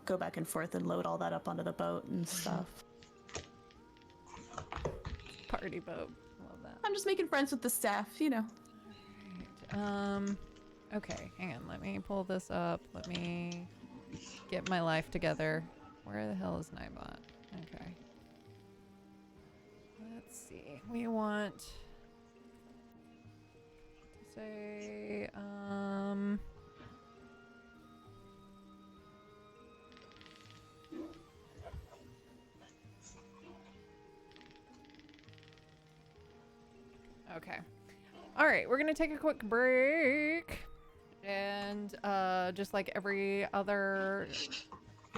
go back and forth and load all that up onto the boat and stuff. Party boat. Love that. I'm just making friends with the staff, you know. Alright. Okay, hang on. Let me pull this up. Let me get my life together. Where the hell is Nightbot? Okay. let's see. We want to say, okay. All right, we're gonna take a quick break, and just like every other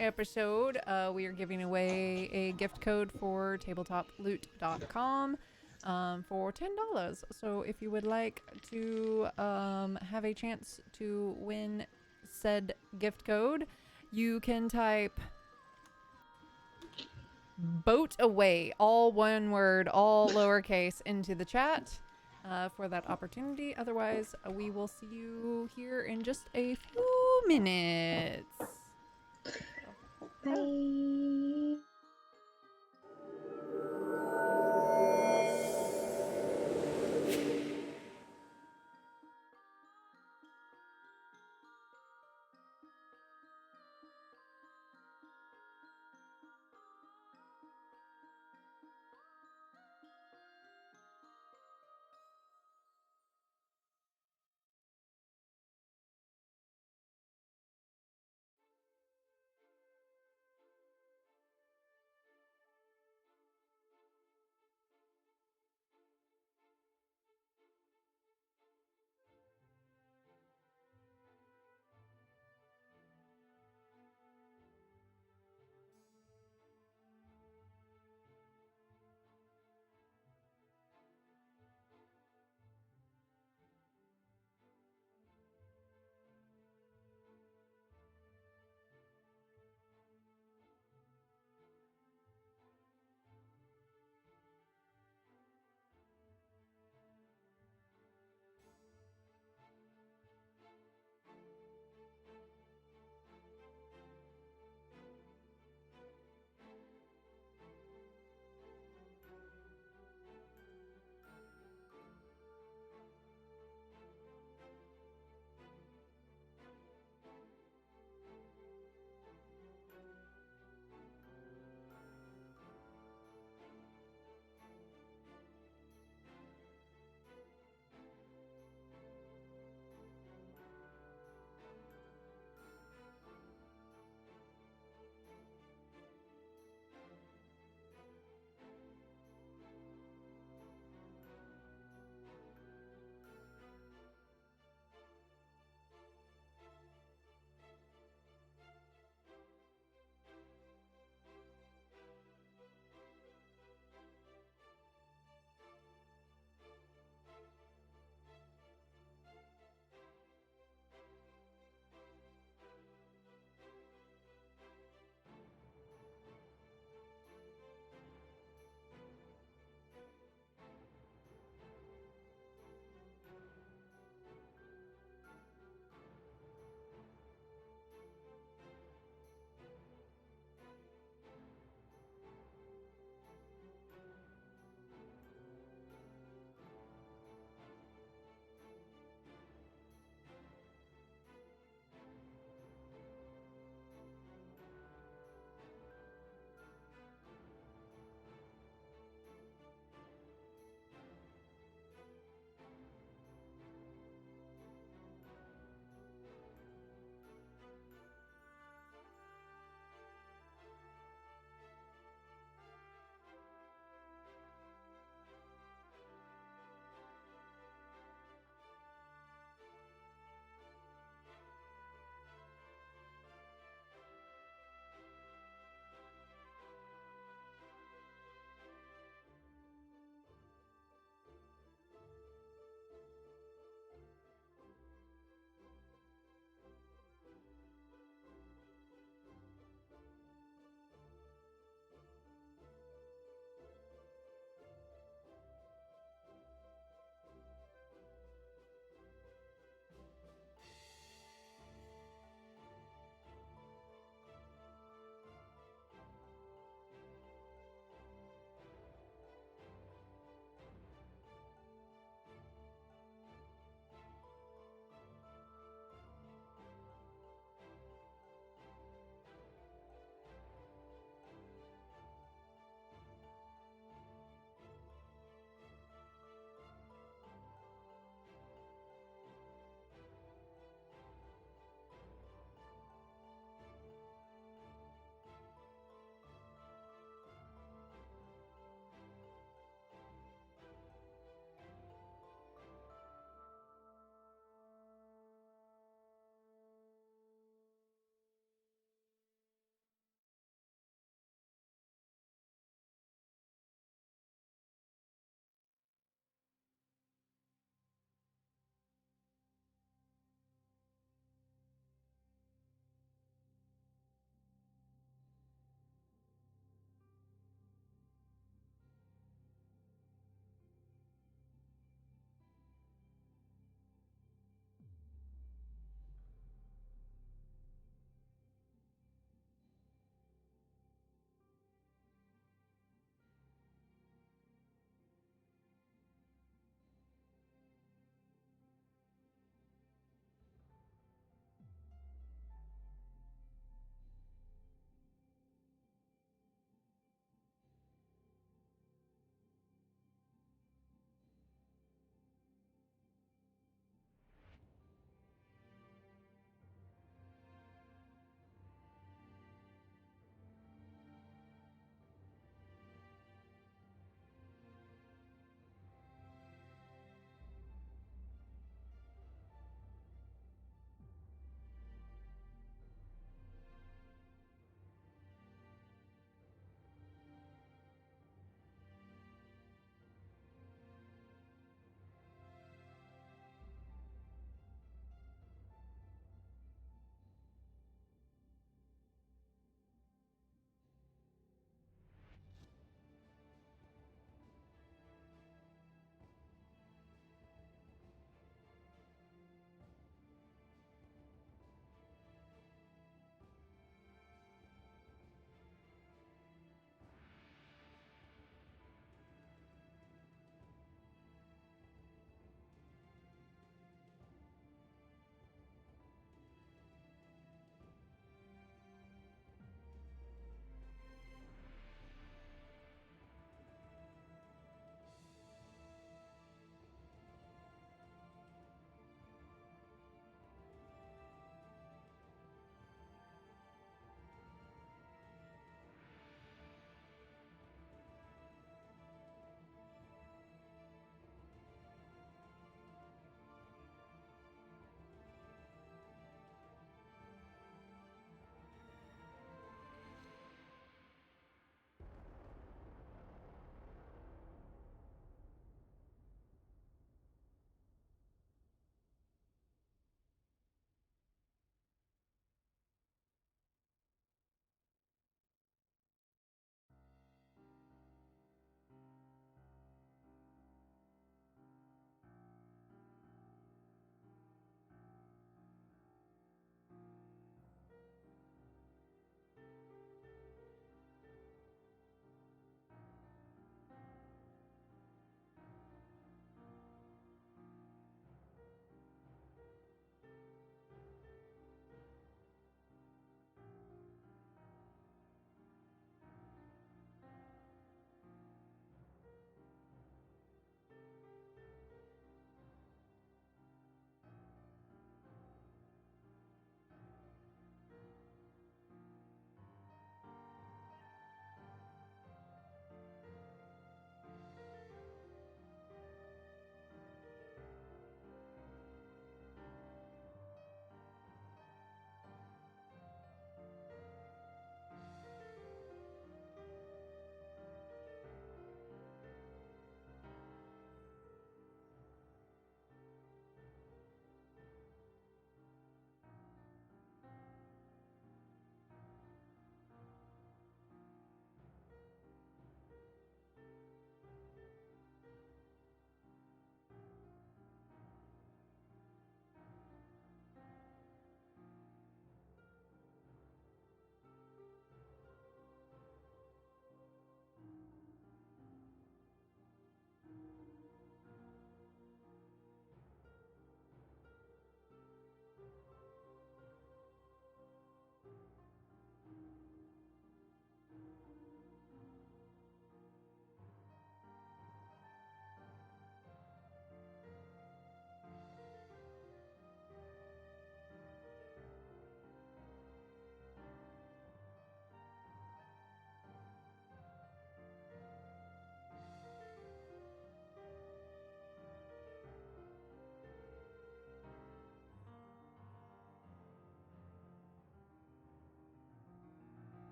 episode, we are giving away a gift code for tabletoploot.com for $10. So if you would like to have a chance to win said gift code, you can type boat away, all one word, all lowercase, into the chat for that opportunity. Otherwise, we will see you here in just a few minutes. Bye.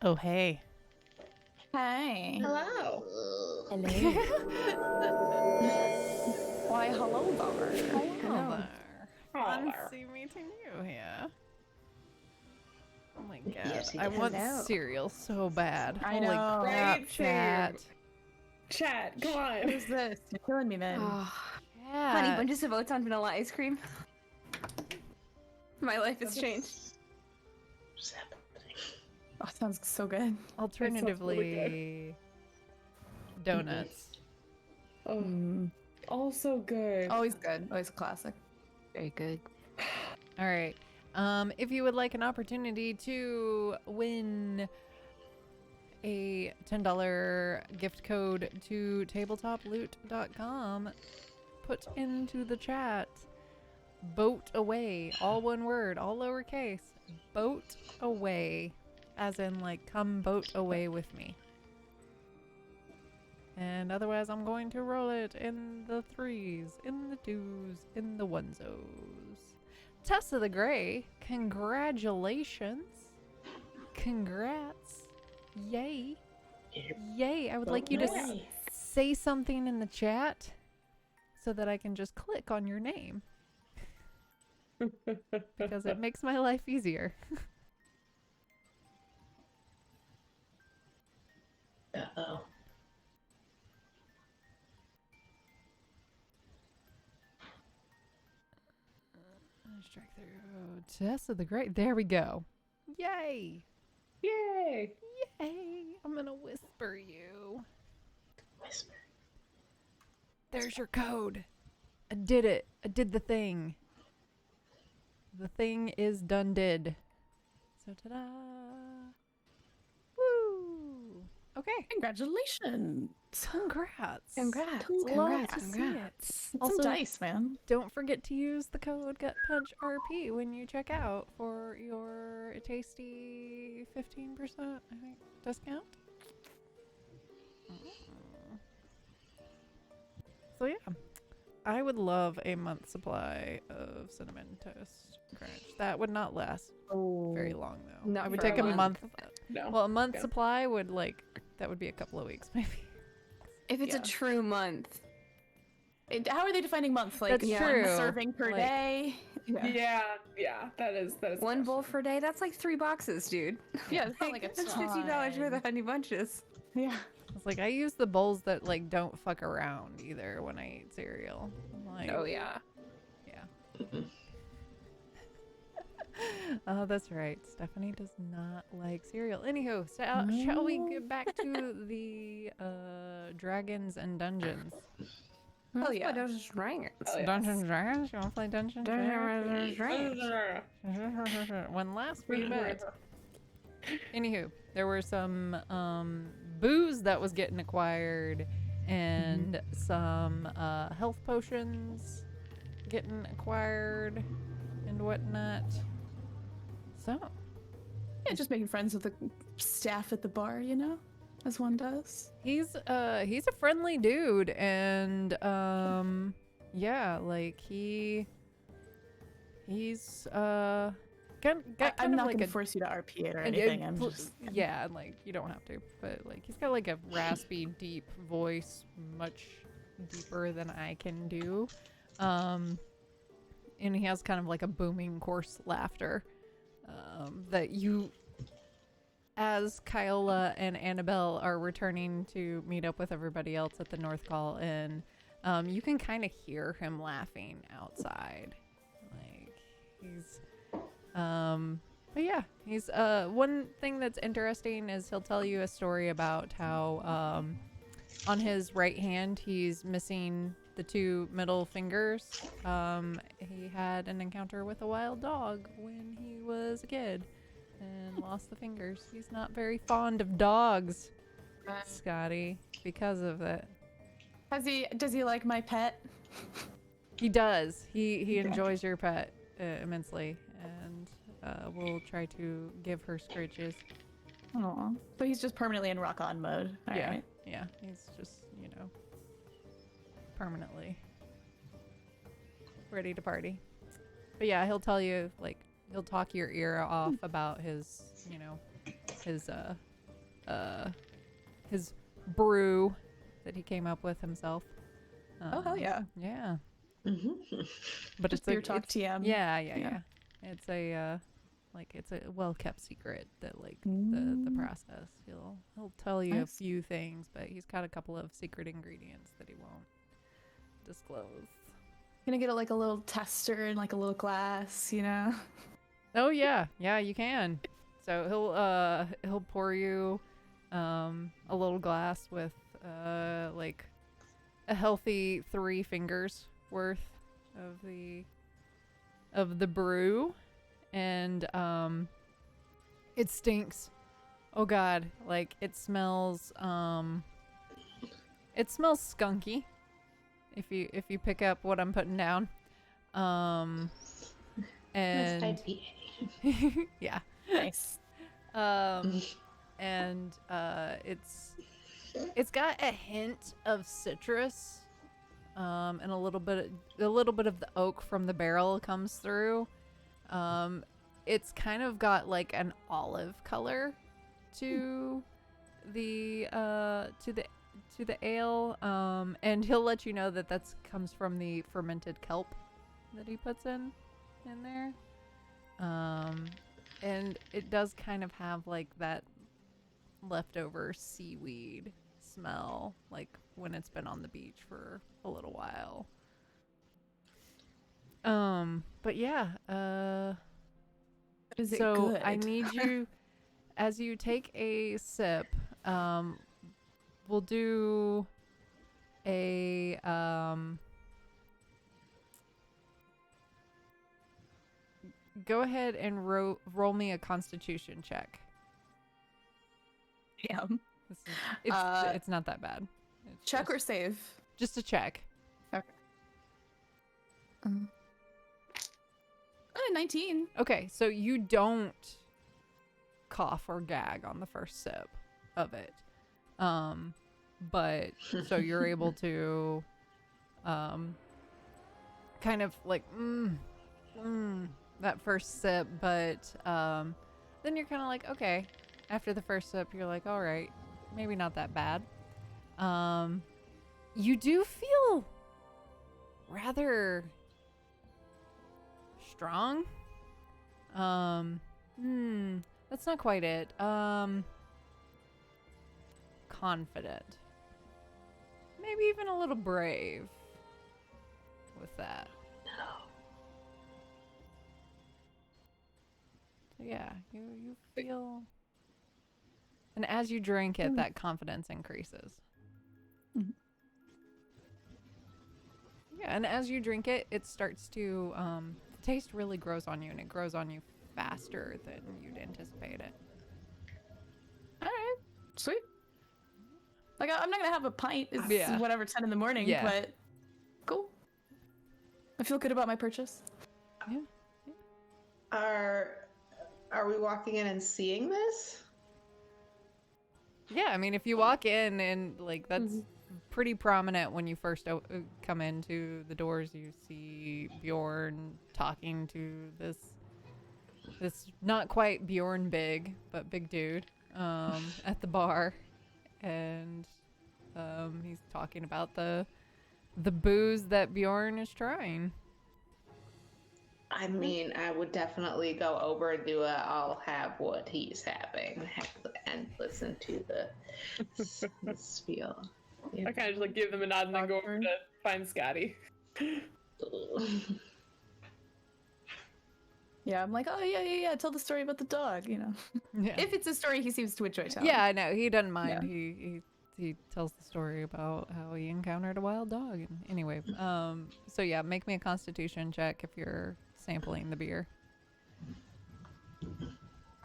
Oh, hey. Hey. Hello. Why, hello there. Hello there. Fun there. see meeting you here. Oh my god. Yes, I want hello. cereal so bad. I Holy know. crap, Right, chat. Chat, come on. What is this? You're killing me, man. Oh, honey Chat. bunches of oats on vanilla ice cream. My life has changed. What's happening? Oh, sounds so good. Alternatively, donuts. Oh, also good. Always good. Always a classic. Very good. All right. If you would like an opportunity to win a $10 gift code to tabletoploot.com, put into the chat boat away, all one word, all lowercase, boat away, as in like come boat away with me. And otherwise I'm going to roll it in the 3s, in the 2s, in the 1s. Tessa the Grey, congratulations. Congrats. Yay. Yay. I would like you to say something in the chat so that I can just click on your name. Because it makes my life easier. Uh-oh. Strike through. Tessa the Great. There we go. Yay. Yay! Yay. I'm gonna whisper you. Whisper. There's your code. I did it. I did the thing. The thing is done did. So ta-da. Woo. Okay. Congratulations. Congrats. Congrats. Love to see Congrats. it. Some Also, dice, man. don't forget to use the code GutPunchRP when you check out for your tasty 15%, I think, discount. So yeah, I would love a month supply of cinnamon toast crunch. That would not last very long though. Not I would for a take a month. month. No. Well, a month Yeah. supply would that would be a couple of weeks maybe. If it's Yeah. a true month. How are they defining month? Like That's one true. serving per Like- day? Yeah, that is One bowl per day, that's like 3 boxes, dude. Yeah, it's not like a That's $50 worth of honey bunches. Yeah. It's like I use the bowls that like don't fuck around either when I eat cereal. I'm like, Oh yeah. yeah. Oh, that's right. Stephanie does not like cereal. Anywho, shall we get back to the dragons and dungeons? Hell yeah. Dungeons and Dragons. Oh, yeah. Dungeons and Dragons? You want to play Dungeons and Dungeons and Dragons. Dragons? When last we met. Anywho, there were some booze that was getting acquired and some health potions getting acquired and whatnot. So, Yeah, just making friends with the staff at the bar, you know, as one does. he's a friendly dude and yeah, like he's kind I'm of not like gonna a force you to RP it or and anything. I'm just yeah, like you don't have to, but like he's got like a raspy, deep voice, much deeper than I can do, and he has kind of like a booming, coarse laughter, that you, as Kyola and Annabelle are returning to meet up with everybody else at the North Call Inn, you can kind of hear him laughing outside, like he's. But yeah, he's one thing that's interesting is he'll tell you a story about how on his right hand he's missing the 2 middle fingers. He had an encounter with a wild dog when he was a kid and lost the fingers. He's not very fond of dogs, Scotty, because of it. Does he like my pet? He does. He enjoys your pet immensely, and we'll try to give her scritches. Aw. But he's just permanently in rock on mode. All Yeah, right. yeah. He's just, permanently ready to party. But yeah, he'll tell you, like, he'll talk your ear off about his, his brew that he came up with himself. Oh, hell yeah. Yeah. Mm-hmm. But Just it's beer talk TM. Yeah. Yeah. It's a like it's a well kept secret that like the process. He'll tell you a Nice. few things, but he's got a couple of secret ingredients that he won't disclose. Gonna get like a little tester and like a little glass, you know? Oh yeah, you can. So he'll pour you a little glass with like a healthy 3 fingers worth of the brew, and it stinks. Oh god, like it smells skunky if you pick up what I'm putting down. And yeah. Nice. And it's got a hint of citrus, and a little bit of the oak from the barrel comes through. It's kind of got like an olive color to the ale, and he'll let you know that comes from the fermented kelp that he puts in there. And it does kind of have like that leftover seaweed smell, like when it's been on the beach for a little while. But yeah, Is it so good? I need you, as you take a sip, we'll do a go ahead and roll me a Constitution check. Damn. It's not that bad. It's Check or just, save? just a check. Okay. 19. Okay, so you don't cough or gag on the first sip of it. But so you're able to kind of like that first sip, but then you're kind of like, okay, after the first sip you're like, all right, maybe not that bad. You do feel rather strong. That's not quite it. Confident. Maybe even a little brave with that. So yeah, you feel, and as you drink it, that confidence increases. Mhm. Yeah, and as you drink it, it starts to the taste really grows on you, and it grows on you faster than you'd anticipate it. All right. Sweet. Like, I'm not gonna have a pint. It's Yeah. whatever, 10 in the morning, Yeah. but cool. I feel good about my purchase. Yeah. Are we walking in and seeing this? Yeah, I mean, if you walk in and like that's pretty prominent when you first come into the doors, you see Bjorn talking to this not quite Bjorn big, but big dude at the bar, and he's talking about the booze that Bjorn is trying. I mean, I would definitely go over and do I'll have what he's having and listen to the spiel. I kind of just like give them a nod and then go over to find Scotty. Yeah, I'm like, oh yeah, tell the story about the dog, you know. Yeah. If it's a story he seems to enjoy telling. Yeah, I know. He doesn't mind. Yeah. He tells the story about how he encountered a wild dog. And anyway, so yeah, make me a Constitution check if you're sampling the beer.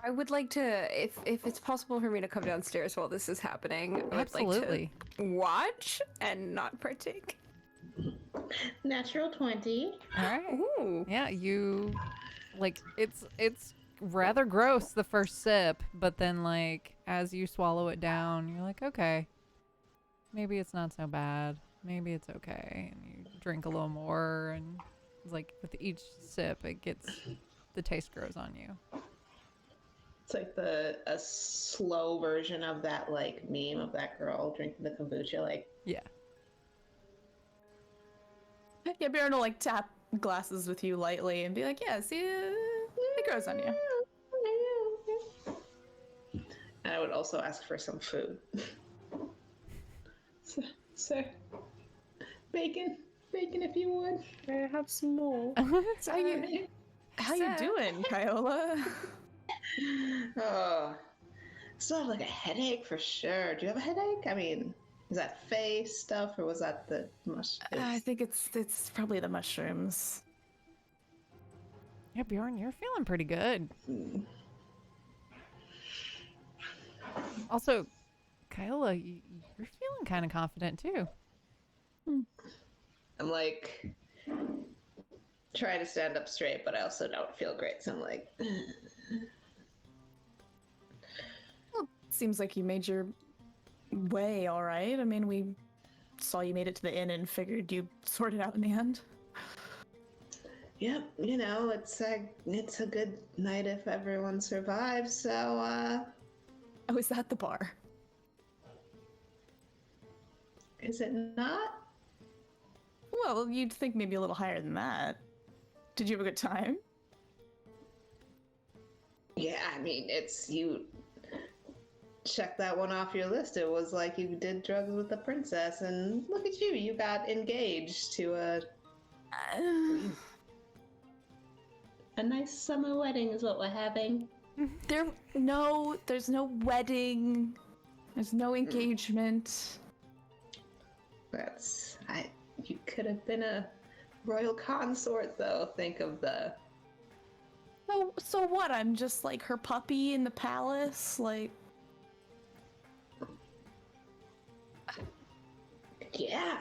I would like to, if it's possible for me to come downstairs while this is happening, I would Absolutely. like to watch and not partake. Natural 20. All right. Ooh. Yeah, you like it's rather gross the first sip, but then like as you swallow it down, you're like, okay, maybe it's not so bad. Maybe it's okay. And you drink a little more, and it's like with each sip, the taste grows on you. It's like a slow version of that like meme of that girl drinking the kombucha. Like, Yeah. Yeah, Bjorn will like tap glasses with you lightly and be like, yeah, see, it grows on you. and I would also ask for some food. Sir, bacon, if you would. May I have some more? How you doing, Kyola? Oh, still have like a headache for sure. Do you have a headache? I mean, is that face stuff or was that the I think it's probably the mushrooms. Yeah, Bjorn, you're feeling pretty good. Also, Kyla, you're feeling kind of confident too. I'm like trying to stand up straight, but I also don't feel great. So I'm like, Well, seems like you made your way all right. I mean, we saw you made it to the inn and figured you sorted out in the end. yep, you know, it's a good night if everyone survives. So, Oh, is that the bar? is it not? Well, you'd think maybe a little higher than that. Did you have a good time? Yeah, I mean, it's you. Check that one off your list. It was like you did drugs with the princess, and look at you. You got engaged to a nice summer wedding is what we're having. There's no wedding. There's no engagement. You could have been a royal consort, though. Think of the. So what? I'm just like her puppy in the palace, like. Yeah.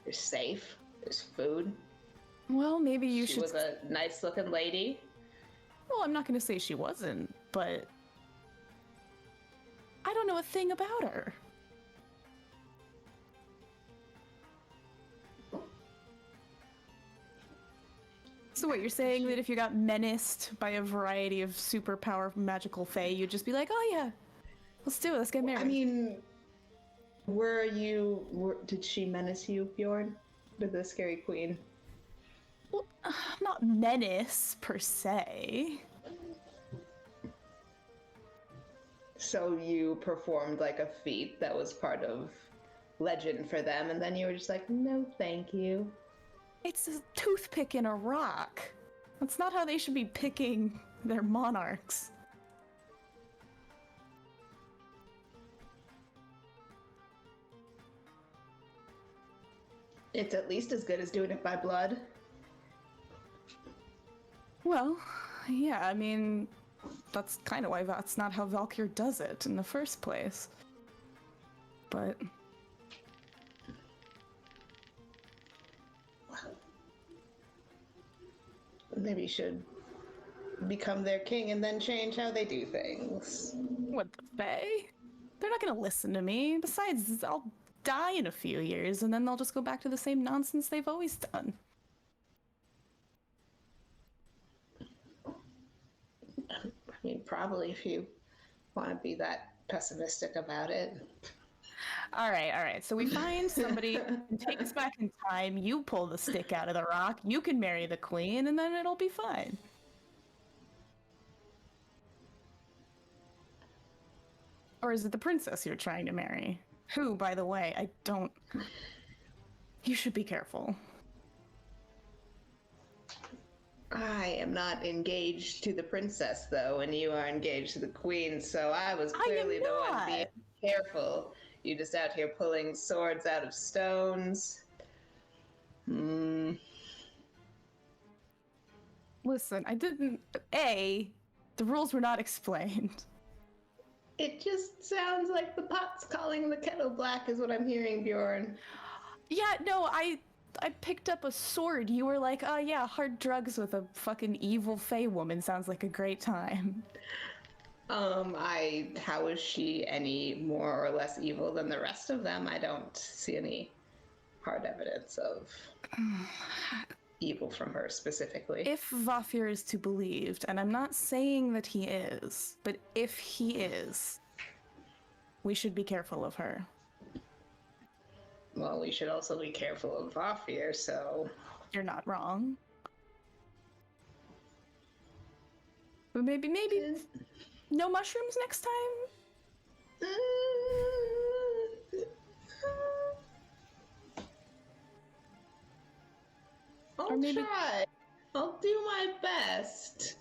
You're safe. There's food. Well, maybe you She should. was a nice-looking lady. Well, I'm not gonna say she wasn't, but I don't know a thing about her. So what, you're saying that if you got menaced by a variety of superpower magical fae, you'd just be like, oh yeah, let's do it, let's get married. I mean, did she menace you, Bjorn? With the scary queen? Well, not menace, per se. So you performed like a feat that was part of legend for them, and then you were just like, no, thank you. It's a toothpick in a rock. That's not how they should be picking their monarchs. It's at least as good as doing it by blood. Well, yeah, I mean, that's kind of why that's not how Valkyr does it in the first place. But Maybe you should become their king and then change how they do things. what, the Fae? They're not gonna listen to me. Besides, I'll die in a few years, and then they'll just go back to the same nonsense they've always done. I mean, probably if you want to be that pessimistic about it. All right. So we find somebody who can take us back in time. You pull the stick out of the rock. You can marry the queen, and then it'll be fine. Or is it the princess you're trying to marry? Who, by the way, I don't. You should be careful. I am not engaged to the princess, though, and you are engaged to the queen, so I was clearly the one being careful. You just out here pulling swords out of stones. Listen, I didn't. The rules were not explained. It just sounds like the pot's calling the kettle black, is what I'm hearing, Bjorn. Yeah, no, I picked up a sword. You were like, oh yeah, hard drugs with a fucking evil fae woman sounds like a great time. How is she any more or less evil than the rest of them? I don't see any hard evidence of. evil from her specifically. If Vafir is to be believed, and I'm not saying that he is, but if he is, we should be careful of her. Well, we should also be careful of Vafir, so... You're not wrong. But maybe no mushrooms next time? I'll Or maybe- try. I'll do my best.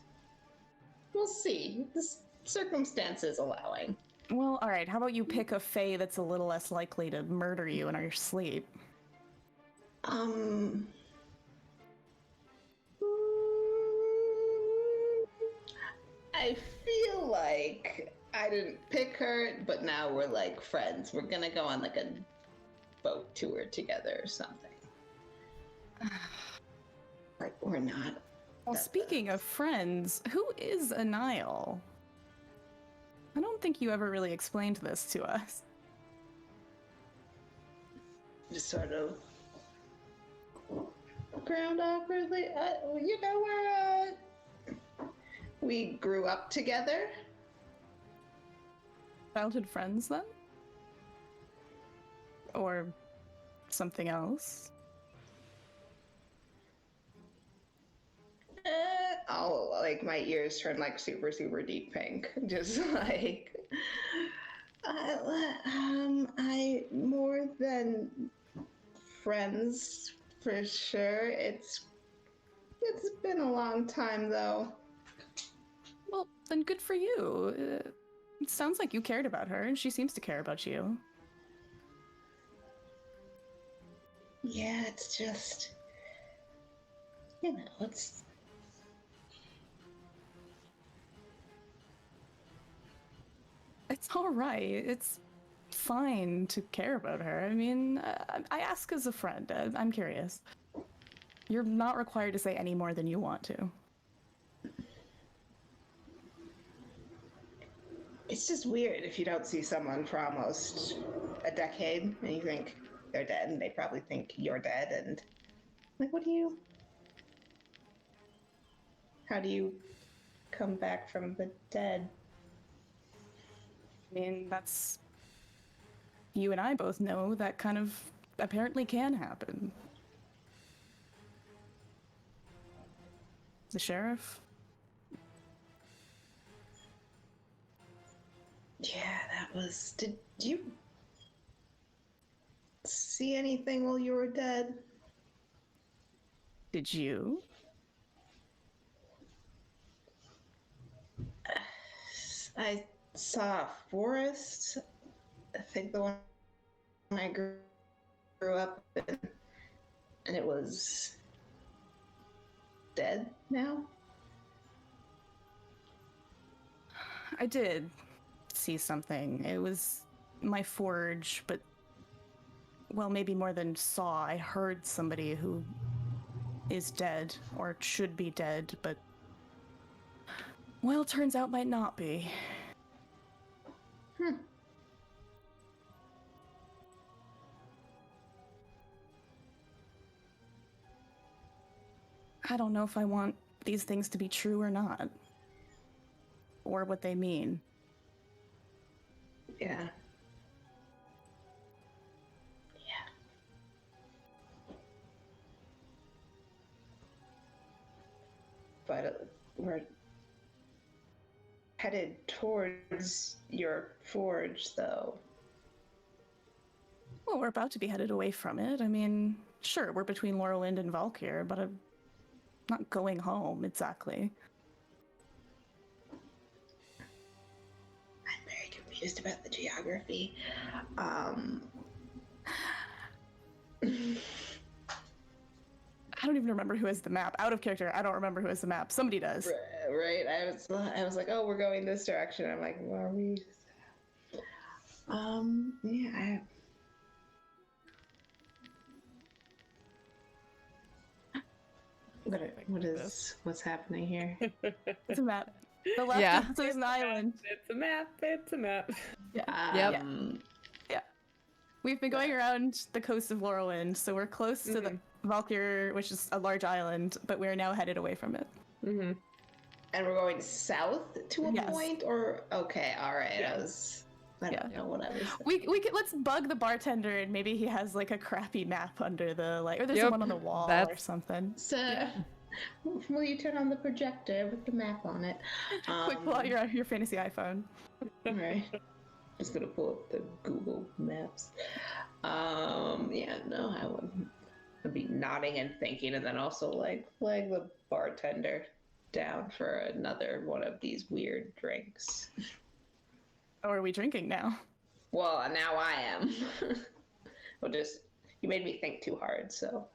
We'll see. The circumstances allowing. Well, alright, how about you pick a fae that's a little less likely to murder you in your sleep? I feel like I didn't pick her, but now we're like friends. We're gonna go on like a boat tour together or something. Like, we're not. Well, speaking of friends, who is Anile? I don't think you ever really explained this to us. Just sort of ground awkwardly. You know, we grew up together. Childhood friends, then? Or something else? Oh, like my ears turn like super, super deep pink. Just like, I more than friends for sure. It's been a long time though. Well, then good for you. It sounds like you cared about her, and she seems to care about you. Yeah, it's just, you know, it's. It's all right. It's fine to care about her. I mean, I ask as a friend. I'm curious. You're not required to say any more than you want to. It's just weird if you don't see someone for almost a decade and you think they're dead, and they probably think you're dead, and like, how do you come back from the dead? I mean, that's... You and I both know that kind of apparently can happen. The sheriff? Yeah, that was... Did you see anything while you were dead? Did you? I saw a forest. I think the one I grew up in, and it was dead now. I did see something. It was my forge, but... Well, maybe more than saw. I heard somebody who is dead, or should be dead, but... Well, turns out might not be. I don't know if I want these things to be true or not. Or what they mean. Yeah. But we're headed towards your forge, though. Well, we're about to be headed away from it. I mean, sure, we're between Lorelwind and Valkyr, but I'm not going home, exactly. I'm very confused about the geography. I don't even remember who has the map. Out of character, I don't remember who has the map. Somebody does. Right. I was like, oh, we're going this direction. I'm like, well, are we? Yeah. What's happening here? It's a map. The left Yeah. is an island. It's a map. It's a map. Yep. Yeah. We've been going around the coast of Lorelwind, so we're close to the Valkyr, which is a large island, but we're now headed away from it. Mm-hmm. And we're going south to a Yes. point, or okay, all right. Yeah. I don't know what I was. We could let's bug the bartender and maybe he has like a crappy map under the or there's Yep, one on the wall or that's- something. So, will you turn on the projector with the map on it? Quick, pull out your fantasy iPhone. All right. Just gonna pull up the Google Maps. Yeah, no, I would. I'd be nodding and thinking, and then also like flag the bartender down for another one of these weird drinks. Oh, are we drinking now? Well, now I am. You made me think too hard, so.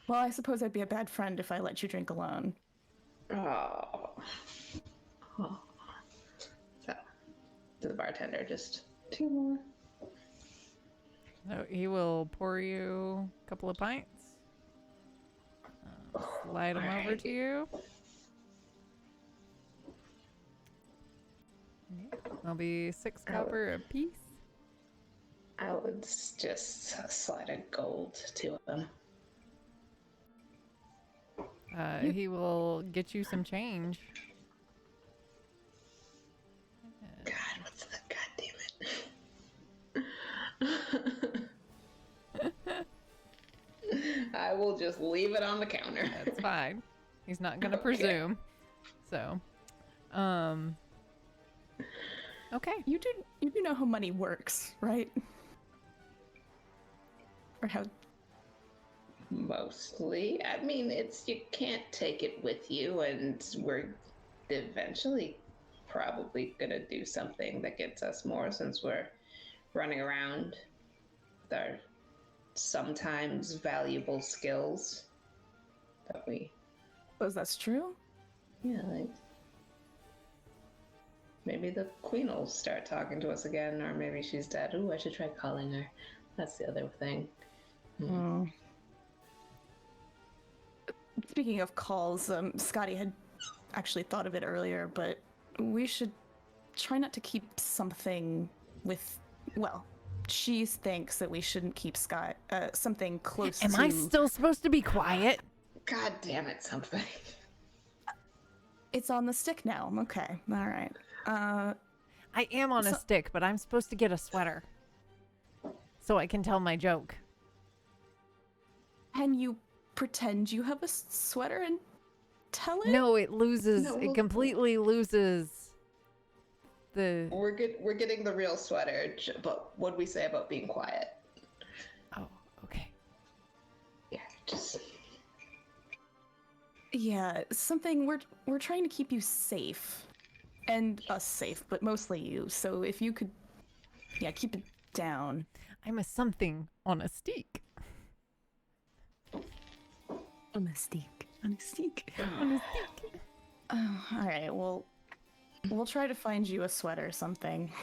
Well, I suppose I'd be a bad friend if I let you drink alone. Oh. So, to the bartender, just 2 more. So he will pour you a couple of pints. Slide them over Alright. to you. There'll be 6 copper apiece. I would just slide a gold to him. He will get you some change. God, what's the goddamn it? I will just leave it on the counter. That's fine. He's not gonna Okay. presume. So, okay. You do know how money works, right? Or how Mostly. I mean, you can't take it with you, and we're eventually probably gonna do something that gets us more since we're running around with our sometimes valuable skills that we, suppose that's true? yeah, like maybe the queen will start talking to us again, or maybe she's dead. Ooh, I should try calling her. That's the other thing. Oh. Speaking of calls, Scotty had actually thought of it earlier, but we should try not to keep something with. Well, she thinks that we shouldn't keep something close Am to. I still supposed to be quiet? God damn it, something. It's on the stick now. Okay, all right. I am on a stick, but I'm supposed to get a sweater. So I can tell my joke. Can you pretend you have a sweater and tell it? No, it loses. No, It completely loses the. We're getting the real sweater, but what'd we say about being quiet? Oh, okay. Yeah, just Yeah, something we're trying to keep you safe. And us safe, but mostly you. So if you could keep it down. I'm a something on a stick. A mystique. A mystique. On a stick. Oh, all right, well, we'll try to find you a sweater or something.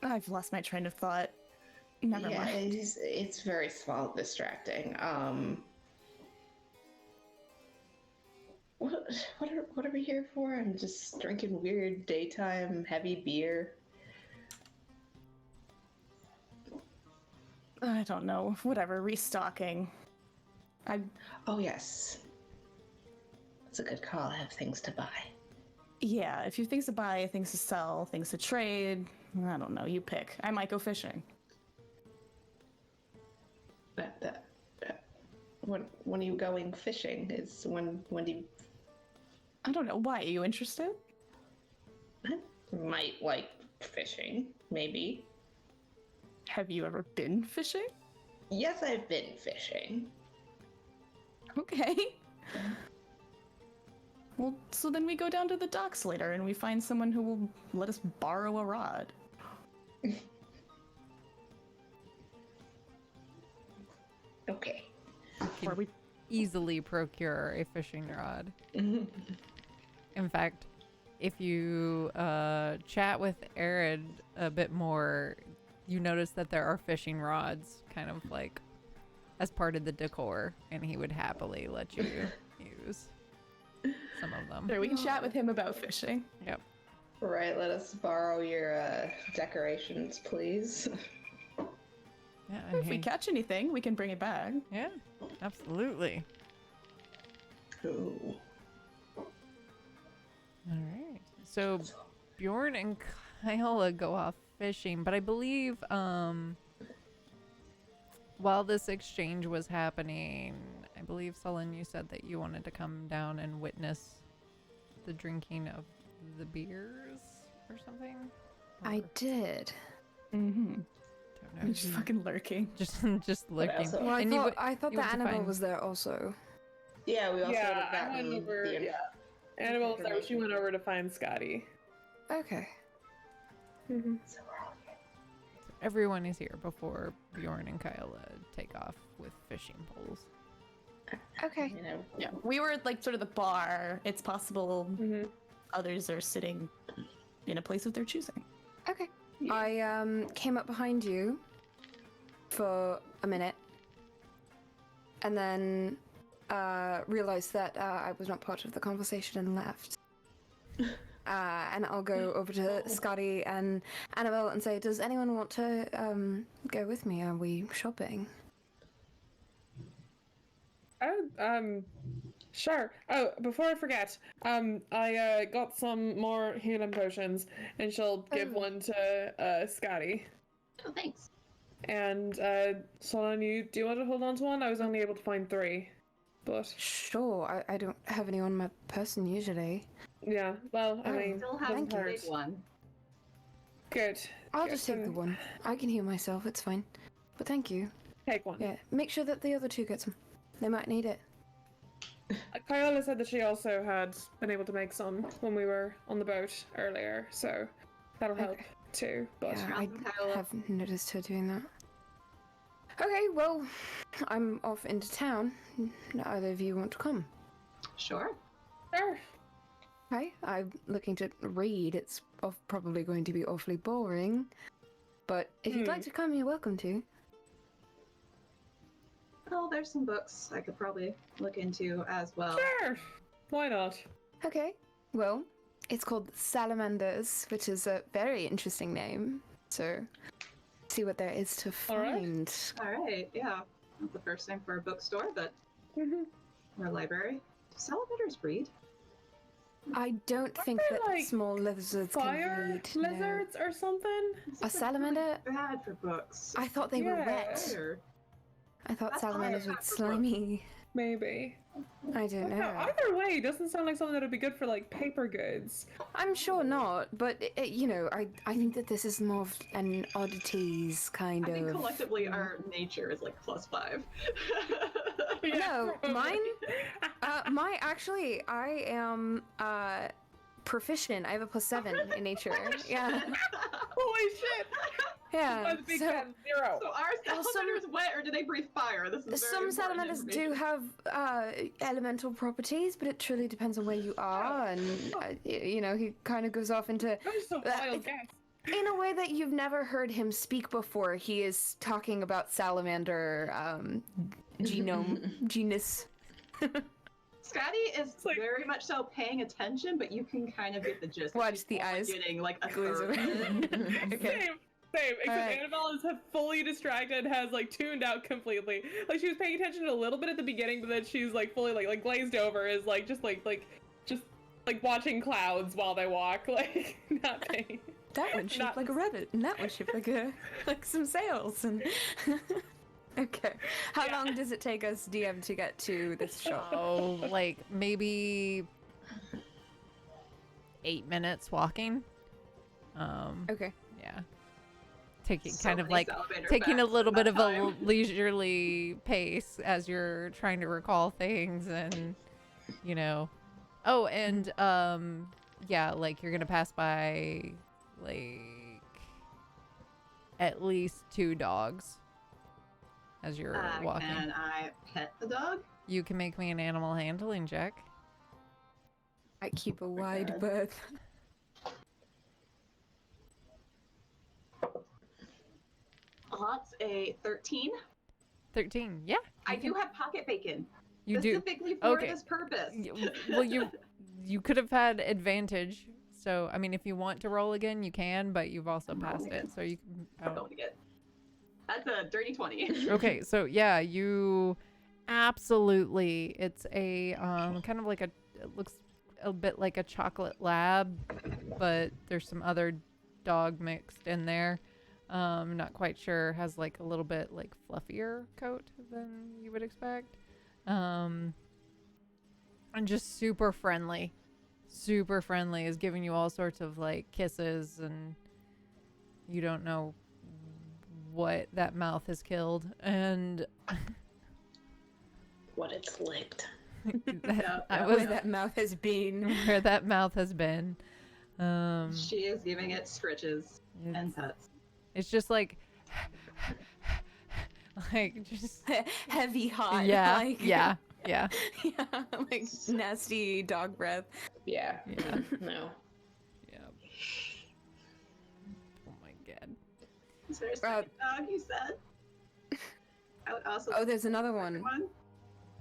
I've lost my train of thought. Never yeah, mind. it's very small, distracting. What are we here for? I'm just drinking weird daytime heavy beer. I don't know. Whatever. Restocking. Oh yes, that's a good call. I have things to buy. Yeah, if you have things to buy, things to sell, things to trade, I don't know. You pick. I might go fishing. When are you going fishing? Is when do you? I don't know. Why? Are you interested? I might like fishing, maybe. Have you ever been fishing? Yes, I've been fishing. Okay. Well, so then we go down to the docks later and we find someone who will let us borrow a rod. Okay. Or we Easily procure a fishing rod. In fact, if you chat with Arid a bit more, you notice that there are fishing rods kind of like as part of the decor, and he would happily let you use some of them. Sure, we can chat with him about fishing. Yep. Right, let us borrow your decorations, please. Yeah, If we catch anything, we can bring it back. yeah, absolutely. Cool. All right. So Bjorn and Kyla go off fishing, but I believe while this exchange was happening, I believe Sullen, you said that you wanted to come down and witness the drinking of the beers or something. I Or- did. Mm-hmm. don't know. Just fucking lurking. just looking. also- Well, And I thought you the went to Annabelle find- was there also. Yeah, we also would Yeah, have I gotten went over. the Yeah, Annabelle was there. She went over to find Scotty. Okay. So we're all Everyone is here before Bjorn and Kyla take off with fishing poles. Okay. you know, Yeah, we were at, like, sort of the bar. It's possible Mm-hmm. others are sitting in a place of their choosing. Okay. I came up behind you for a minute, and then realized that I was not part of the conversation and left. And I'll go over to Scotty and Annabelle and say, "Does anyone want to go with me? Are we shopping?" Oh, sure. Oh, before I forget, I got some more healing potions, and she'll give Oh. one to Scotty. Oh, thanks. And Solon, do you want to hold on to one? I was only able to find 3, but Sure. I don't have any on my person usually. yeah. Well, I Oh. mean, Still have Thank the you. big one. good. I'll Good, just take the then one. I can heal myself. It's fine. But thank you. Take one. Yeah. Make sure that the other 2 get some. They might need it. Kyola said that she also had been able to make some when we were on the boat earlier, so that'll help Okay. too. But Yeah, I Awesome, Kyla. have noticed her doing that. Okay, well, I'm off into town. Either of you want to come? Sure. sure. Okay, I'm looking to read. It's probably going to be awfully boring. But if you'd like to come, you're welcome to. Well, there's some books I could probably look into as well. Sure. Why not? Okay, well, it's called Salamanders, which is a very interesting name. So, see what there is to All right. find. All right, yeah. Not the first name for a bookstore, but Mm-hmm. or a library. Do salamanders read? I don't think they that like small lizards can Fire read. no. lizards or something? They're salamander? Really bad for books. I thought they were Yeah. wet. Weird. I thought That's salamanders were fine. slimy. Maybe. I don't No, know. either way, it doesn't sound like something that would be good for like paper goods. I'm sure not, but you know, I think that this is more of an oddities kind I think of. collectively our nature is like +5. No, probably. mine. I am proficient. I have a +7 in nature. Yeah, Holy shit! I yeah. was a big So fan. 0. So are Well, some- salamanders wet or do they breathe fire? This is very some important salamanders do information. have elemental properties, but it truly depends on where you are, and you know, he kind of goes off into. That was a wild guess. In a way that you've never heard him speak before, he is talking about salamander genus. Scotty is like- very much so paying attention, but you can kind of get the gist. that Watch she's the only eyes getting like a glaze third. over. Same. Except Alright. Annabelle is fully distracted, has like tuned out completely. Like she was paying attention a little bit at the beginning, but then she's like fully like glazed over. Is like just watching clouds while they walk, like not paying. That one shaped Not- like a rabbit, and that one shaped like some sails. And okay, how long does it take us, DM, to get to this shop? Oh, like maybe 8 minutes walking. Okay. Yeah. Taking So kind of many like salamander taking a facts little in bit that of time. a leisurely pace as you're trying to recall things and you know. Oh, and yeah, like you're gonna pass by like at least 2 dogs as you're walking. Can I pet the dog? You can make me an animal handling check. I keep a wide Okay. berth. That's a 13. 13. Yeah. I do have pocket bacon. You do. Specifically for Okay. this purpose. Well, you could have had advantage So, I mean, if you want to roll again, you can, but you've also I'm passed rolling it. again. So you can. Going again. That's a dirty 20. Okay, so yeah, you absolutely. It's a kind of like it looks a bit like a chocolate lab, but there's some other dog mixed in there. Not quite sure. Has like a little bit like fluffier coat than you would expect. And just super friendly. Super friendly, is giving you all sorts of like kisses, and you don't know what that mouth has killed, and What it's licked. Where that mouth has been. where that mouth has been. She is giving it stretches and pets. It's just like just Heavy hot. yeah, Like, yeah, like nasty dog breath. Yeah. yeah, No. yeah. Oh my god. Is there a second dog, you said? I would also Oh, there's another one.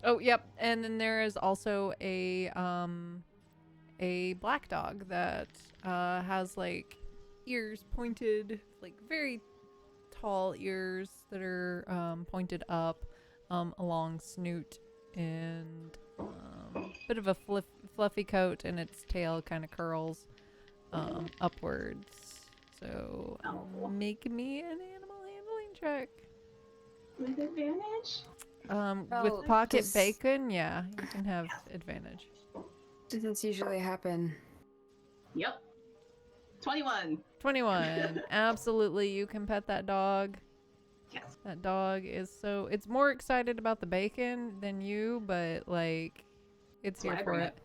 Oh, yep. And then there is also a black dog that has like ears pointed, like very tall ears that are pointed up, along snoot, and bit of a fluffy coat, and its tail kind of curls upwards. So make me an animal handling check. With advantage? With pocket bacon, yeah, you can have advantage. Does this usually happen? Yep. 21. 21. Absolutely, you can pet that dog. Yes. That dog is so... It's more excited about the bacon than you, but, like, it's here for it.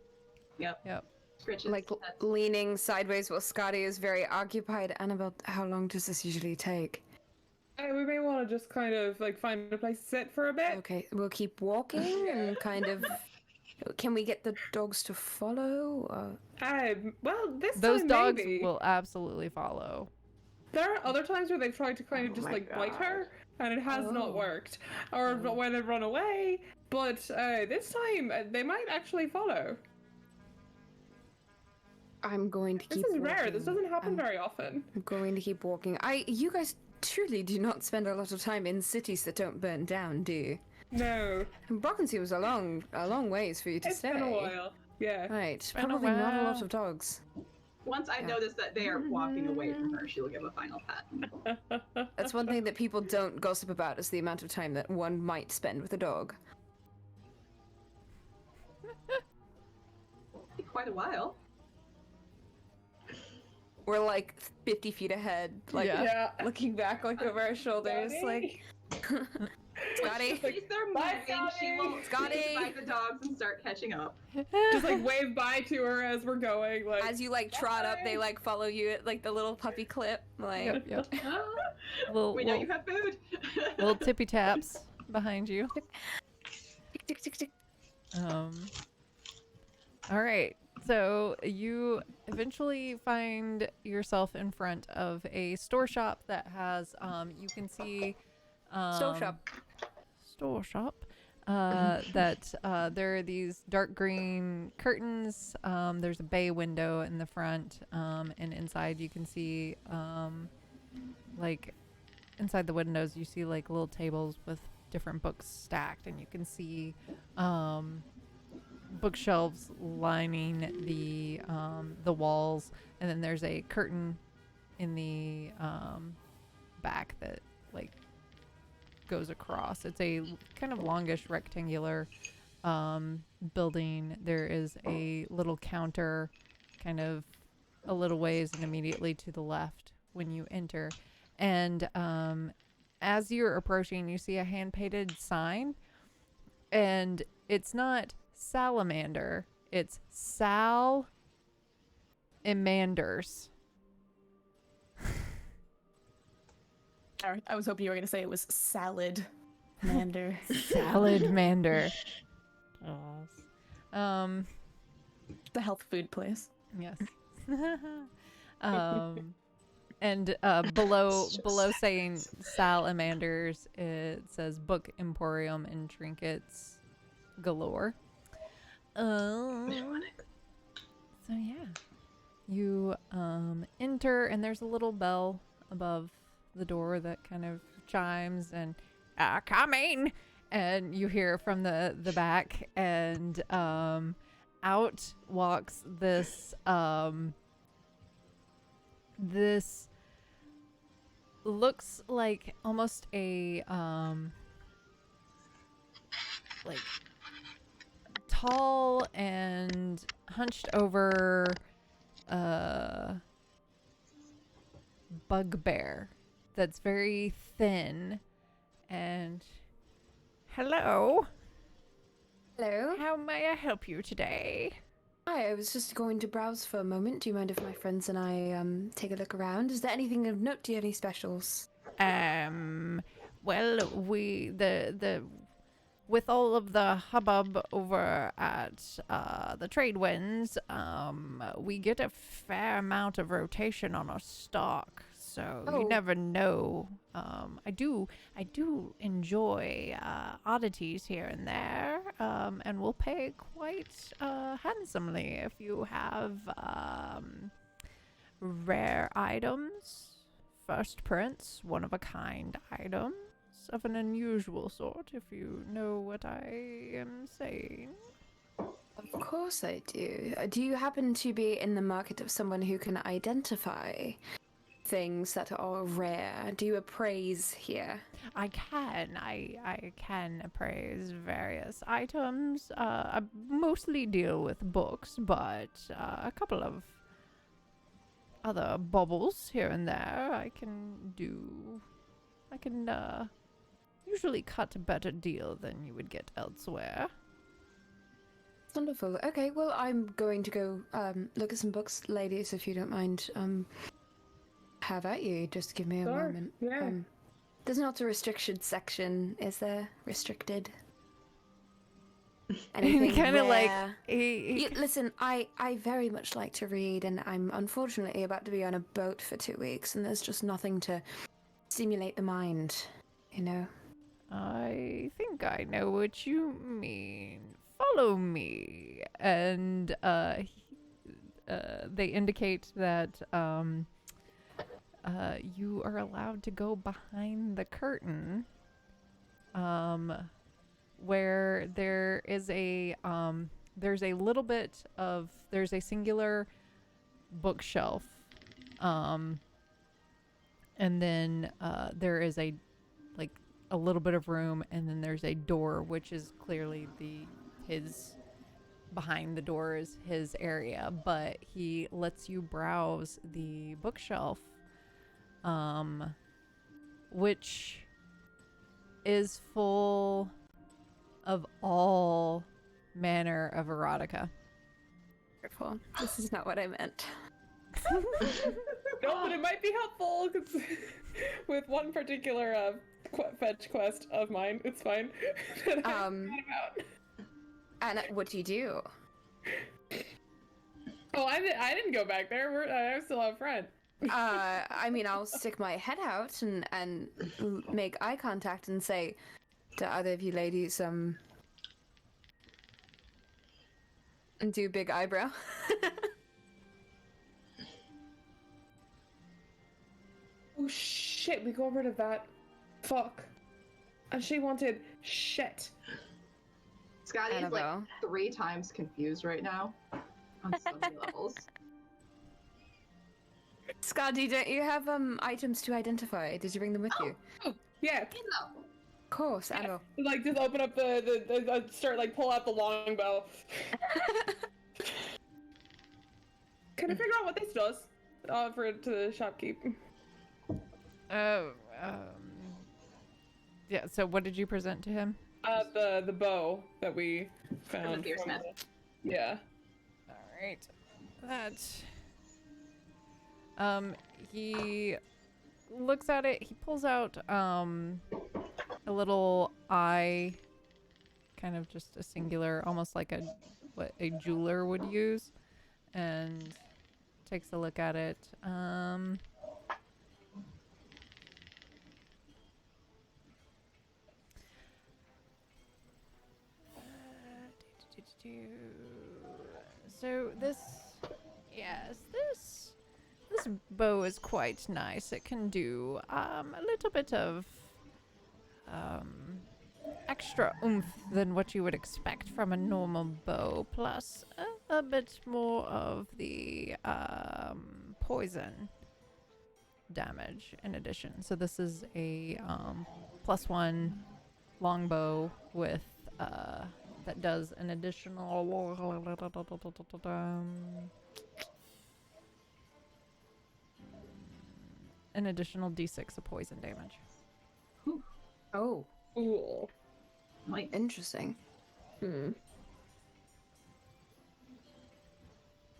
Yep. Yep. Stretches. Like leaning sideways while Scotty is very occupied. Annabelle, how long does this usually take? We may want to just kind of like find a place to sit for a bit. Okay, we'll keep walking and kind of. Can we get the dogs to follow? Well, this Those time dogs maybe. will absolutely follow. There are other times where they've tried to kind of just like bite her, and it has not worked, or when they've run away. But this time they might actually follow. I'm going to keep. This is rare. walking. This doesn't happen very often. I'm going to keep walking. You guys truly do not spend a lot of time in cities that don't burn down, do you? No, Brockensea was a long ways for you to it's stay. been a while. Yeah. Right, Been a probably not a lot while. of dogs. Once I notice that they are walking away from her, she will give a final pat. That's one thing that people don't gossip about is the amount of time that one might spend with a dog. Quite a while. We're like 50 feet ahead, like Yeah. looking back like over our shoulders, like Scotty. If they're Bye, moving, she will Scotty. bite the dogs and start catching up. Just like wave bye to her as we're going. Like As you like trot up, they like follow you at like the little puppy clip, like Yep, yep. Little, We know little, you have food. little tippy taps behind you. tick, tick, tick, tick. All right. So you eventually find yourself in front of a store shop that has, you can see, Store shop. that there are these dark green curtains. There's a bay window in the front, and inside you can see, like, inside the windows you see like little tables with different books stacked, and you can see, bookshelves lining the walls, and then there's a curtain in the back that like goes across. It's a kind of longish rectangular building. There is a little counter kind of a little ways and immediately to the left when you enter, and as you're approaching you see a hand painted sign, and it's not salamander, it's Sal Imanders. I was hoping you were going to say it was salad mander. Salad Mander. The health food place. Yes. And below saying salamanders, it says Book Emporium and Trinkets Galore. So yeah, You enter, and there's a little bell above the door that kind of chimes, and coming. And you hear from the back, and out walks this this looks like almost a like tall and hunched over bugbear that's very thin. And hello, Hello. how may I help you today? Hi, I was just going to browse for a moment. Do you mind if my friends and I take a look around? Is there anything of note? Do you have any specials? Well, the with all of the hubbub over at the trade winds, we get a fair amount of rotation on our stock, so you Oh. never know. I do enjoy oddities here and there, and we'll pay quite handsomely if you have rare items, first prints, one of a kind items of an unusual sort, if you know what I am saying. Of course I do. Do you happen to be in the market of someone who can identify things that are rare? Do you appraise here? I can appraise various items. I mostly deal with books, but a couple of other baubles here and there I can do. I can usually cut a better deal than you would get elsewhere. Wonderful. Okay, well, I'm going to go look at some books, ladies, if you don't mind. Have at you. Just give me a Sure, moment. yeah. There's not a restricted section, is there? Restricted? Anything Kind of like rare? Listen, I very much like to read, and I'm unfortunately about to be on a boat for 2 weeks, and there's just nothing to stimulate the mind, you know? I think I know what you mean. Follow me. And they indicate that you are allowed to go behind the curtain, where there is a there's a little bit of there's a singular bookshelf, and then there is a little bit of room, and then there's a door, which is clearly his behind the door is his area, but he lets you browse the bookshelf, which is full of all manner of erotica. Careful. This is not what I meant. No, but it might be helpful 'cause with one particular fetch quest of mine. It's fine. that I forgot about. And what do you do? Oh, I didn't go back there. I'm still out front. I mean, I'll stick my head out and make eye contact and say to either of you ladies, and do big eyebrow. Oh shit, we go over to that. Fuck. And she wanted shit. Scotty is like Annabelle. 3 times confused right now on so many levels. Scotty, don't you have items to identify? Did you bring them with you? Yeah. No. Of course, Annabelle. Like just open up the start like pull out the longbow. Can I figure out what this does? Offer it to the shopkeep. Oh, yeah. So, what did you present to him? The bow that we found. From the Fearsmith. Yeah. All right. He looks at it. He pulls out a little eye, kind of just a singular, almost like what a jeweler would use, and takes a look at it. So this bow is quite nice. It can do a little bit of extra oomph than what you would expect from a normal bow, plus a bit more of the poison damage in addition. So this is a +1 longbow with that does an additional d6 of poison damage. Oh, Ooh. Nice. interesting.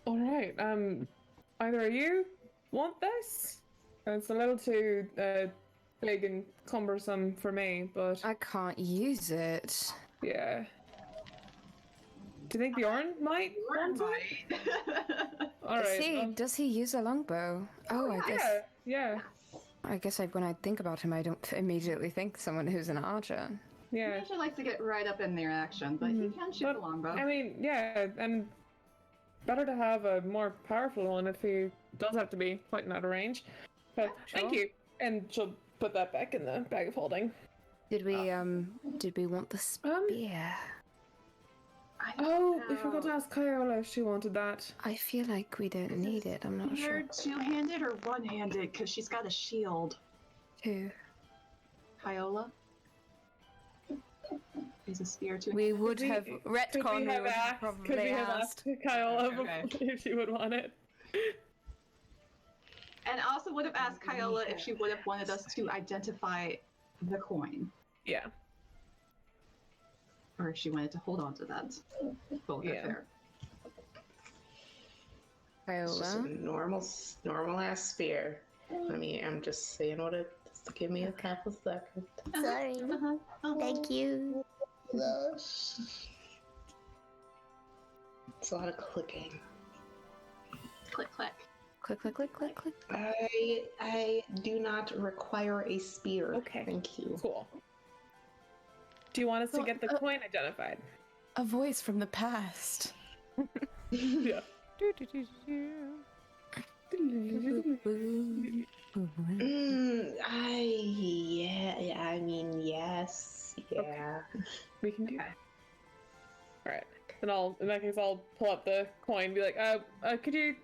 All right. Either of you want this? It's a little too big and cumbersome for me, but I can't use it. yeah. Do you think Bjorn might want it? Right. All right. Does he use a longbow? Oh, I guess. Yeah. When I think about him, I don't immediately think someone who's an archer. He Yeah. usually likes to get right up in their action, but he can shoot But, a longbow. I mean, yeah, and better to have a more powerful one if he does have to be fighting out of range. But thank you. And she'll put that back in the bag of holding. Did we want the spear? I don't Oh, we know. forgot to ask Kyola if she wanted that. I feel like we don't need it. I'm not sure. Two-handed or one-handed? Because she's got a shield. Who? Kyola? Is a spear two? We would Could we- have Could retconned. we have asked? Probably Could we have asked Kyola Okay. if she would want it? And I also would have asked Kyola if she would have wanted us to identify the coin, Yeah. or if she wanted to hold on to that. Both Yeah. are fair. It's just a Kyola. normal ass spear. I mean, I'm just saying what it. Just give me a couple seconds. Sorry. Thank you. It's a lot of clicking. Click, click. Click, click, click, click, click. I do not require a spear. Okay. Thank you. Cool. Do you want us to get the coin identified? A voice from the past. Yeah. I mean, yes. Yeah. We can do that. Alright. Then in that case, I'll pull up the coin and be like, could you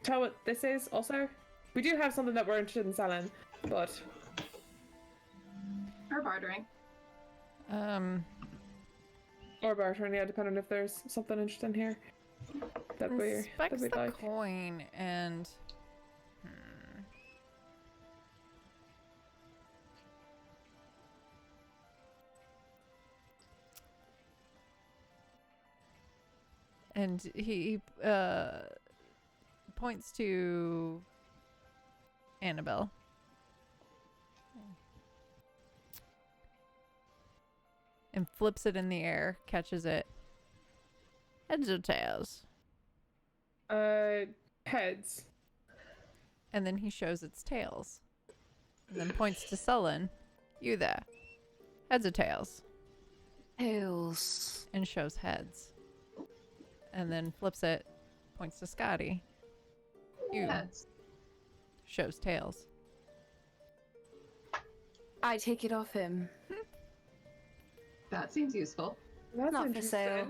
tell what this is also? We do have something that we're interested in selling, but... Or bartering. Or bartering, yeah, depending if there's something interesting here that Inspects we'd the like. coin and and he points to Annabelle. And flips it in the air, catches it. Heads or tails? Heads. And then he shows its tails. And then points to Sullen. You there. Heads or tails? Tails. And shows heads. And then flips it, points to Scotty. You Heads. shows tails. I take it off him. That seems useful. That's Not for sale.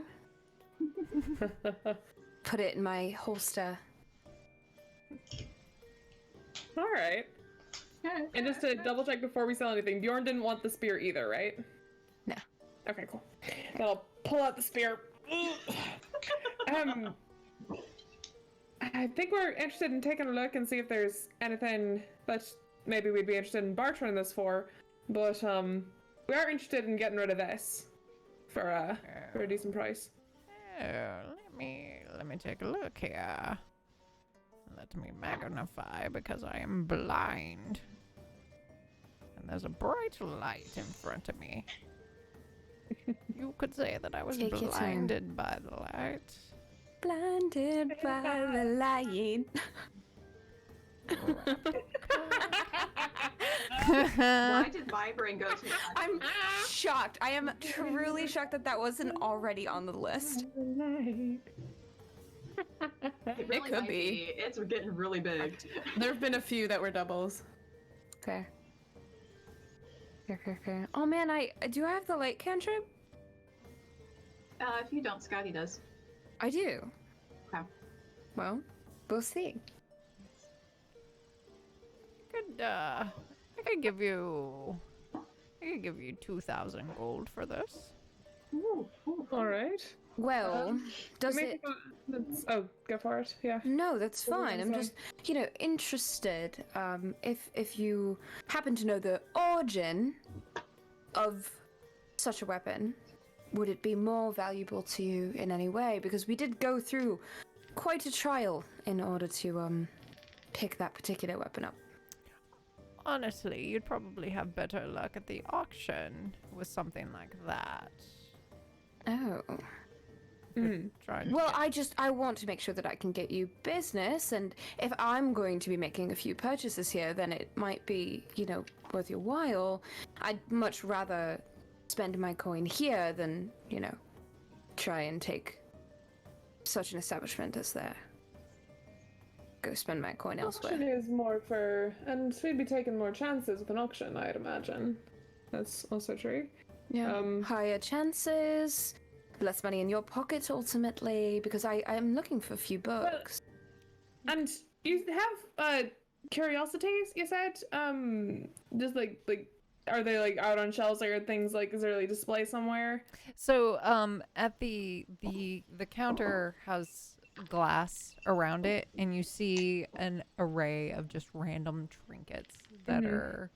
interesting. Put it in my holster. Alright. And just to double check before we sell anything, Bjorn didn't want the spear either, right? No. Okay, cool. Then I'll pull out the spear. I think we're interested in taking a look and see if there's anything that maybe we'd be interested in bartering this for, but we are interested in getting rid of this for a decent price. Let me take a look here. Let me magnify because I am blind. And there's a bright light in front of me. You could say that I was Take your time. blinded by the light. Blinded by the light. Why did my brain go to that? I'm shocked. I am truly shocked that that wasn't already on the list. It really could might be. It's getting really big. There have been a few that were doubles. Okay. Okay. Oh man, do I have the light cantrip? If you don't, Scotty does. I do. Okay. Well, we'll see. I could give you 2,000 gold for this. All right. Well, does Maybe it? Oh, go for it. Yeah. No, that's What were you fine. gonna I'm say? just, interested. If you happen to know the origin of such a weapon, would it be more valuable to you in any way? Because we did go through quite a trial in order to pick that particular weapon up. Honestly, you'd probably have better luck at the auction with something like that. Oh. Trying to Well, get- I want to make sure that I can get you business, and if I'm going to be making a few purchases here, then it might be, worth your while. I'd much rather spend my coin here than, try and take such an establishment as there. Go spend my coin Auction elsewhere. is more for, and we'd be taking more chances with an auction, I'd imagine. That's also true. Yeah. Higher chances, less money in your pocket ultimately, because I'm looking for a few books. And you have curiosities, you said? Just like are they like out on shelves or things like is there like display somewhere? So, at the counter has glass around it, and you see an array of just random trinkets that are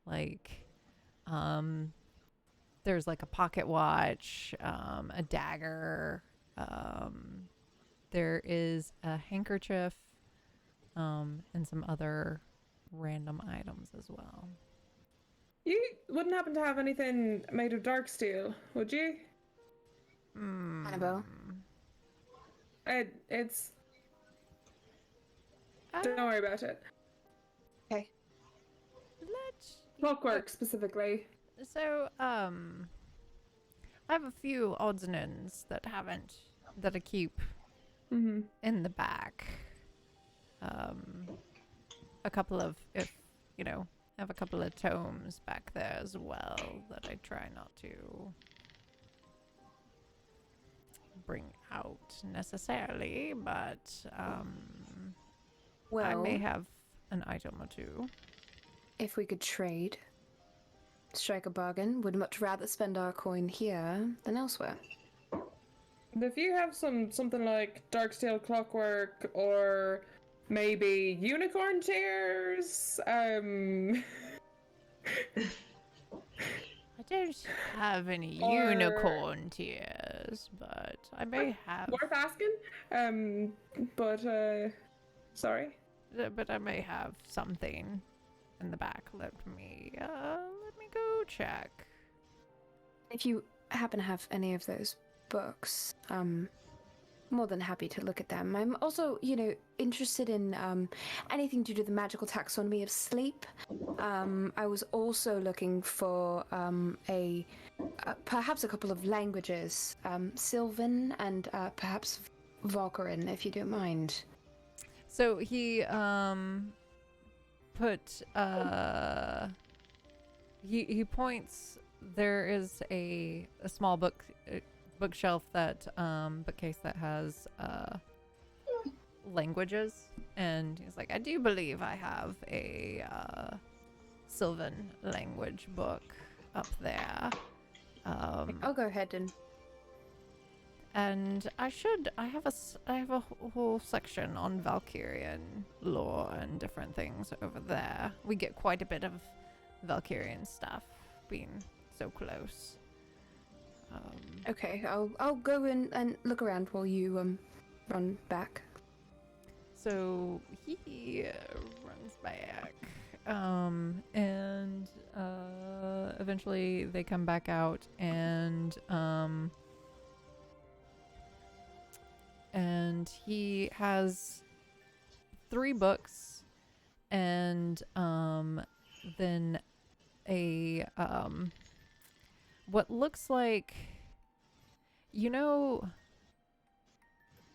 like, there's like a pocket watch, a dagger, there is a handkerchief, and some other random items as well. You wouldn't happen to have anything made of dark steel, would you? Annabelle? It's don't worry about it. Okay. Let's Clockwork specifically. So, I have a few odds and ends that I keep Mm-hmm. in the back. A couple of, I have a couple of tomes back there as well that I try not to bring out necessarily, but, I may have an item or two. If we could trade, strike a bargain, would much rather spend our coin here than elsewhere. If you have something like dark steel clockwork or maybe unicorn tears, I don't have any Or- unicorn tears, but I may have. worth asking. But sorry. But I may have something in the back. Let me go check. If you happen to have any of those books, more than happy to look at them. I'm also, interested in anything to do with the magical taxonomy of sleep. I was also looking for perhaps a couple of languages, Sylvan and perhaps Valkyrin, if you don't mind. So he he points. There is a small bookshelf bookcase that has languages, and he's like, I do believe I have a Sylvan language book up there. I'll go ahead And I have a whole section on Valkyrian lore and different things over there. We get quite a bit of Valkyrian stuff, being so close. Okay, I'll go in and look around while you run back. So he runs back, and eventually they come back out, and he has 3 books, and then a what looks like,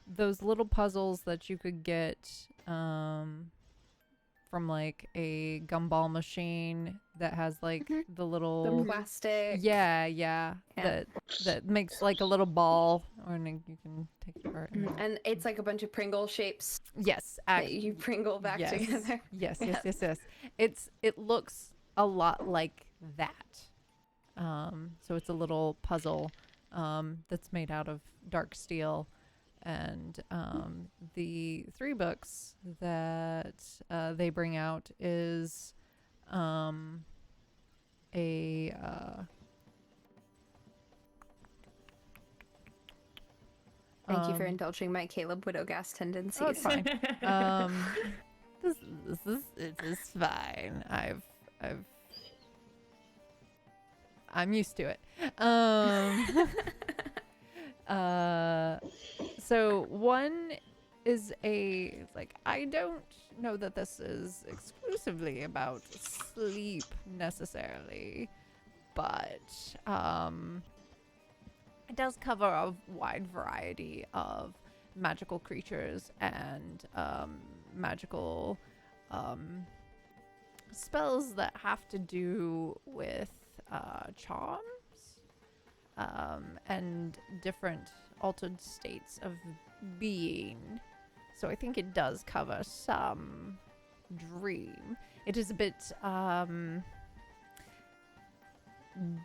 those little puzzles that you could get from like a gumball machine that has like the The little plastic. yeah Yeah. that makes like a little ball, or you can take it apart. And it's like a bunch of Pringle shapes Yes, that you Pringle back yes. together. Yes, Yeah. yes. It looks a lot like that. So it's a little puzzle that's made out of dark steel, and the 3 books that they bring out is a Thank you for indulging my Caleb Widowgas tendencies. oh, it's fine. It is fine. I'm used to it. So one is it's like, I don't know that this is exclusively about sleep necessarily, but it does cover a wide variety of magical creatures and magical spells that have to do with charms and different altered states of being. So I think it does cover some dream. It is a bit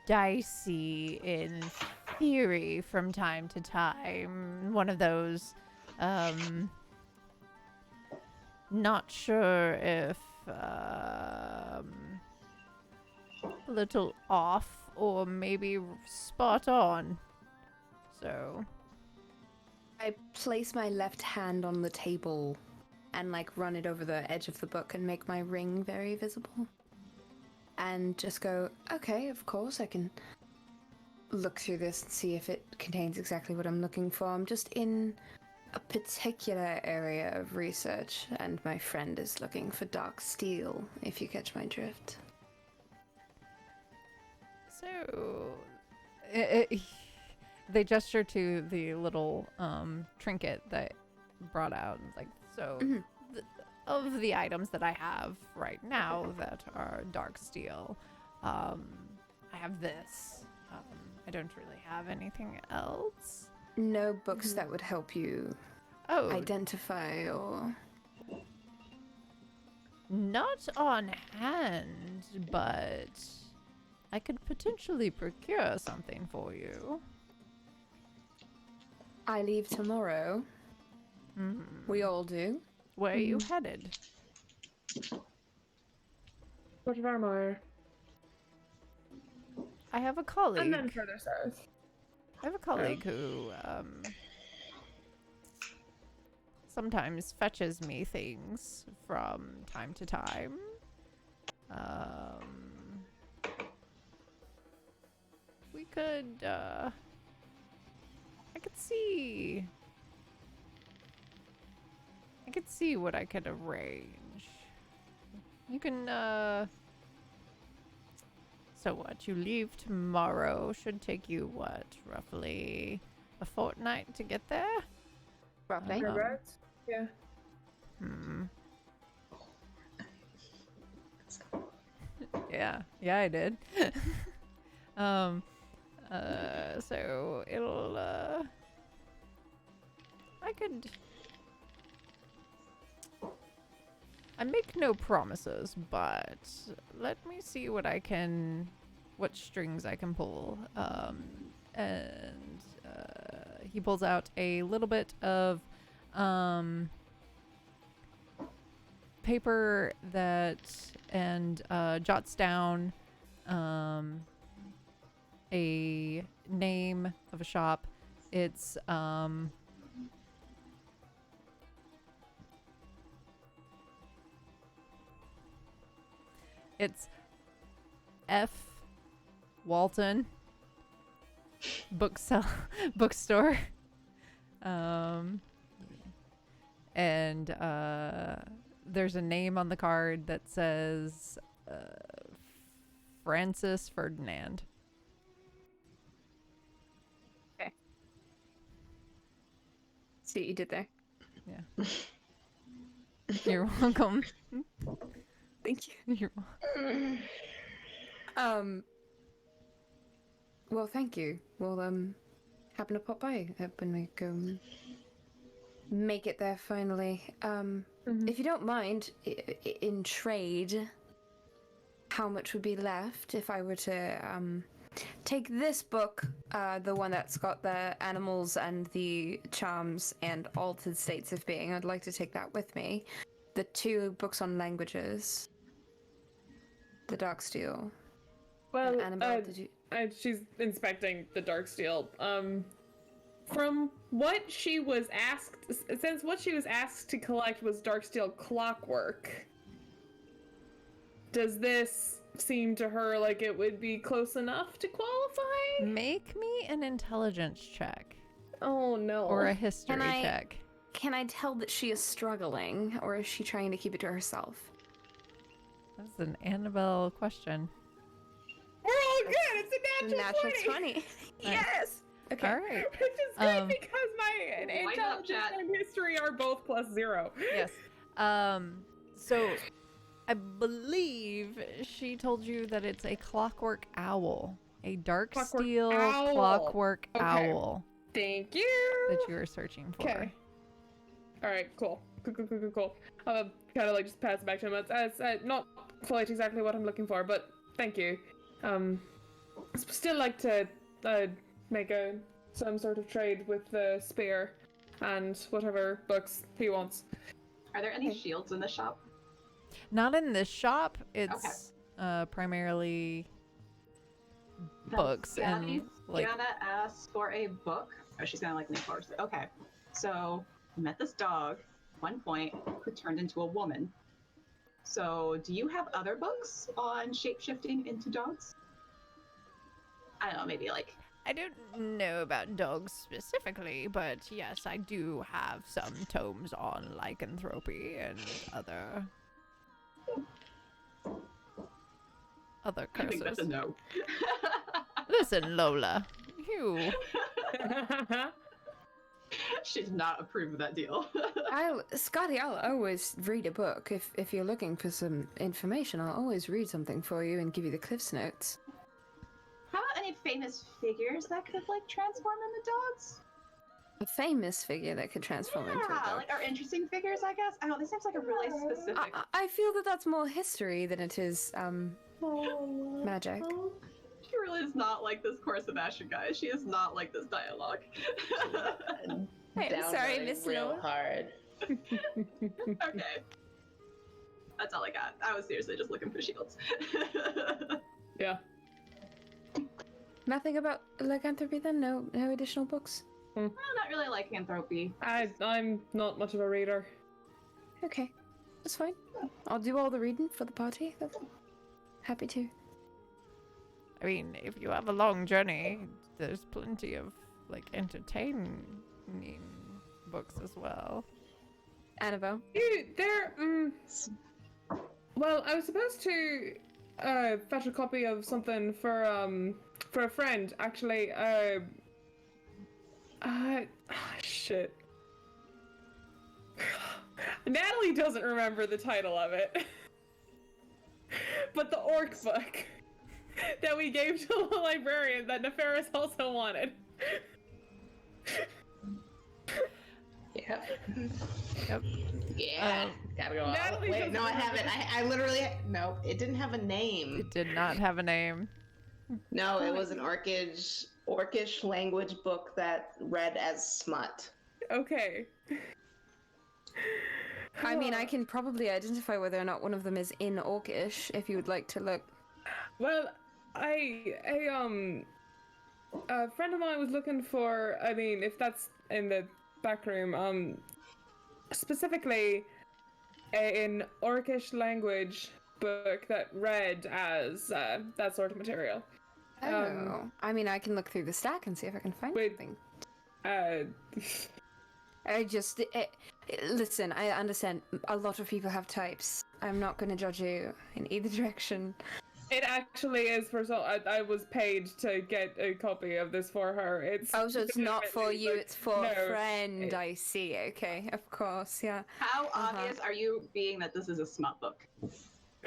dicey in theory from time to time. One of those not sure if a little off or maybe spot on. So I place my left hand on the table and like run it over the edge of the book and make my ring very visible. And just go, okay, of course I can look through this and see if it contains exactly what I'm looking for. I'm just in a particular area of research, and my friend is looking for dark steel, if you catch my drift. So, they gesture to the little trinket that brought out. And like, so of the items that I have right now that are dark steel, I have this. I don't really have anything else. No books that would help you identify or... Not on hand, but I could potentially procure something for you. I leave tomorrow. We all do. Where are you headed? Port of Armor. I have a colleague. And then further south. I have a colleague who sometimes fetches me things from time to time. We could I could see what I could arrange. You can so what, you leave tomorrow, should take you what, roughly a fortnight to get there? Roughly. Correct? Yeah. Yeah, I did. So it'll I make no promises, but let me see what strings I can pull. And he pulls out a little bit of paper and jots down a name of a shop. It's F. Walton bookstore. And there's a name on the card that says Francis Ferdinand. See what you did there. Yeah. You're welcome. Thank you. You're Well, thank you. We'll happen to pop by when we go make it there finally. If you don't mind, in trade, how much would be left if I were to take this book, the one that's got the animals and the charms and altered states of being? I'd like to take that with me. The 2 books on languages. The Dark Steel. Well, And Annabelle, did you... she's inspecting the dark steel. From what she was asked, since what she was asked to collect was dark steel clockwork, does this seem to her like it would be close enough to qualify? Make me an intelligence check. Oh no. Or a history check. Can I tell that she is struggling, or is she trying to keep it to herself? That's an Annabelle question. We're all good. It's a natural 20. Yes. Okay. All right. Which is good because my intelligence chat. and history are both +0. Yes. So I believe she told you that it's a clockwork owl. A dark Clockwork steel owl. clockwork Okay. owl Thank you. that you are searching for. Okay. All right. Cool. Cool. I'll kind of like just pass it back to him. It's not quite exactly what I'm looking for, but thank you. Still like to make some sort of trade with the spear and whatever books he wants. Are there any shields in the shop? Not in this shop. It's primarily books and like. Kiana asks for a book. Oh, she's gonna like lean forward. Okay, so I met this dog at one point who turned into a woman. So, do you have other books on shapeshifting into dogs? I don't know, maybe like. I don't know about dogs specifically, but yes, I do have some tomes on lycanthropy and other I think that's a curses. no. Listen, Lola, you. She did not approve of that deal. Scotty, I'll always read a book. If you're looking for some information, I'll always read something for you and give you the Cliff's Notes. How about any famous figures that could like transform into dogs? A famous figure that could transform into a Yeah, dog. like our interesting figures, I guess. I don't know, this seems like a really specific. I feel that that's more history than it is magic. She really is not like this course of action, guys. She is not like this dialogue. I'm sorry, Downvoting Miss real Lola. hard. Okay. That's all I got. I was seriously just looking for shields. Yeah. Nothing about lycanthropy then? No additional books? Well, not really like lycanthropy. I'm not much of a reader. Okay, that's fine. I'll do all the reading for the party. That's happy to. I mean, if you have a long journey, there's plenty of like entertaining books as well. Annabelle? Well, I was supposed to fetch a copy of something for a friend, actually. Shit. Natalie doesn't remember the title of it. But the orc book that we gave to the librarian that Neferis also wanted. Yep. Yep. Yeah. Gotta go. Natalie Wait, doesn't no, I remember haven't. I literally. No, it didn't have a name. It did not have a name. No, it was an orcish language book that read as smut. Okay. I mean, I can probably identify whether or not one of them is in Orcish, if you would like to look. Well, a friend of mine was looking for, I mean, if that's in the back room, specifically an Orcish language book that read as that sort of material. I mean, I can look through the stack and see if I can find Wait. something. Listen, I understand a lot of people have types. I'm not going to judge you in either direction. It actually is for so. I was paid to get a copy of this for her. It's Oh, so it's not for you, like, it's for no, a friend. I see. Okay, of course, yeah. How obvious are you being that this is a smut book?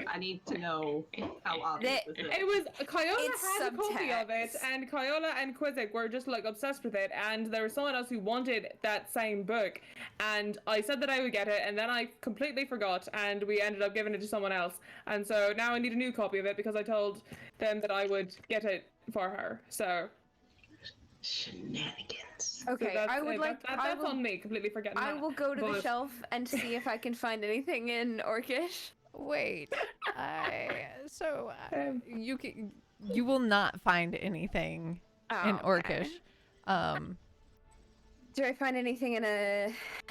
I need to know how obvious this is. It was Kyola It's had a copy of it, subtext. and Kyola and Quizzic were just like obsessed with it, and there was someone else who wanted that same book, and I said that I would get it, and then I completely forgot, and we ended up giving it to someone else, and so now I need a new copy of it because I told them that I would get it for her. So Shenanigans. Okay, that's, I would like. that's on me, completely forgetting I that. will go to the But- shelf and see if I can find anything in Orcish. Wait, Um, you will not find anything in Oh, Orcish. okay. Do I find anything in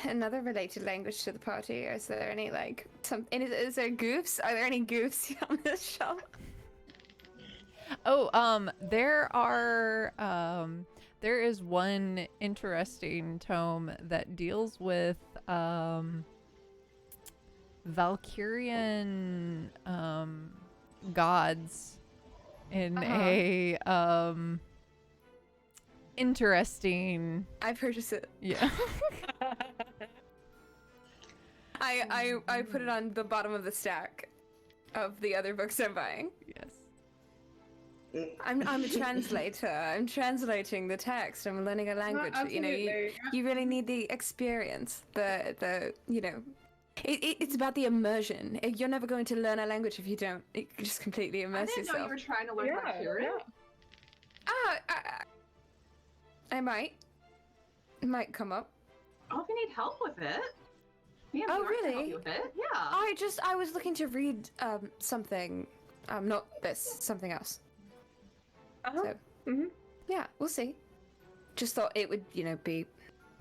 another related language to the party, or is there any like some? Is there goofs? Are there any goofs on this shelf? Oh, there is one interesting tome that deals with Valkyrian gods in a interesting. I purchased it. Yeah. I put it on the bottom of the stack of the other books I'm buying. Yes. I'm a translator. I'm translating the text. I'm learning a language. You know, absolutely. you really need the experience. The you know, it's about the immersion. You're never going to learn a language if you don't just completely I immerse didn't know yourself. you were trying to learn Yeah, Valkyrian. I might. It might come up. Oh, if you need help with it. Yeah, Oh, we can help really? you with it. Yeah. I was looking to read something. Not this, something else. Uh-huh. So, yeah, we'll see. Just thought it would, be.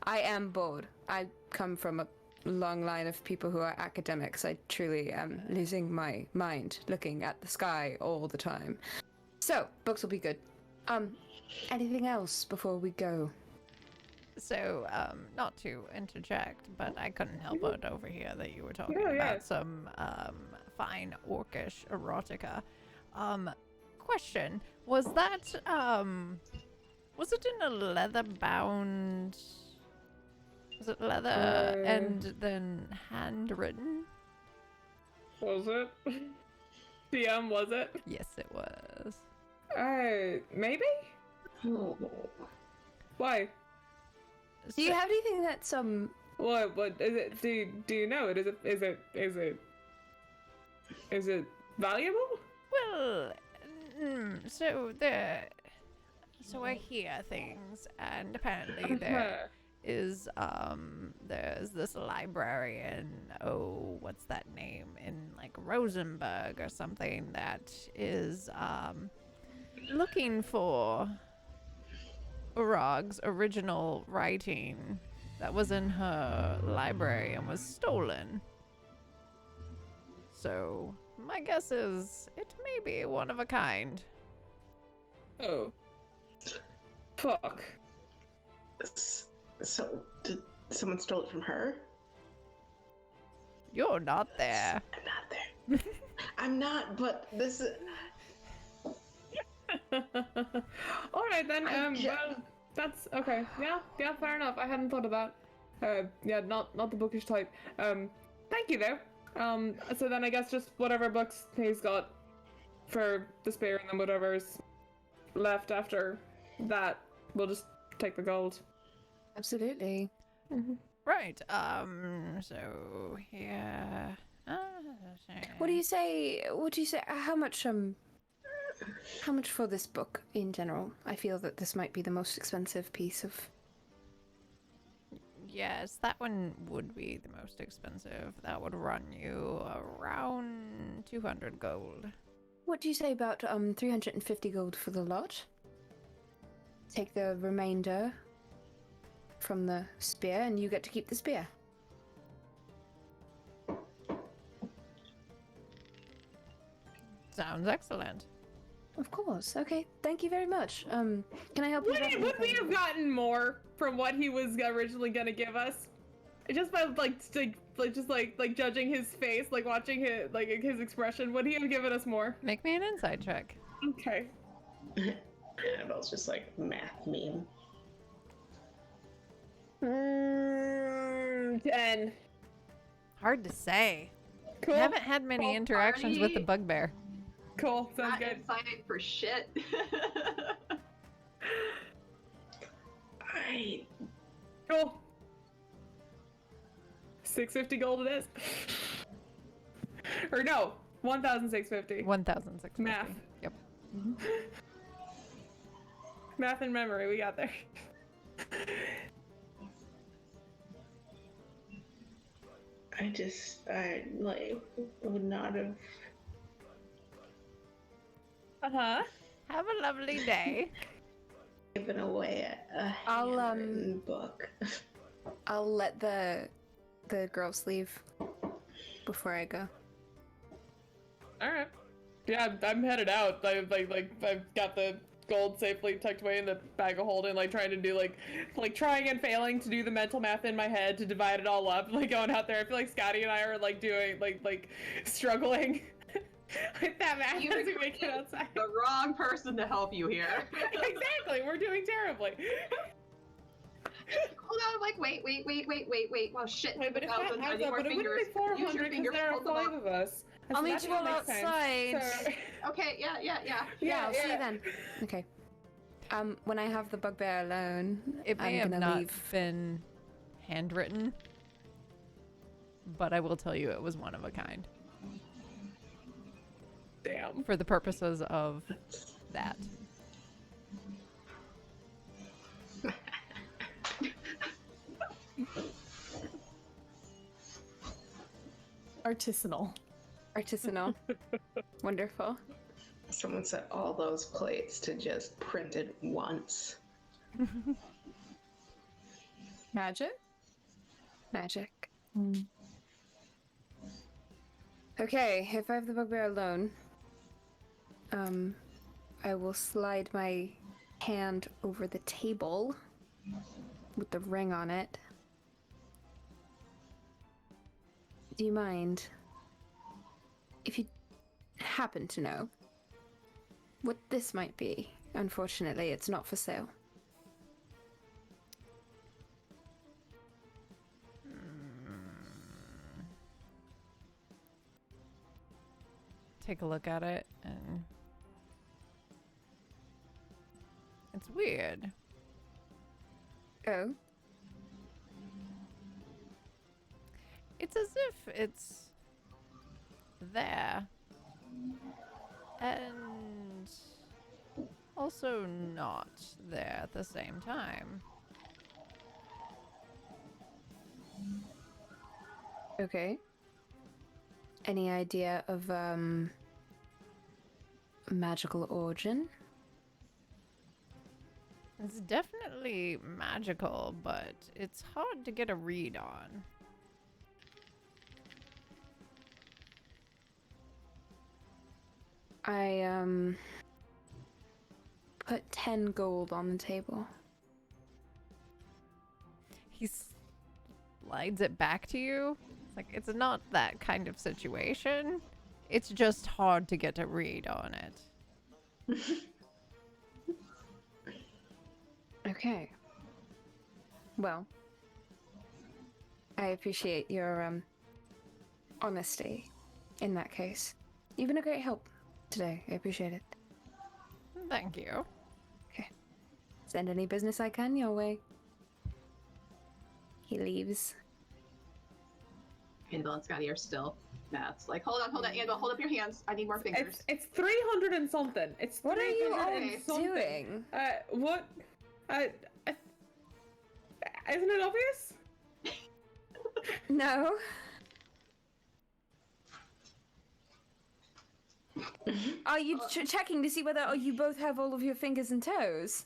I am bored. I come from a long line of people who are academics. I truly am losing my mind looking at the sky all the time. So, books will be good. Anything else before we go? So, not to interject, but I couldn't help but overhear that you were talking Yeah, yeah. about some fine orcish erotica. Question: was it in a leather bound? Was it leather and then handwritten? Was it? DM, was it? Yes, it was. Maybe? Why? Do you have anything that's What is it? Do you know it? Is it valuable? Well, so I hear things, and apparently there is there's this librarian, what's that name, in like Rosenberg or something, that is looking for Urag's original writing that was in her library and was stolen. So my guess is it may be one of a kind. Oh. Fuck. So, did someone stole it from her? You're not there. I'm not there. I'm not, but this is... Alright then, well, that's okay. Yeah, fair enough. I hadn't thought of that. Yeah, not the bookish type. Thank you though. So then I guess just whatever books he's got for the spear, and then whatever's left after that, we'll just take the gold. absolutely. Right. So here. What do you say? How much for this book in general? I feel that this might be the most expensive piece of. Yes, that one would be the most expensive. That would run you around 200 gold. What do you say about 350 gold for the lot? Take the remainder from the spear, and you get to keep the spear. Sounds excellent. Of course. Okay. Thank you very much. Can I help you? Would we have gotten more from what he was originally gonna give us? just by like judging his face, like watching his expression, would he have given us more? Make me an insight check. Okay. Annabelle's just like math meme. 10. Hard to say. Cool. I haven't had many Well, interactions with the party- bugbear. Cool. Sounds Not good. insight for shit. Cool. 650 gold it is. Or no, 1,650. 1,650. Math. Yep. Math and memory, we got there. I like would not have. Uh-huh. Have a lovely day. Given away a I'll, handwritten book. I'll let the girls leave before I go. All right. Yeah, I'm headed out. I've got the gold safely tucked away in the bag of holding, like trying to do like trying and failing to do the mental math in my head to divide it all up, like going out there. I feel like Scotty and I are like doing like struggling with that math You as we make it outside. The wrong person to help you here. Exactly, we're doing terribly. Hold on, I'm like, wait. Well, shit. Wait, but if that 1,000, I adds need up, more but it wouldn't fingers. be 400 Use your because fingers, there are hold them 5 up. of us. I'll So meet that you all makes sense. outside. So- Okay, yeah. Yeah, I'll see you then. Okay. When I have the bugbear alone, It may I'm have gonna not leave. been handwritten, but I will tell you it was one of a kind Damn. for the purposes of that. Artisanal. Artisanal. Wonderful. Someone set all those plates to just printed once. Magic? Magic. Okay, if I have the bugbear alone, I will slide my hand over the table with the ring on it. Do you mind if you happen to know what this might be? Unfortunately, it's not for sale. Take a look at it, and it's weird. Oh? It's as if it's there and also not there at the same time. Okay. Any idea of, magical origin? It's definitely magical, but it's hard to get a read on. I, put 10 gold on the table. He slides it back to you. It's like, it's not that kind of situation. It's just hard to get a read on it. Okay. Well, I appreciate your, honesty in that case. You've been a great help today. I appreciate it. Thank you. Send any business I can your way. He leaves. Annabelle and Scotty are still Matt's like, hold on, Annabelle, hold up your hands. I need more fingers. It's 300 and something. It's What are you 300 all and something. doing? What? Isn't it obvious? No. Are you checking to see whether you both have all of your fingers and toes?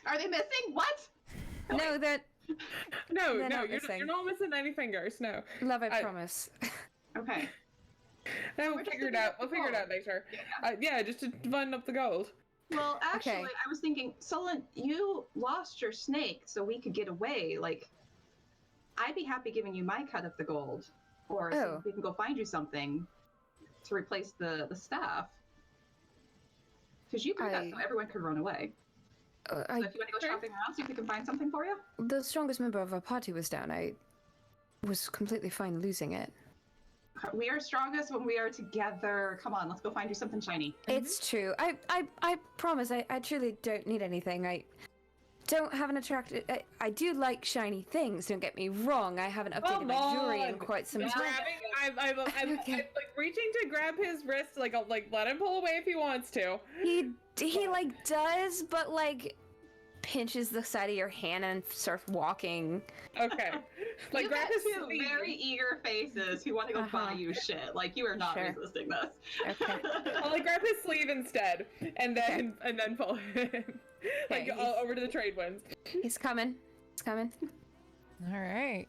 Are they missing? What? No, that No, They're no, not you're missing. not missing any fingers. No. love, I I- promise. Okay. No, We're we'll just figure it looking out. at We'll the figure it out gold. later. Yeah. Yeah, just to divide up the gold. Well, actually, Okay. I was thinking, Solon, you lost your snake so we could get away. Like, I'd be happy giving you my cut of the gold, or see Oh. if we can go find you something to replace the staff. Because you threw that so everyone could run away. So if you want to go shopping around, see if we can find something for you. The strongest member of our party was down. I was completely fine losing it. We are strongest when we are together. Come on, let's go find you something shiny. It's true. I promise. I truly don't need anything. I don't have an attractive. I do like shiny things. Don't get me wrong. I haven't updated my jewelry in quite some time. I'm like reaching to grab his wrist, like I'll like let him pull away if he wants to. He like does, but like pinches the side of your hand and starts walking. Okay. Like You grab got his two sleeve. very eager faces who want to go buy you shit. Like you are not Sure. resisting this. Okay. I'll like grab his sleeve instead, and then pull him like Okay, over to the trade winds. He's coming. He's coming. All right.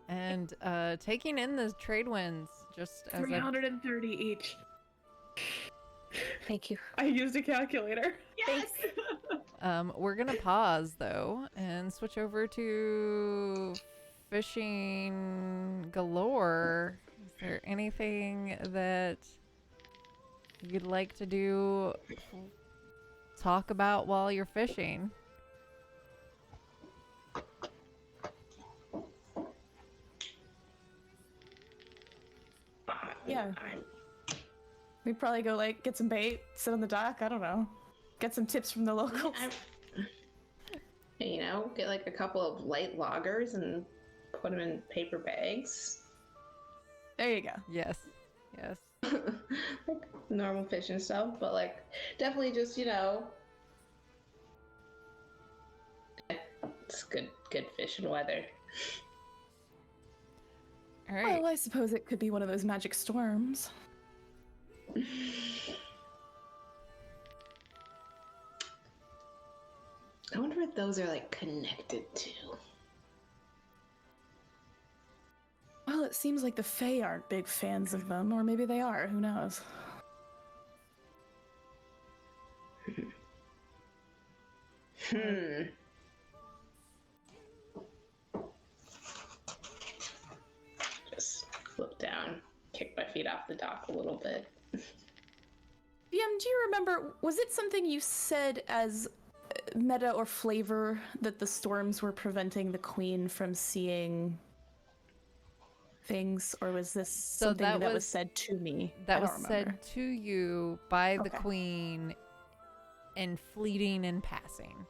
And taking in the trade winds just as a 330 each. Thank you. I used a calculator. Yes. we're gonna pause though and switch over to fishing galore. Is there anything that you'd like to do, talk about while you're fishing? Yeah. We'd probably go like get some bait, sit on the dock. I don't know. Get some tips from the locals. You know, get like a couple of light loggers and put them in paper bags. There you go. Yes. Yes. Like normal fishing stuff, but like definitely just, you know, it's good fishing weather. All right. Well, I suppose it could be one of those magic storms. I wonder what those are like connected to. Well, it seems like the Fae aren't big fans of them, or maybe they are. Who knows? Just flip down, kick my feet off the dock a little bit. DM, do you remember, was it something you said as meta or flavor that the storms were preventing the queen from seeing things, or was this something that that was was- said to me? That I was don't said remember. to you by the Okay. queen and fleeting and passing.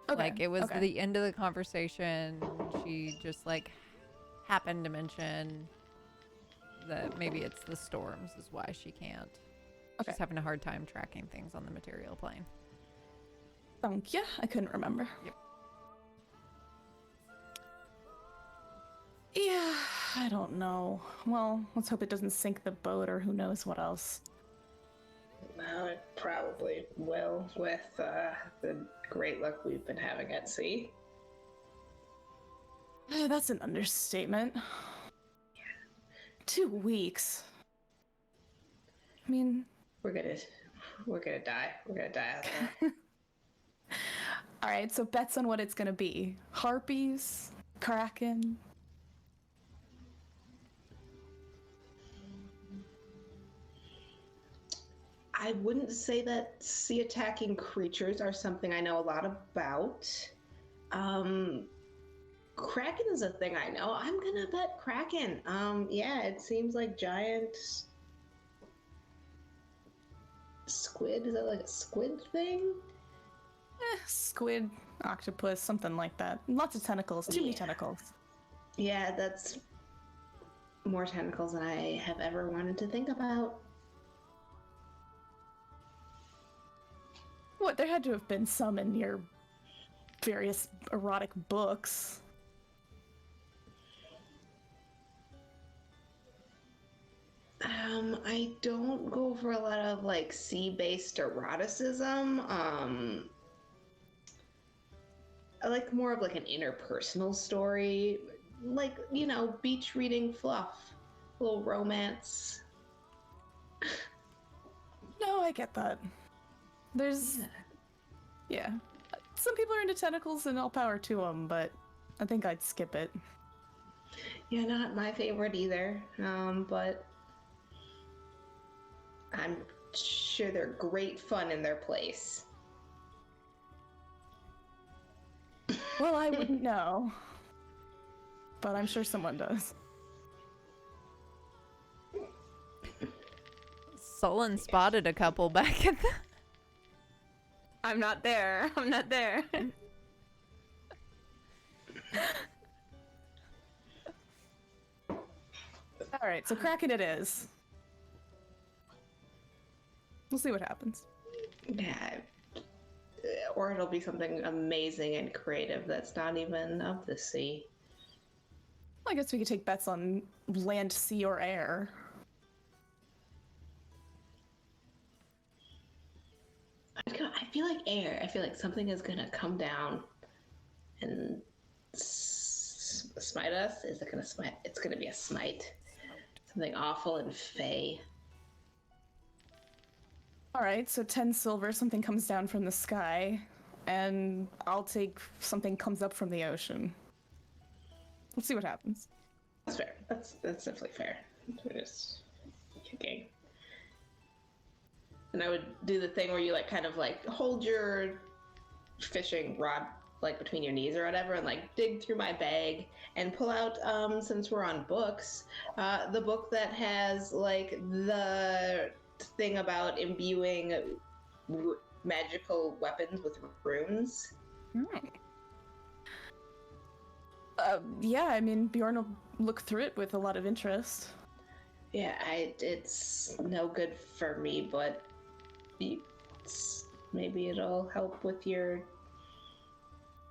Okay, Like it was okay. the end of the conversation. She just like happened to mention that maybe it's the storms is why she can't. Okay. She's having a hard time tracking things on the material plane. Thank you. I couldn't remember. Yep. Yeah, I don't know. Well, let's hope it doesn't sink the boat or who knows what else. Well, it probably will with the great luck we've been having at sea. That's an understatement. 2 weeks. I mean, We're gonna die. We're gonna die out there. all right, so bets on what it's gonna be. Harpies? Kraken? I wouldn't say that sea attacking creatures are something I know a lot about. Kraken is a thing I know. I'm gonna bet Kraken. Yeah, it seems like giant squid. Is that like a squid thing? Squid, octopus, something like that. Lots of tentacles. Too many Yeah. tentacles. Yeah, that's more tentacles than I have ever wanted to think about. What? There had to have been some in your various erotic books. I don't go for a lot of like sea-based eroticism. I like more of like an interpersonal story, like, you know, beach reading fluff, a little romance. No, I get that. There's, yeah. Some people are into tentacles and all power to them, but I think I'd skip it. Yeah, not my favorite either. But I'm sure they're great fun in their place. Well, I wouldn't know. But I'm sure someone does. Sullen spotted a couple back at the... I'm not there. I'm not there. Alright, so Kraken it is. We'll see what happens. Yeah. Or it'll be something amazing and creative that's not even of the sea. Well, I guess we could take bets on land, sea, or air. I feel like air. I feel like something is gonna come down and smite us. Is it gonna smite? It's gonna be a smite. Something awful and fey. Alright, so 10 silver, something comes down from the sky, and I'll take something comes up from the ocean. Let's see what happens. That's fair. That's definitely fair. We're just kicking. And I would do the thing where you like kind of like hold your fishing rod like between your knees or whatever and like dig through my bag and pull out since we're on books, the book that has like the thing about imbuing magical weapons with runes. Yeah, I mean, Bjorn will look through it with a lot of interest. Yeah, it's no good for me, but maybe it'll help with your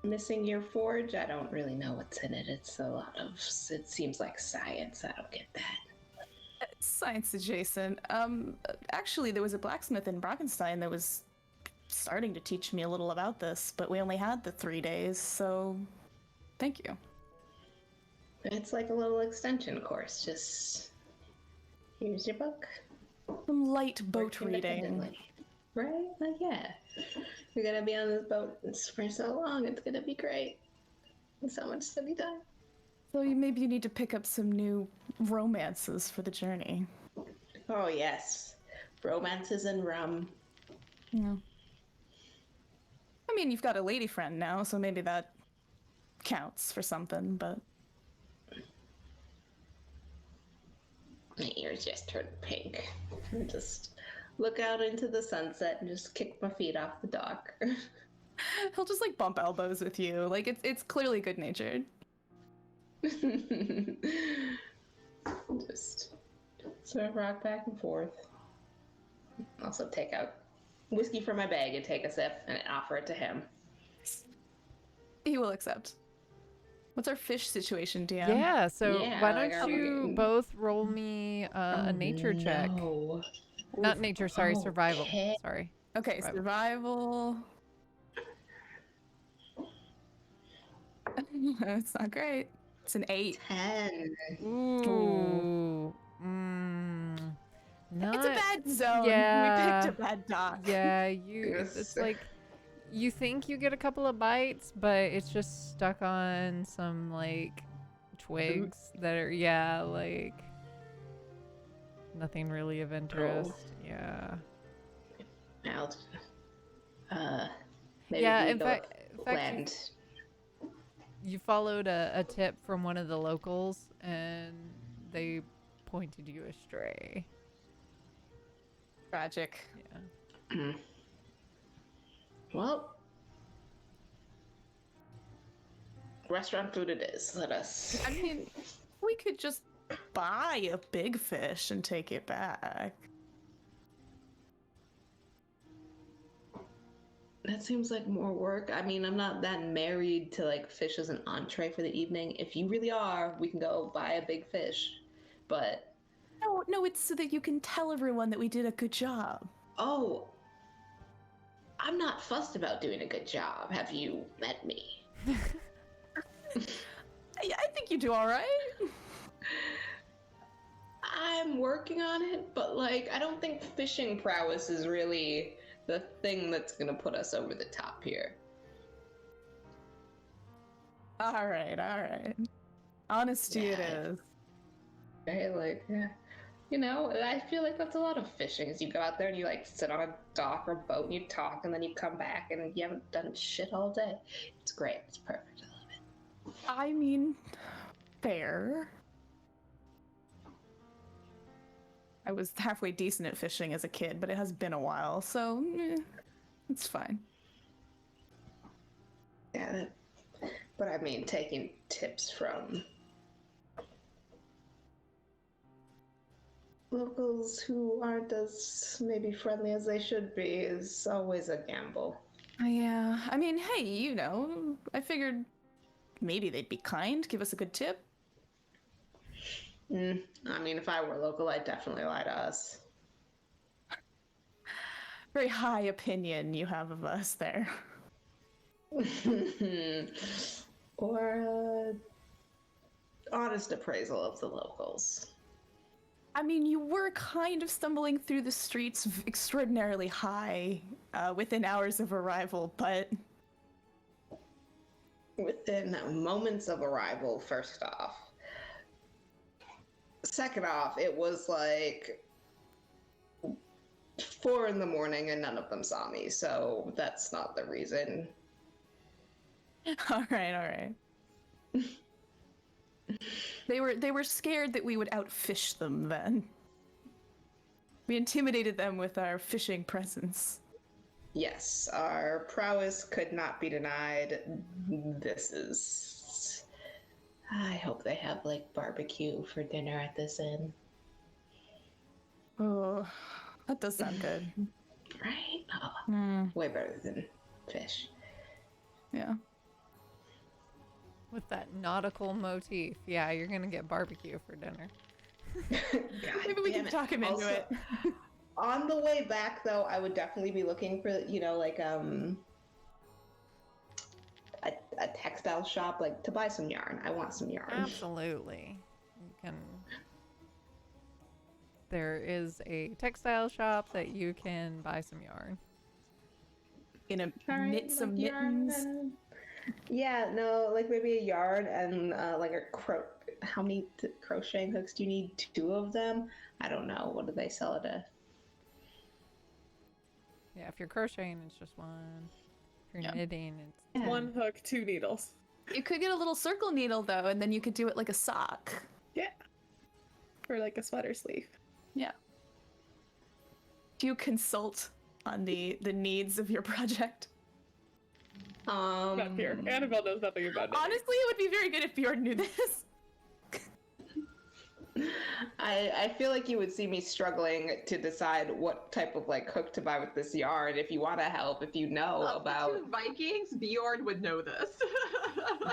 missing your forge. I don't really know what's in it. It's a lot of, it seems like science. I don't get that. Science adjacent. Actually, there was a blacksmith in Brockenstein that was starting to teach me a little about this, but we only had the 3 days, so thank you. It's like a little extension course. Just here's your book. Some light boat Work reading. independently. Right? Like, yeah. We're gonna be on this boat for so long. It's gonna be great. There's so much to be done. So maybe you need to pick up some new romances for the journey. Oh yes, romances and rum. Yeah. I mean, you've got a lady friend now, so maybe that counts for something, but... My ears just turned pink. And just look out into the sunset and just kick my feet off the dock. He'll just, like, bump elbows with you. Like, it's clearly good-natured. Just sort of rock back and forth. Also take out whiskey from my bag and take a sip and offer it to him. He will accept. What's our fish situation, DM? Yeah, so Yeah, why like, don't are we you getting- both roll me a nature check? No. Not nature, sorry, survival. Okay. Sorry. Okay, survival. It's not great. It's an 8. 10. Ooh. Not, It's a bad zone. Yeah. We picked a bad dock. Yeah, Yes. it's like you think you get a couple of bites, but it's just stuck on some like twigs that are like nothing really of interest. Yeah. Now, maybe Yeah, we in go fact, land. you followed a tip from one of the locals and they pointed you astray. Tragic. Yeah. Well, restaurant food it is. Let us. I mean, we could just buy a big fish and take it back. That seems like more work. I mean, I'm not that married to like fish as an entree for the evening. If you really are, we can go buy a big fish. But No, it's so that you can tell everyone that we did a good job. oh, I'm not fussed about doing a good job. Have you met me? I think you do all right. I'm working on it, but like, I don't think fishing prowess is really the thing that's gonna put us over the top here. All right. Honesty it Yeah. is. Right? Like, yeah. You know, I feel like that's a lot of fishing. Is you go out there and you like sit on a dock or boat and you talk, and then you come back and you haven't done shit all day. It's great. It's perfect. I love it. I mean, fair. I was halfway decent at fishing as a kid, but it has been a while, so it's fine. Yeah, but I mean, taking tips from locals who aren't as maybe friendly as they should be is always a gamble. Yeah, I mean, hey, you know, I figured maybe they'd be kind, give us a good tip. I mean, if I were local, I'd definitely lie to us. Very high opinion you have of us there. Or honest appraisal of the locals. I mean, you were kind of stumbling through the streets extraordinarily high within hours of arrival, but... Within moments of arrival, first off. Second off, it was like 4 in the morning and none of them saw me, so that's not the reason. All right. They were scared that we would outfish them then. We intimidated them with our fishing presence. Yes, our prowess could not be denied. This is... I hope they have, like, barbecue for dinner at this inn. Oh, that does sound good. Right? Oh, way better than fish. Yeah. With that nautical motif. Yeah, you're gonna get barbecue for dinner. Maybe we can talk him into it. On the way back, though, I would definitely be looking for, you know, like, a textile shop, like, to buy some yarn. I want some yarn. Absolutely. You can. There is a textile shop that you can buy some yarn. Knit some mittens. Yeah, no, like maybe a yarn and like how many crocheting hooks do you need? 2 of them? I don't know. What do they sell at a... Yeah, if you're crocheting, it's just one. If you're knitting, it's Yeah. 1 hook, 2 needles. You could get a little circle needle though, and then you could do it like a sock. Yeah. Or like a sweater sleeve. Yeah. Do you consult on the needs of your project? Not Pierre. Annabelle knows nothing about it. Honestly, it would be very good if Bjorn knew this. I feel like you would see me struggling to decide what type of like hook to buy with this yarn. If you want to help, if you know about The 2 Vikings, Bjorn would know this.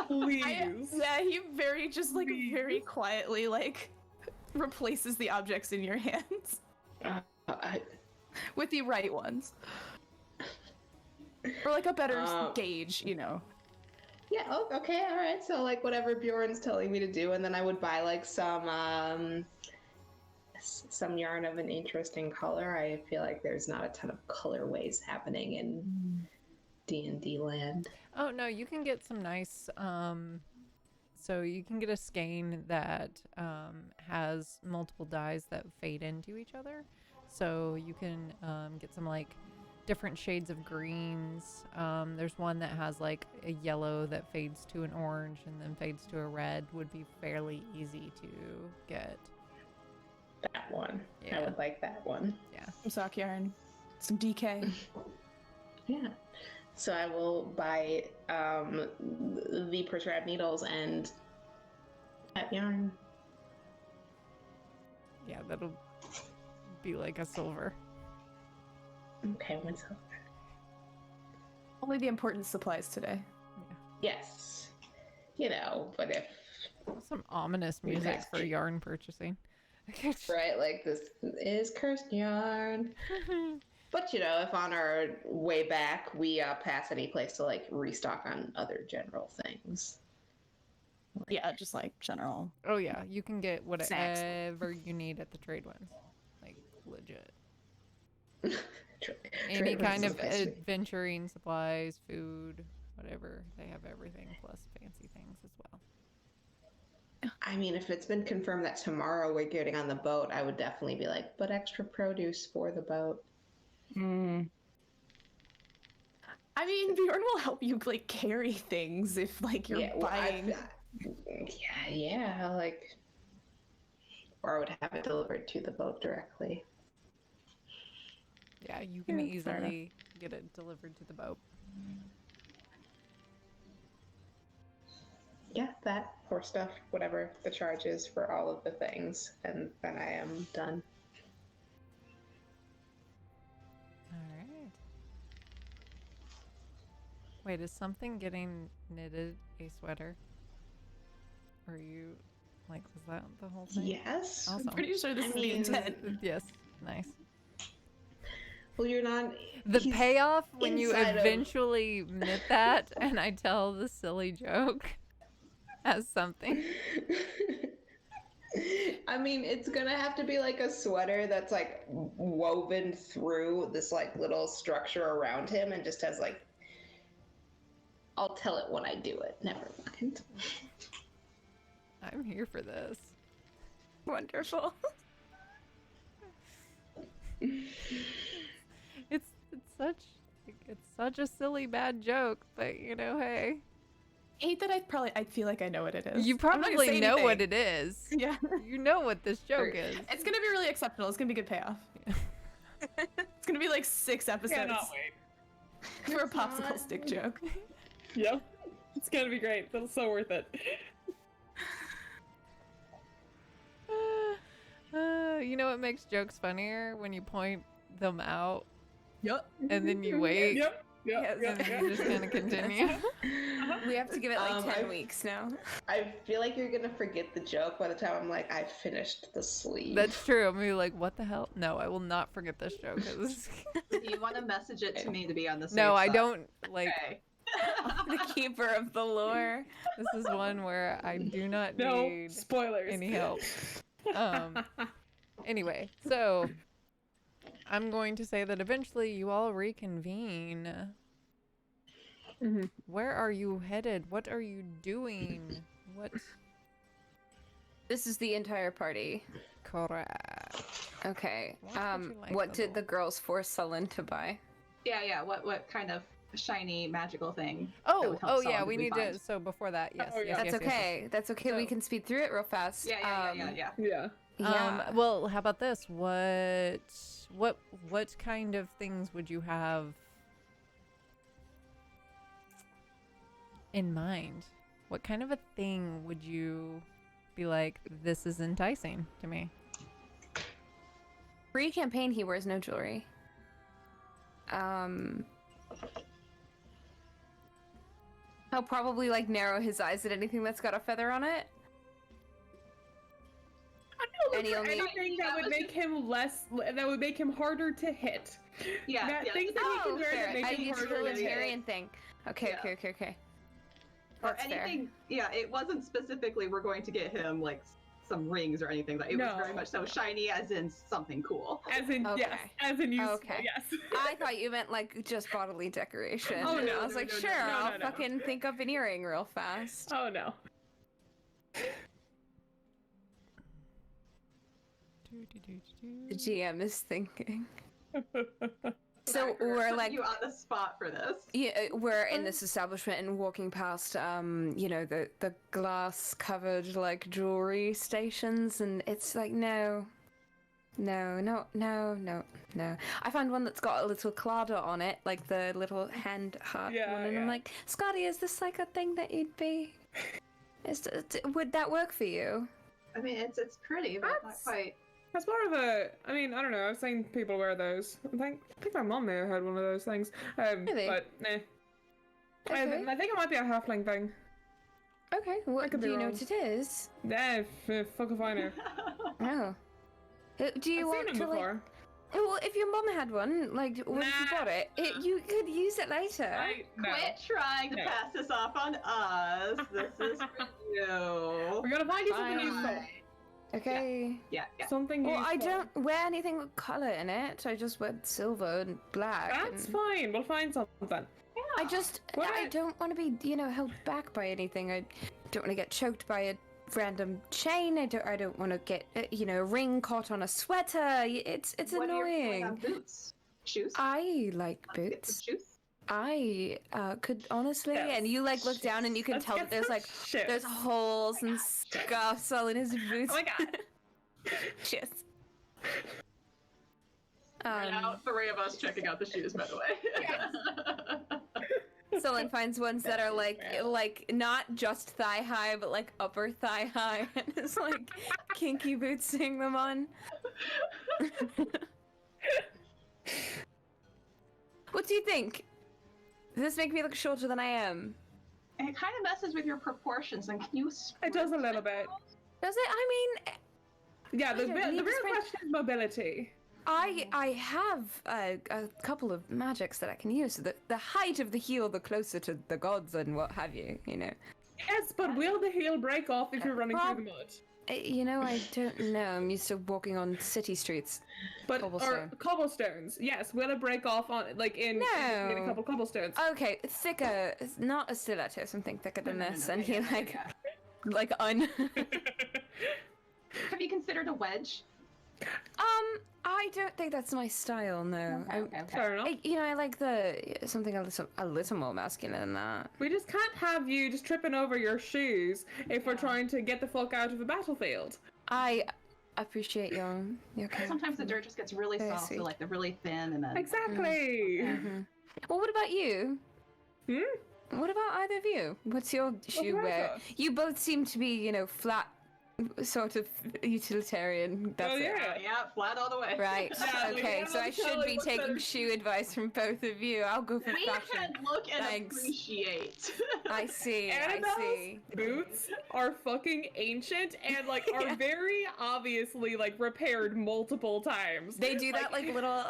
Please. He very quietly like replaces the objects in your hands with the right ones. Or like a better gauge, you know. Yeah, oh, okay, all right. So like whatever Bjorn's telling me to do, and then I would buy like some yarn of an interesting color. I feel like there's not a ton of colorways happening in D&D land. Oh no, you can get some nice so you can get a skein that has multiple dyes that fade into each other. So you can get some like different shades of greens. There's one that has like a yellow that fades to an orange and then fades to a red. Would be fairly easy to get. That one. Yeah. I would like that one. Yeah. Some sock yarn, some DK. Yeah. So I will buy the prescribed needles and that yarn. Yeah, that'll be like a silver. Okay, what's up? Only the important supplies today. Yes. You know, but if Some ominous music for Exactly. yarn purchasing. right, like this is cursed yarn. But you know, if on our way back we pass any place to like restock on other general things. Yeah, just like general. Oh yeah, you can get Snacks. whatever you need at the trade ones. Like legit. Tra- Any trade kind runs of is the best. adventuring supplies, food, whatever. They have everything plus fancy things as well. I mean, if it's been confirmed that tomorrow we're getting on the boat, I would definitely be like, but extra produce for the boat. Mm. I mean, Bjorn will help you like carry things if like you're Yeah, well, buying. yeah, like, or I would have it delivered to the boat directly. Yeah, you can Yeah, fair enough. easily get it delivered to the boat. Yeah, that or stuff, whatever the charge is for all of the things, and then I am done. All right. Wait, is something getting knitted a sweater? Or are you, like, was that the whole thing? Yes. Awesome. I'm pretty sure this is the mean, intent. Yes, nice. Well, you're not. The he's payoff when you inside of- eventually knit that and I tell the silly joke as something. I mean, it's gonna have to be like a sweater that's like woven through this like little structure around him and just has like. I'll tell it when I do it. Never mind. I'm here for this. Wonderful. It's such a silly bad joke, but you know, hey. I hate that I feel like I know what it is. You I'm not gonna probably say know what anything. it is. Yeah. You know what this joke is. It's gonna be really exceptional. It's gonna be good payoff. It's gonna be like 6 episodes Cannot wait. for a popsicle stick joke. Yep. It's gonna be great. That's so worth it. You know what makes jokes funnier? When you point them out Yup. and then you wait Yep. Yep. and then you just kind of continue. We have to give it like 10 I- weeks now. I feel like you're gonna forget the joke by the time I'm like, I finished the sleeve. That's true. I'm gonna be like, what the hell? No, I will not forget this joke. You want to message it to me to be on the safe No, I side. don't like. Okay. The keeper of the lore. This is one where I do not No need spoilers. any help. Anyway, so I'm going to say that eventually you all reconvene. Mhm. Where are you headed? What are you doing? What? This is the entire party. Correct. Okay. What would you like, What did Bubble? the girls force Sullen to buy? Yeah. What kind of shiny magical thing? that Oh, would help oh yeah. Solid We need find? to. So before that, yes. Oh, yeah. yes, That's yes, yes, okay. yes. That's okay. We So- can speed through it real fast. Yeah. Yeah. Yeah. Well, how about this? What kind of things would you have in mind? What kind of a thing would you be like, this is enticing to me? Pre-campaign, he wears no jewelry. He'll probably like narrow his eyes at anything that's got a feather on it. And he'll need- Anything that would make him less, that would make him harder to hit. Yeah. That things that he Oh, can wear fair. that make A him harder to hit. utilitarian thing. Okay, Yeah. okay. Or That's fair. anything. Yeah, it wasn't specifically we're going to get him like some rings or anything. But it was very No. much so shiny, as in something cool. As in, yes. Okay. As in useful, Okay. yes. I thought you meant like just bodily decoration. Oh, no, I was no, like, no, no, sure, no, I'll no, no. fucking think up an earring real fast. Oh, no. The GM is thinking. So we're Put like, you on the spot for this. yeah, we're in this establishment and walking past, you know, the glass covered like jewelry stations, and it's like, no. I found one that's got a little cladder on it, like the little hand heart Yeah, one, and I'm yeah. like, Scotty, is this like a thing that you'd be? Would that work for you? I mean, it's pretty, but not That's- quite. That's more of a. I mean, I don't know. I've seen people wear those. I think my mom may have had one of those things. Really? But nah. I Okay. think it might be a halfling thing. Okay, what could do be you know wrong. what it is? Nah, fuck if I know. No. Do you I've want seen them to before. like? Well, if your mom had one, like, once you Nah. got it, you could use it later. No. Quit trying to No. pass this off on us. This is for you. We're gonna find you something Fine. useful. Okay. Yeah. Something Well, useful. I don't wear anything with color in it. I just wear silver and black. That's and fine. We'll find something. I just, What I I- don't want to be, held back by anything. I don't want to get choked by a random chain. I don't want to get a ring caught on a sweater. It's What are your feeling on annoying. boots? Shoes? I like Let's get some boots. shoes. I could honestly, and you like look down and you can Let's tell get that there's some like shoes. there's holes and scuffs all in his boots. Oh my god. Cheers. Right now, 3 of us checking out the shoes, by the way. Solon finds ones that are like not just thigh high, but like upper thigh high, and it's like kinky boots seeing them on. What do you think? Does this make me look shorter than I am? And it kind of messes with your proportions. And can you? It does a little bit. Does it? I mean, Yeah, the don't real need to sprint. question is mobility. I have a couple of magics that I can use. So the height of the heel, the closer to the gods and what have you. Yes, but will the heel break off if you're running through the mud? I don't know. I'm used to walking on city streets. But or cobblestones, yes. Will it break off on in a couple cobblestones? Okay, thicker, not a stiletto, something thicker than this, and he yeah. Have you considered a wedge? I don't think that's my style. No. Okay. Fair enough. I like something a little more masculine than that. We just can't have you just tripping over your shoes if we're trying to get the fuck out of a battlefield. I appreciate your care. Sometimes the dirt just gets really Very soft, sweet. so they're really thin, and then Exactly. Well, what about you? Hmm? What about either of you? What's your shoe about wear? us? You both seem to be, flat, sort of utilitarian. That's Oh, it. yeah. yeah, flat all the way. Right. Yeah, Okay. like, So I I'm should telling be what's taking better. shoe advice from both of you. I'll go for We fashion. can look and Thanks. appreciate. I see. I Annabelle's see. boots are fucking ancient and are Yeah. very obviously repaired multiple times. They do that like little.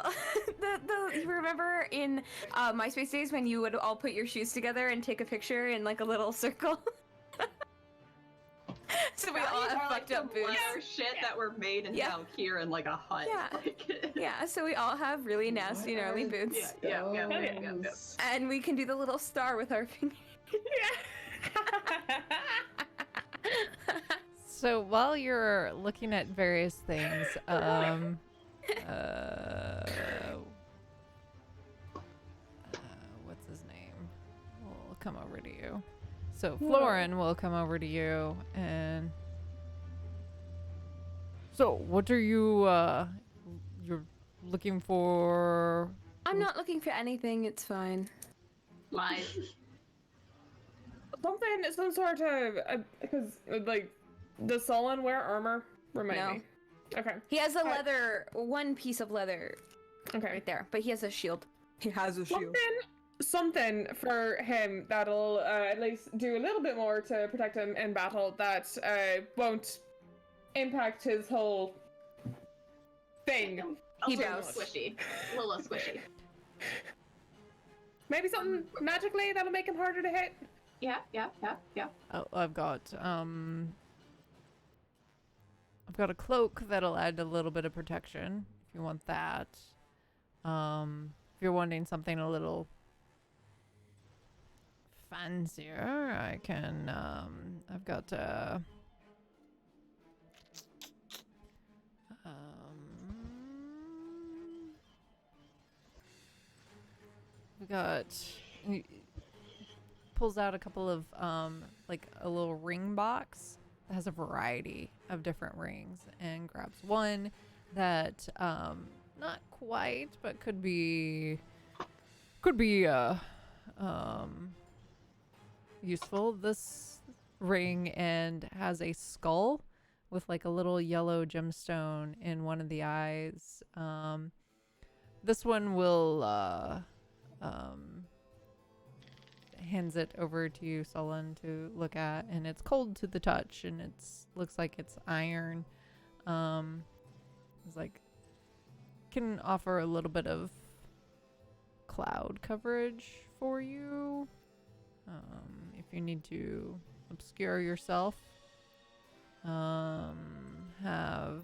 You remember in MySpace days when you would all put your shoes together and take a picture in like a little circle? So we all have fucked up boots. Leather shit that were made and Yeah. held here in like a hut. Yeah. Like, Yeah, so we all have really nasty, gnarly boots. yeah. And we can do the little star with our fingers. So while you're looking at various things, what's his name? We'll come over to you. So Florin will come over to you and. So what are you? You're looking for? I'm not looking for anything, it's fine. Lies. Some sort of because does Solon wear armor? Remind No. me. Okay. He has a one piece of leather Okay. right there, but he has a shield. He has a shield. Something for him that'll at least do a little bit more to protect him in battle that won't impact his whole thing. He A little does. squishy. A little squishy. Maybe something magically that'll make him harder to hit. Yeah. Oh, I've got a cloak that'll add a little bit of protection if you want that. If you're wanting something a little fancier, I can. I've got we got. He pulls out a couple of like a little ring box that has a variety of different rings and grabs one that not quite but could be useful. This ring and has a skull with like a little yellow gemstone in one of the eyes. This one will hands it over to you, Sullen, to look at, and it's cold to the touch, and looks like it's iron. It's like can offer a little bit of cloud coverage for you if you need to obscure yourself. Have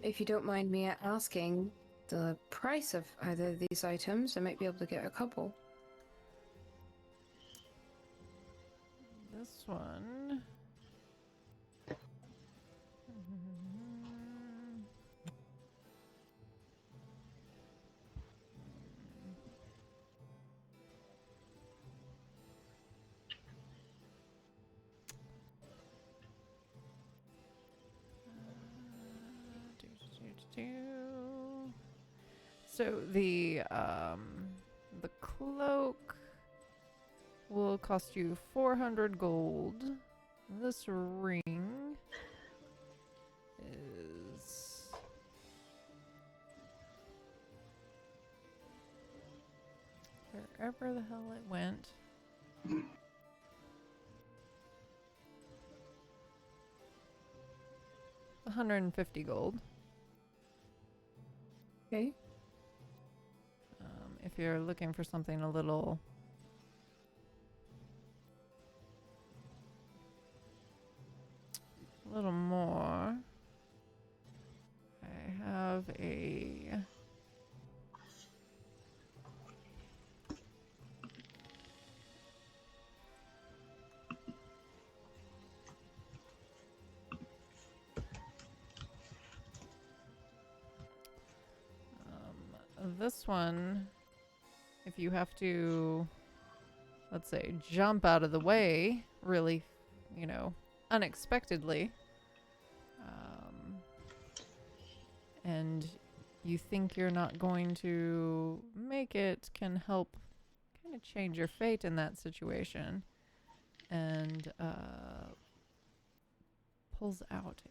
if you don't mind me asking the price of either of these items, I might be able to get a couple. This one. So the cloak will cost you 400 gold. This ring is wherever the hell it went. 150 gold. Okay. If you're looking for something a little more, I have a this one, if you have to, let's say, jump out of the way really, unexpectedly, and you think you're not going to make it, can help kind of change your fate in that situation, and pulls out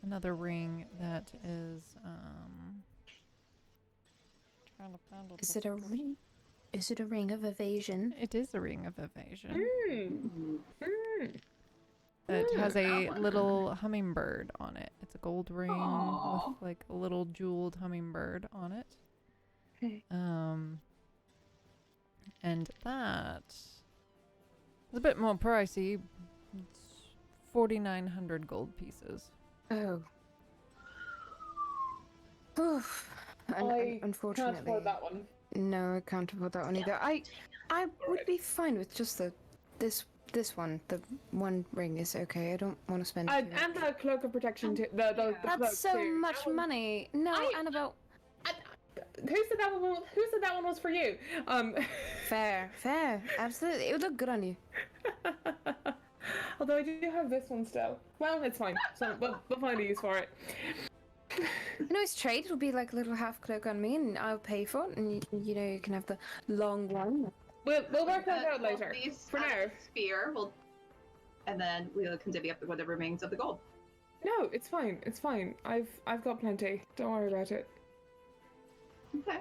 another ring that is trying to find it. Is it a ring? Is it a ring of evasion? It is a ring of evasion. Mm. It has a little hummingbird on it. It's a gold ring with like a little jeweled hummingbird on it. Okay. And that is a bit more pricey. It's 4,900 gold pieces. Oh. Oof. I Unfortunately, can't afford that one. no, I can't afford that one either. I would be fine with just this one. The one ring is okay. I don't want to spend. And the cloak of protection too. The cloak That's so too. much money. No, Annabelle. Who said that one? Who said that one was for you? Fair, absolutely. It would look good on you. Although I do have this one still. Well, it's fine. So we'll find a use for it. No, it's trade. It'll be like a little half cloak on me, and I'll pay for it. And you can have the long one. We'll work that out later. For now, Spear, and then we can divvy up what remains of the gold. no, it's fine. It's fine. I've got plenty. Don't worry about it. Okay.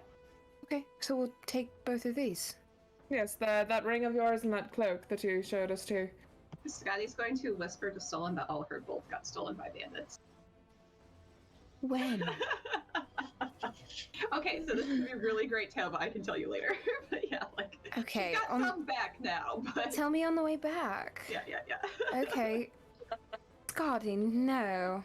Okay, so we'll take both of these. Yes, that ring of yours and that cloak that you showed us too. Scotty's going to whisper to Stolen that all of her gold got stolen by bandits. When? Okay, so this is a really great tale, but I can tell you later. But yeah, like, Okay, she's got some back now, but... Tell me on the way back. Yeah. Okay. Scotty, no.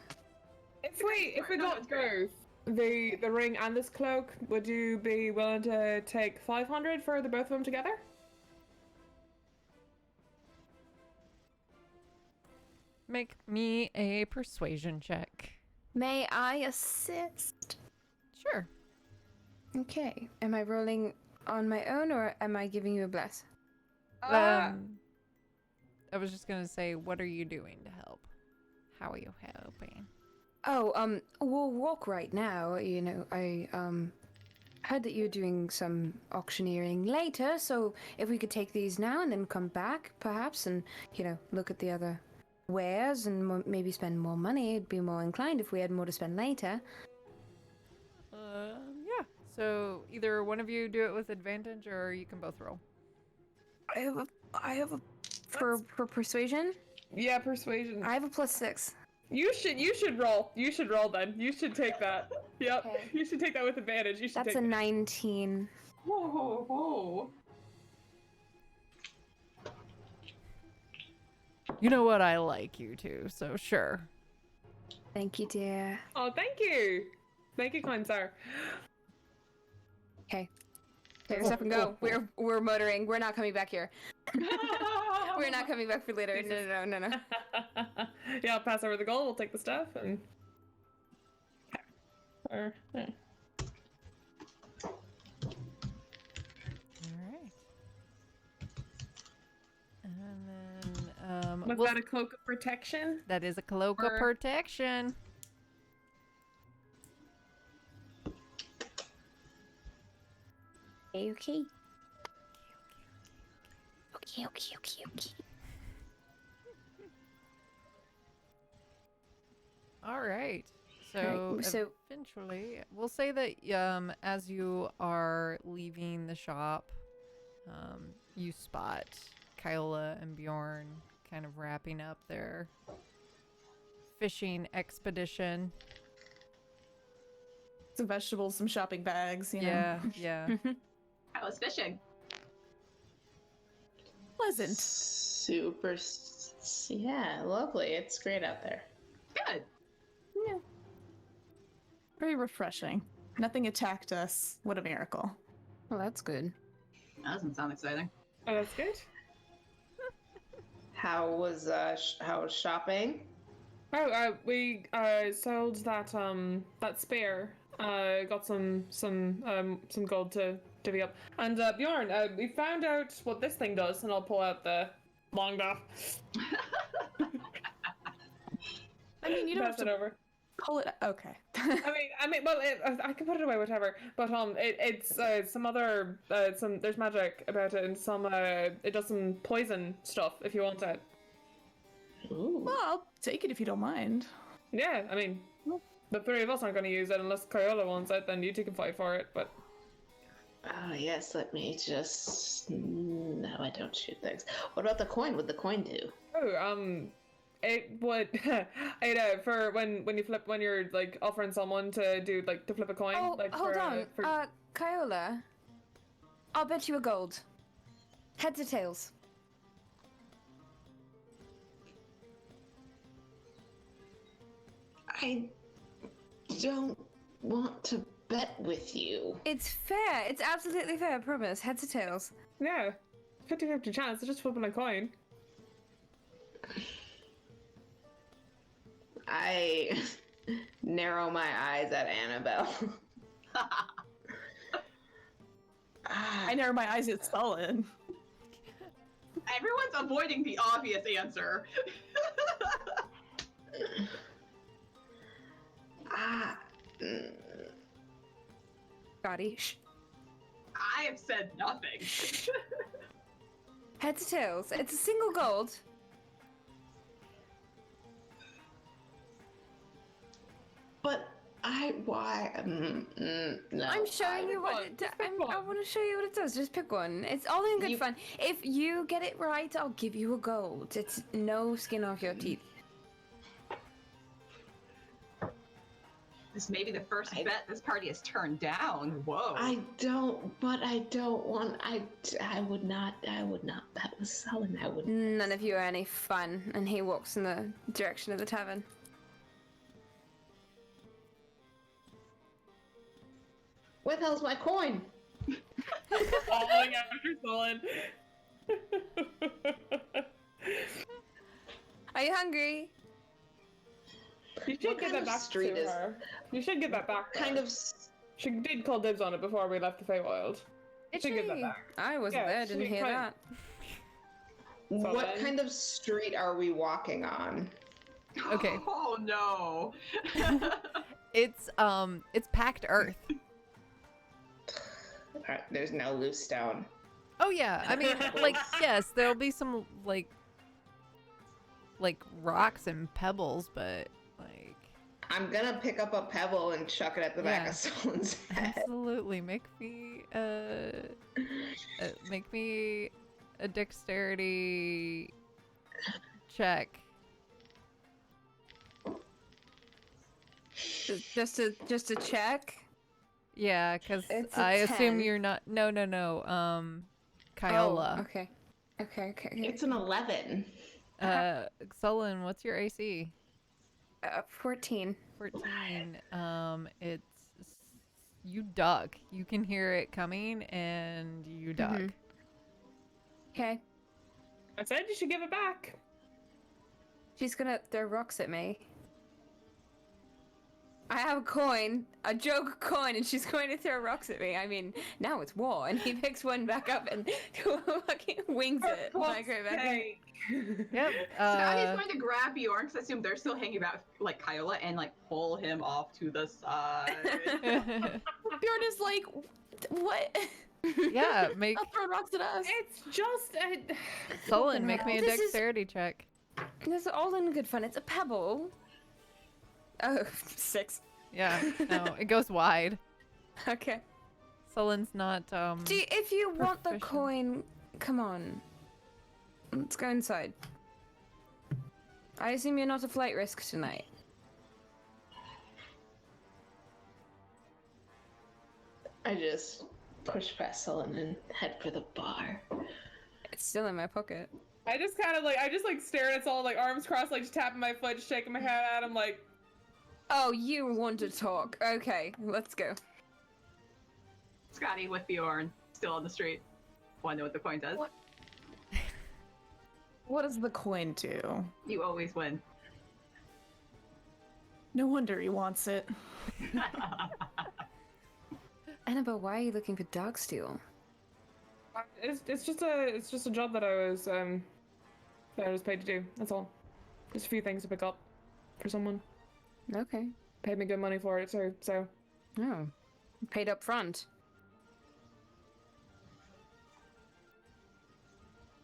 If we No, got it's great. both the ring and this cloak, would you be willing to take 500 for the both of them together? Make me a persuasion check. May I assist? Sure. Okay. Am I rolling on my own, or am I giving you a bless? I was just gonna say, what are you doing to help? How are you helping? Oh, we'll walk right now. I heard that you're doing some auctioneering later, so if we could take these now and then come back, perhaps, and, look at the other wares and maybe spend more money, I'd be more inclined if we had more to spend later. Yeah. So either one of you do it with advantage, or you can both roll. I have a for persuasion. Yeah, persuasion. I have a +6. You should roll. You should roll then. You should take that. Yep. Okay. You should take that with advantage. You should That's take a 19. Whoa. You know what? I like you too, so sure. Thank you, dear. Oh, thank you. Thank you, kind sir. Okay. Take yourself and go. We're motoring. We're not coming back here. We're not coming back for later. No. Yeah, I'll pass over the gold. We'll take the stuff and. Yeah. Alright. And then Was that a cloak of protection? that is a cloak of Or- protection. Okay. Okay. Alright. So, Alright, so- eventually, we'll say that as you are leaving the shop, you spot Kyla and Bjorn kind of wrapping up their fishing expedition. Some vegetables, some shopping bags, you know. Yeah. I was fishing. Pleasant. Super. Yeah, lovely. It's great out there. Good. Very refreshing. Nothing attacked us. What a miracle. Well, that's good. That doesn't sound exciting. Oh, that's good. How was shopping? Oh, we sold that spear. Got some gold to divvy up. And Bjorn, we found out what this thing does, and I'll pull out the long dot. I mean, you don't have Pass it to over. pull it. Okay. I mean, well, I can put it away, whatever. But it's some other there's magic about it, and some it does some poison stuff if you want it. Ooh. Well, I'll take it if you don't mind. Yeah, I mean, the three of us aren't going to use it unless Kyola wants it. Then you two can fight for it. But Oh, yes, let me just... No, I don't shoot things. What about the coin? What'd the coin do? it would it for when you're like offering someone to do like to flip a coin. Oh, like hold for, on. for... Kyola, I'll bet you a gold. Heads or tails? I don't want to bet with you. It's fair. It's absolutely fair, I promise. Heads or tails? Yeah, 50-50 chance. It's just flipping a coin. I narrow my eyes at Annabelle. I narrow my eyes at Sullen. Everyone's avoiding the obvious answer. Scotty, shh. I have said nothing. Heads or tails? It's a single gold. But why? No. I'm showing you what it does. I want to show you what it does. Just pick one. It's all in good fun. If you get it right, I'll give you a gold. It's no skin off your teeth. This may be the first bet this party has turned down. Whoa. I would not bet with Sullen. I would. None of you are any fun. And he walks in the direction of the tavern. Where the hell's my coin? Falling after Solon. Are you hungry? You should What get kind that of back street to is- her. You should get that back. to Kind her. of. She did call dibs on it before we left the Feywild. Did Should give that she? back. I wasn't Yeah, there. Didn't she hear quite- that. What then- kind of street are we walking on? Okay. Oh no. It's packed earth. There's no loose stone. Oh yeah, I mean, like, yes, there'll be some like rocks and pebbles, but like, I'm gonna pick up a pebble and chuck it at the back Yeah. of Sullen's head. absolutely make me a dexterity check. Just a check. Yeah, because It's a I assume 10. you're not. No. Kyola. Oh, okay. Okay. It's an 11. Sullen, what's your AC? 14. 14. It's you duck. You can hear it coming, and you duck. Okay. I said you should give it back. She's gonna throw rocks at me. I have a coin, a joke coin, and she's going to throw rocks at me. I mean, now it's war, and he picks one back up and fucking wings it. Like, right back in. Yep. Scotty's going to grab Bjorn, because I assume they're still hanging about like Kyla, and like pull him off to the side. Bjorn is like, what? Yeah, make I'll throw rocks at us. It's just Sullen, make me a This is- dexterity check. This is all in good fun. It's a pebble. Oh, 6. Yeah, no, it goes wide. Okay. Sullen's not, If you want the proficient. coin, come on. Let's go inside. I assume you're not a flight risk tonight. I just push past Sullen and head for the bar. It's still in my pocket. I just stare at Sullen, like arms crossed, like just tapping my foot, shaking my head at him, like. Oh, you want to talk. Okay, let's go. Scotty with Bjorn, still on the street. Want to know what the coin does? What? What does the coin do? You always win. No wonder he wants it. Annabelle, why are you looking for Darksteel? It's just a job that I was paid to do. That's all. Just a few things to pick up for someone. Okay. Paid me good money for it too. So Oh. Paid up front.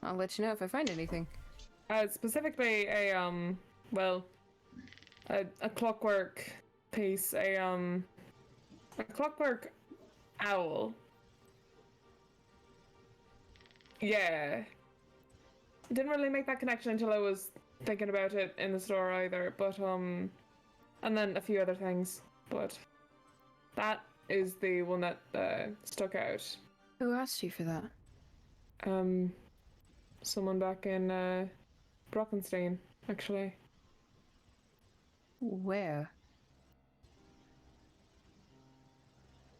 I'll let you know if I find anything. specifically a clockwork piece, a clockwork owl. Yeah. Didn't really make that connection until I was thinking about it in the store either, but and then a few other things, but that is the one that stuck out. Who asked you for that? Someone back in Brockenstein, actually. Where?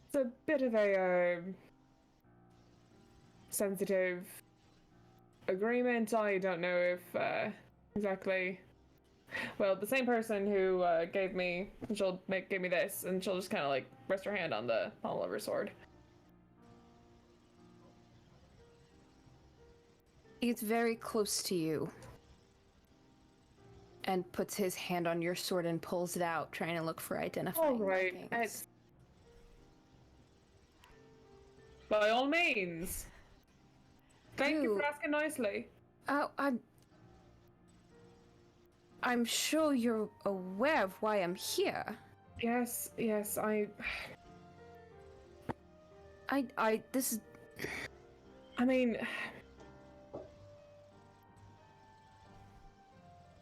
It's a bit of a sensitive agreement. I don't know if exactly. Well, the same person who gave me this, and she'll just kind of like rest her hand on the pommel of her sword. He gets very close to you and puts his hand on your sword and pulls it out, trying to look for identifying All right, markings. by all means. Thank you Ew. for asking nicely. Oh, I'm sure you're aware of why I'm here. Yes, This is... I mean,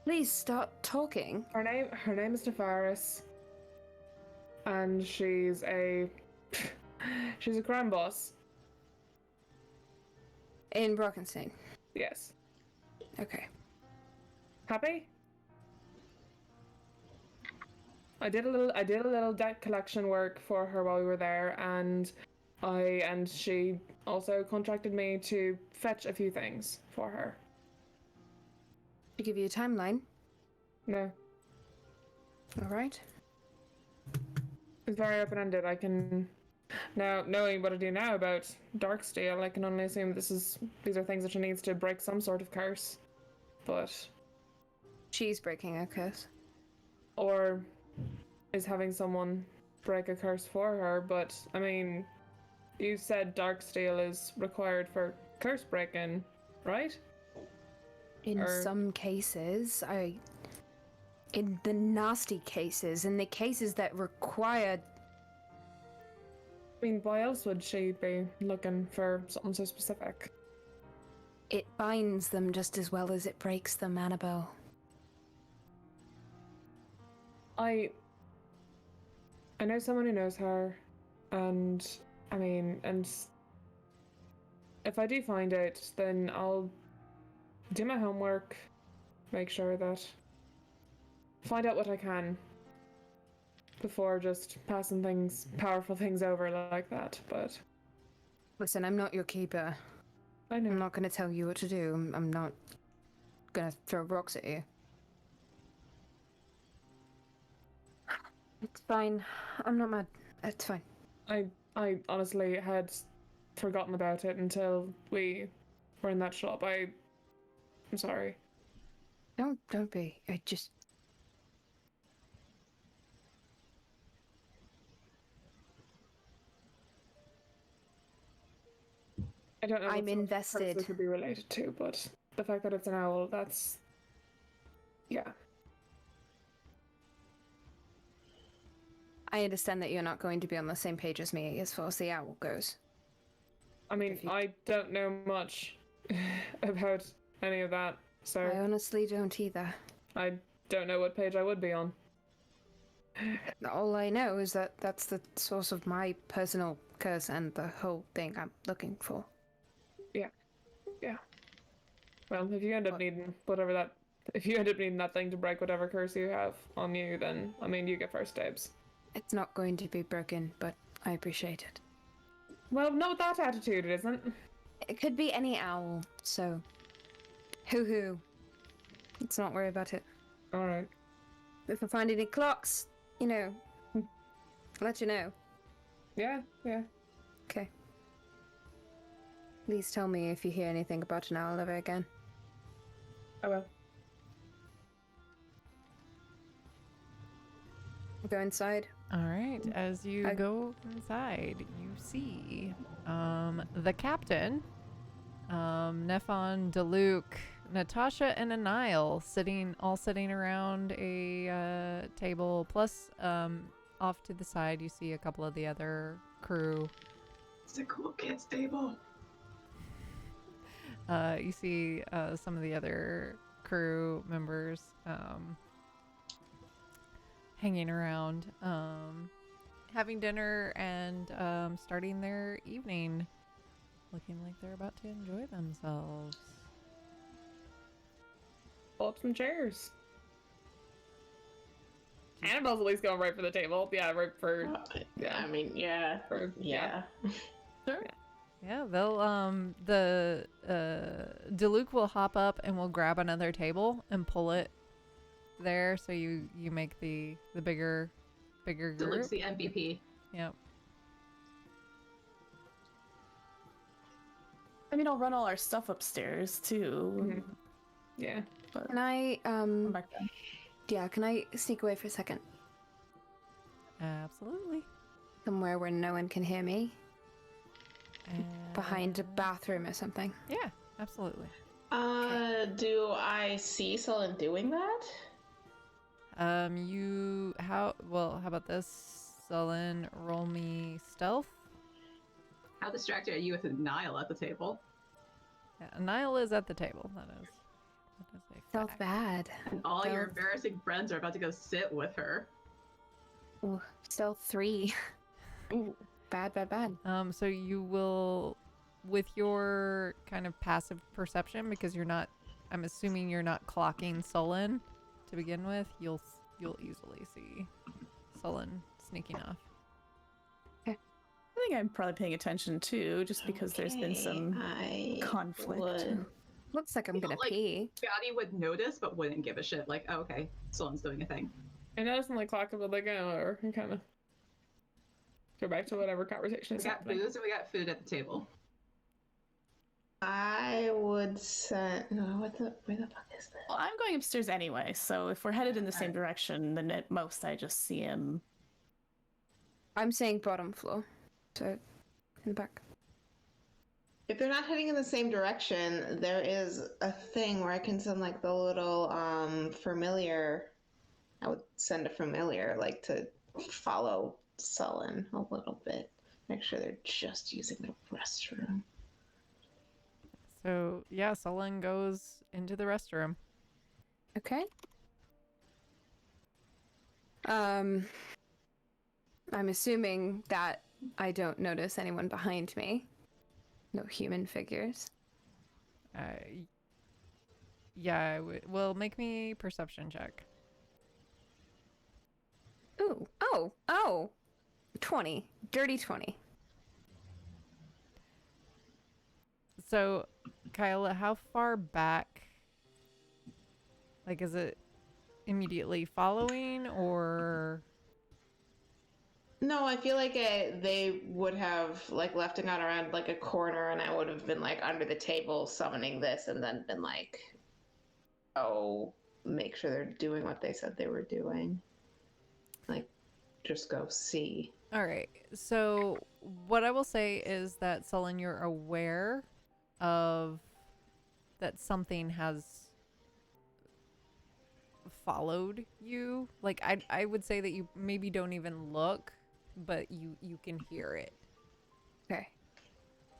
Please start talking. her name is Nefaris, and she's a crime boss. In Brockenstein. Yes. Okay. Happy? I did a little debt collection work for her while we were there, and she also contracted me to fetch a few things for her. To give you a timeline. No, Alright. it's very open-ended. I can now, knowing what I do now about Darksteel, I can only assume these are things that she needs to break some sort of curse, but She's breaking a curse. or is having someone break a curse for her. But I mean, you said Darksteel is required for curse breaking, right? In some cases, in the nasty cases, in the cases that require... I mean, why else would she be looking for something so specific? It binds them just as well as it breaks them, Annabelle. I know someone who knows her, and I mean, and if I do find it, then I'll do my homework, make sure that find out what I can before just passing powerful things over like that, but... Listen, I'm not your keeper. I know. I'm not gonna tell you what to do. I'm not gonna throw rocks at you. It's fine. I'm not mad. It's fine. I honestly had forgotten about it until we were in that shop. I'm sorry. Don't be. I just... I don't know what I'm sort of invested. purpose it could be related to, but the fact that it's an owl, that's... Yeah. I understand that you're not going to be on the same page as me as far as the owl goes. I mean, I don't know much about any of that, so I honestly don't either. I don't know what page I would be on. All I know is that that's the source of my personal curse and the whole thing I'm looking for. Yeah. Well, if you end up What? needing whatever that... If you end up needing that thing to break whatever curse you have on you, then, I mean, you get first dibs. It's not going to be broken, but I appreciate it. Well, not with that attitude, it isn't. It could be any owl, so... Hoo-hoo. Let's not worry about it. Alright. If I find any clocks, you know, I'll let you know. Yeah. Okay. Please tell me if you hear anything about an owl ever again. I will. Go inside. All right. As you go inside, you see the captain, Nephon, Deluc, Natasha, and Anile all sitting around a table. Plus, off to the side, you see a couple of the other crew. It's a cool kids table. You see some of the other crew members hanging around, having dinner and starting their evening, looking like they're about to enjoy themselves. Pull up some chairs. Annabelle's at least going right for the table. Yeah, right for... I mean, yeah. Yeah. Sure. Yeah, they'll the Deluc will hop up and will grab another table and pull it there, so you make the bigger group. Deluc's the MVP. Yep. I mean, I'll run all our stuff upstairs too. Mhm. Yeah. But Can I, come back down. yeah, can I sneak away for a second? Absolutely. Somewhere where no one can hear me? Behind a Uh, bathroom or something? Yeah, absolutely. Do I see Sullen doing that? How about this? Sullen, roll me stealth. How distracted are you with Nile at the table? Yeah, Nile is at the table. That is a Felt fact. bad. And all your Stealth. embarrassing friends are about to go sit with her. Ooh, stealth 3. Ooh. Bad. So you will, with your kind of passive perception, because I'm assuming you're not clocking Sullen to begin with, you'll easily see Sullen sneaking off. I think I'm probably paying attention too, just because there's been some conflict. Looks like I'm gonna Like- pee. Scotty would notice, but wouldn't give a shit. Like, oh, okay, someone's doing a thing. And that doesn't like clock it, but like, or kind of go back to whatever conversation We is got happening. booze and we got food at the table. I would send. No, where the fuck is this? Well, I'm going upstairs anyway, so if we're headed in the same direction, then at most I just see him. I'm saying bottom floor. So, in the back. If they're not heading in the same direction, there is a thing where I can send like the little familiar. I would send a familiar like to follow Sullen a little bit. Make sure they're just using the restroom. So yeah, Sullen goes into the restroom. Okay. I'm assuming that I don't notice anyone behind me. No human figures. Yeah, well, make me perception check. Ooh. Oh. 20. Dirty 20. So, Kyla, how far back? Like, is it immediately following, or? No, I feel like they would have like left it on around like a corner, and I would have been like under the table summoning this, and then been like, "Oh, make sure they're doing what they said they were doing." Like, just go see. All right. So, what I will say is that, Sullen, you're aware of that something has followed you. Like, I would say that you maybe don't even look, but you can hear it. Okay.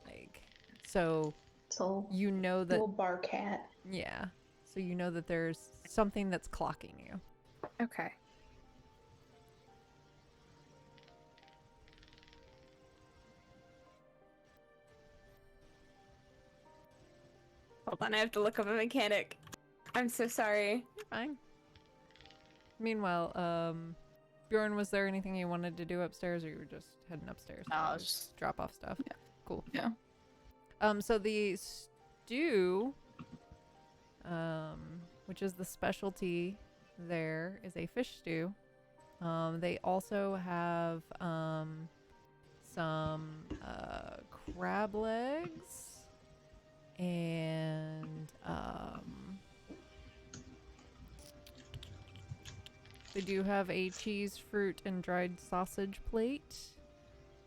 Like, so So you know that. little bar cat. Yeah. So you know that there's something that's clocking you. Okay. Hold on, I have to look up a mechanic. I'm so sorry. You're fine. Meanwhile, Bjorn, was there anything you wanted to do upstairs, or you were just heading upstairs? No, I to was just- drop off stuff. Yeah. Cool. Yeah. So the stew, which is the specialty there, is a fish stew. They also have some crab legs and they do have a cheese, fruit, and dried sausage plate.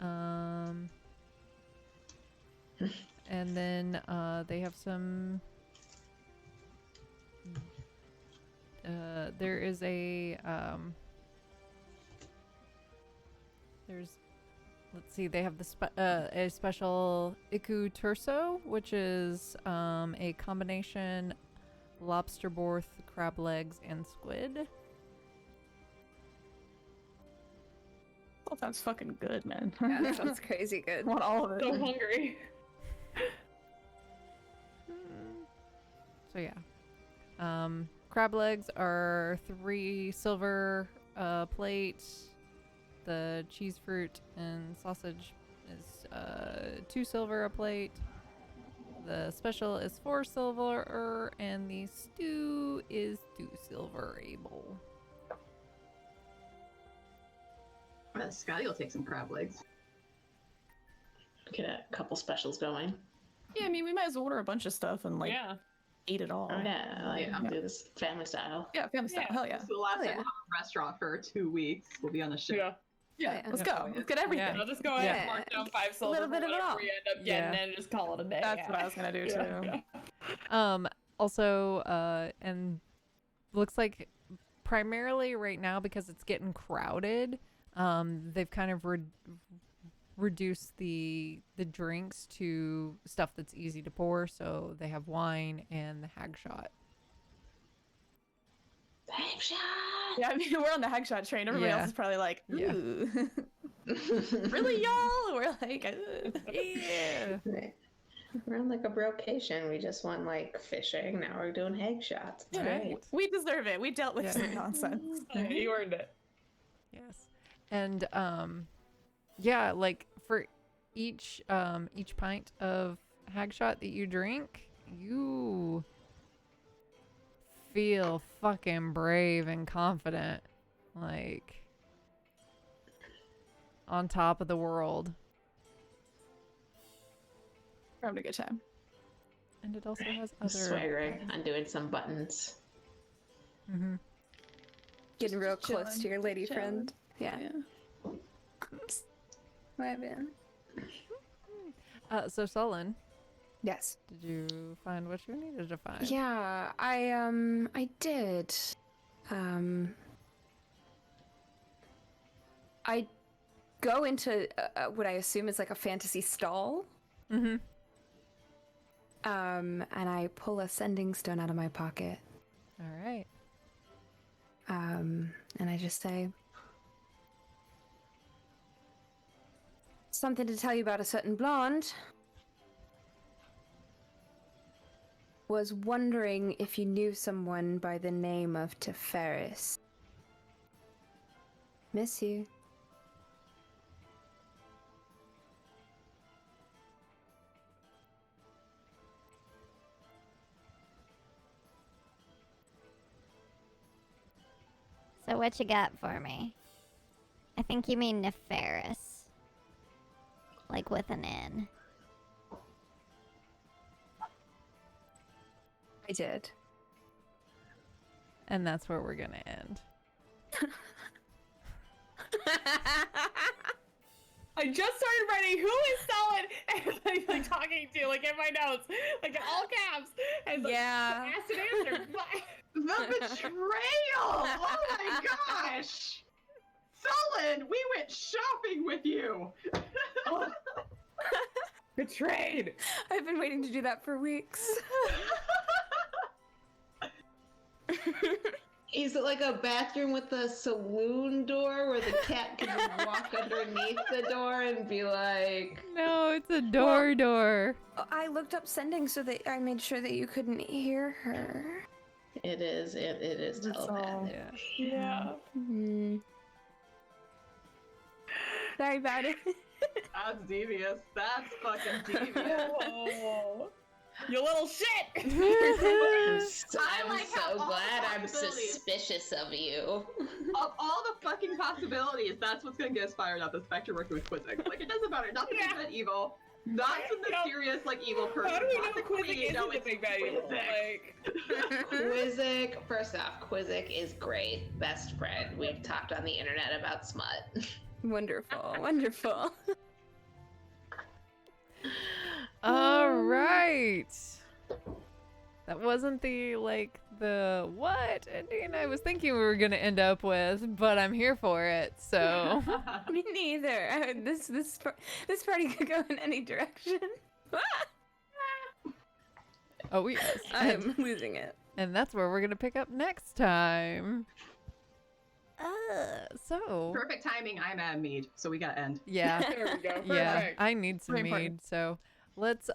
And then they have some. There is a. Let's see. They have a special iku turso, which is a combination lobster broth, crab legs, and squid. That sounds fucking good, man. Yeah, that sounds crazy I good. want all of it. So hungry. So yeah. Crab legs are 3 silver plate. The cheese, fruit, and sausage is 2 silver a plate. The special is 4 silver, and the stew is 2 silver a bowl. Scotty will take some crab legs. Get a couple specials going. Yeah, I mean, we might as well order a bunch of stuff and like Yeah. eat it all. Oh yeah, like Yeah. do this family style. Yeah, family style. Yeah. Hell yeah. So the last Oh, time yeah. we'll have a restaurant for 2 weeks. We'll be on the ship. Yeah. Yeah, Yeah. let's go. Let's get everything. I'll just go ahead and Yeah. mark down 5 silver Little for bit of it whatever all. we end up getting Yeah. and just call it a day. That's what I was gonna do too. Yeah. Also, and looks like primarily right now, because it's getting crowded, they've kind of reduced the drinks to stuff that's easy to pour. So they have wine and the hag shot. Hag shot. Yeah, I mean, we're on the hag shot train. Everybody Yeah. else is probably like, Yeah. ooh. Really, y'all? We're like, Yeah. Right. We're on like a brocation. We just went like fishing. Now we're doing hag shots. you know, Right. we deserve it. We dealt with Yeah. some nonsense. Yeah, you earned it. Yes. And yeah, like for each pint of hag shot that you drink, you feel fucking brave and confident, like on top of the world. We're having a good time. And it also has I'm other swaggering. I'm doing some buttons. Mm-hmm. Getting real Just close to chilling, your lady chilling. friend. Yeah. My bad. So Sullen, Yes. did you find what you needed to find? Yeah, I did. I go into what I assume is like a fantasy stall. Mm-hmm. And I pull a sending stone out of my pocket. All right. And I just say, something to tell you about a certain blonde. Was wondering if you knew someone by the name of Teferis. Miss you. So what you got for me? I think you mean nefarious. Like with an N. I did. And that's where we're gonna end. I just started writing who is solid and like talking to like in my notes, like in all caps. And like, Yeah. asked and answered. The betrayal! Oh my gosh! Sullen, we went shopping with you! Betrayed. I've been waiting to do that for weeks. Is it like a bathroom with a saloon door where the cat can just walk underneath the door and be like, No, it's a door. I looked up sending so that I made sure that you couldn't hear her. it is telepathic. Yeah. Yeah. Hmm. Sorry about it. That's devious. That's fucking devious. Oh, you little shit. I'm like how so all glad I'm possibilities- suspicious of you. Of all the fucking possibilities, that's what's gonna get us fired up. The fact you're working with Quizzic. Like, it doesn't matter. Not the big bad evil. Not some mysterious, like, evil person. How do we know Not the Quizzic queen. isn't No, the it's big bad evil? Quizzic. Like, Quizzic, first off, Quizzic is great. Best friend. We've talked on the internet about smut. Wonderful, wonderful. All right. That wasn't the what ending I was thinking we were gonna end up with, but I'm here for it. So Me neither. This party could go in any direction. oh yes, I'm losing it. and that's where we're gonna pick up next time. So Perfect timing. I'm at mead, so we gotta end. yeah, there we go. yeah, Perfect. I need some Very mead. important. So let's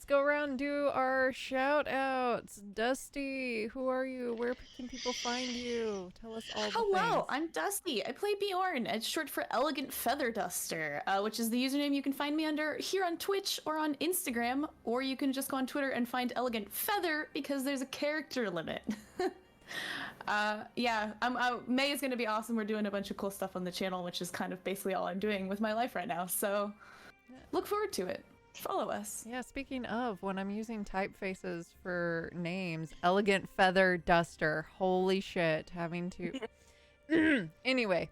go around and do our shout outs. Dusty, who are you? Where can people find you? Tell us all the Hello, things. I'm Dusty. I play Bjorn. It's short for Elegant Feather Duster, which is the username you can find me under here on Twitch or on Instagram, or you can just go on Twitter and find Elegant Feather because there's a character limit. Yeah, May is gonna be awesome. We're doing a bunch of cool stuff on the channel, which is kind of basically all I'm doing with my life right now. So look forward to it. Follow us. Yeah, speaking of, when I'm using typefaces for names, Elegant Feather Duster. Holy shit, having to. Anyway.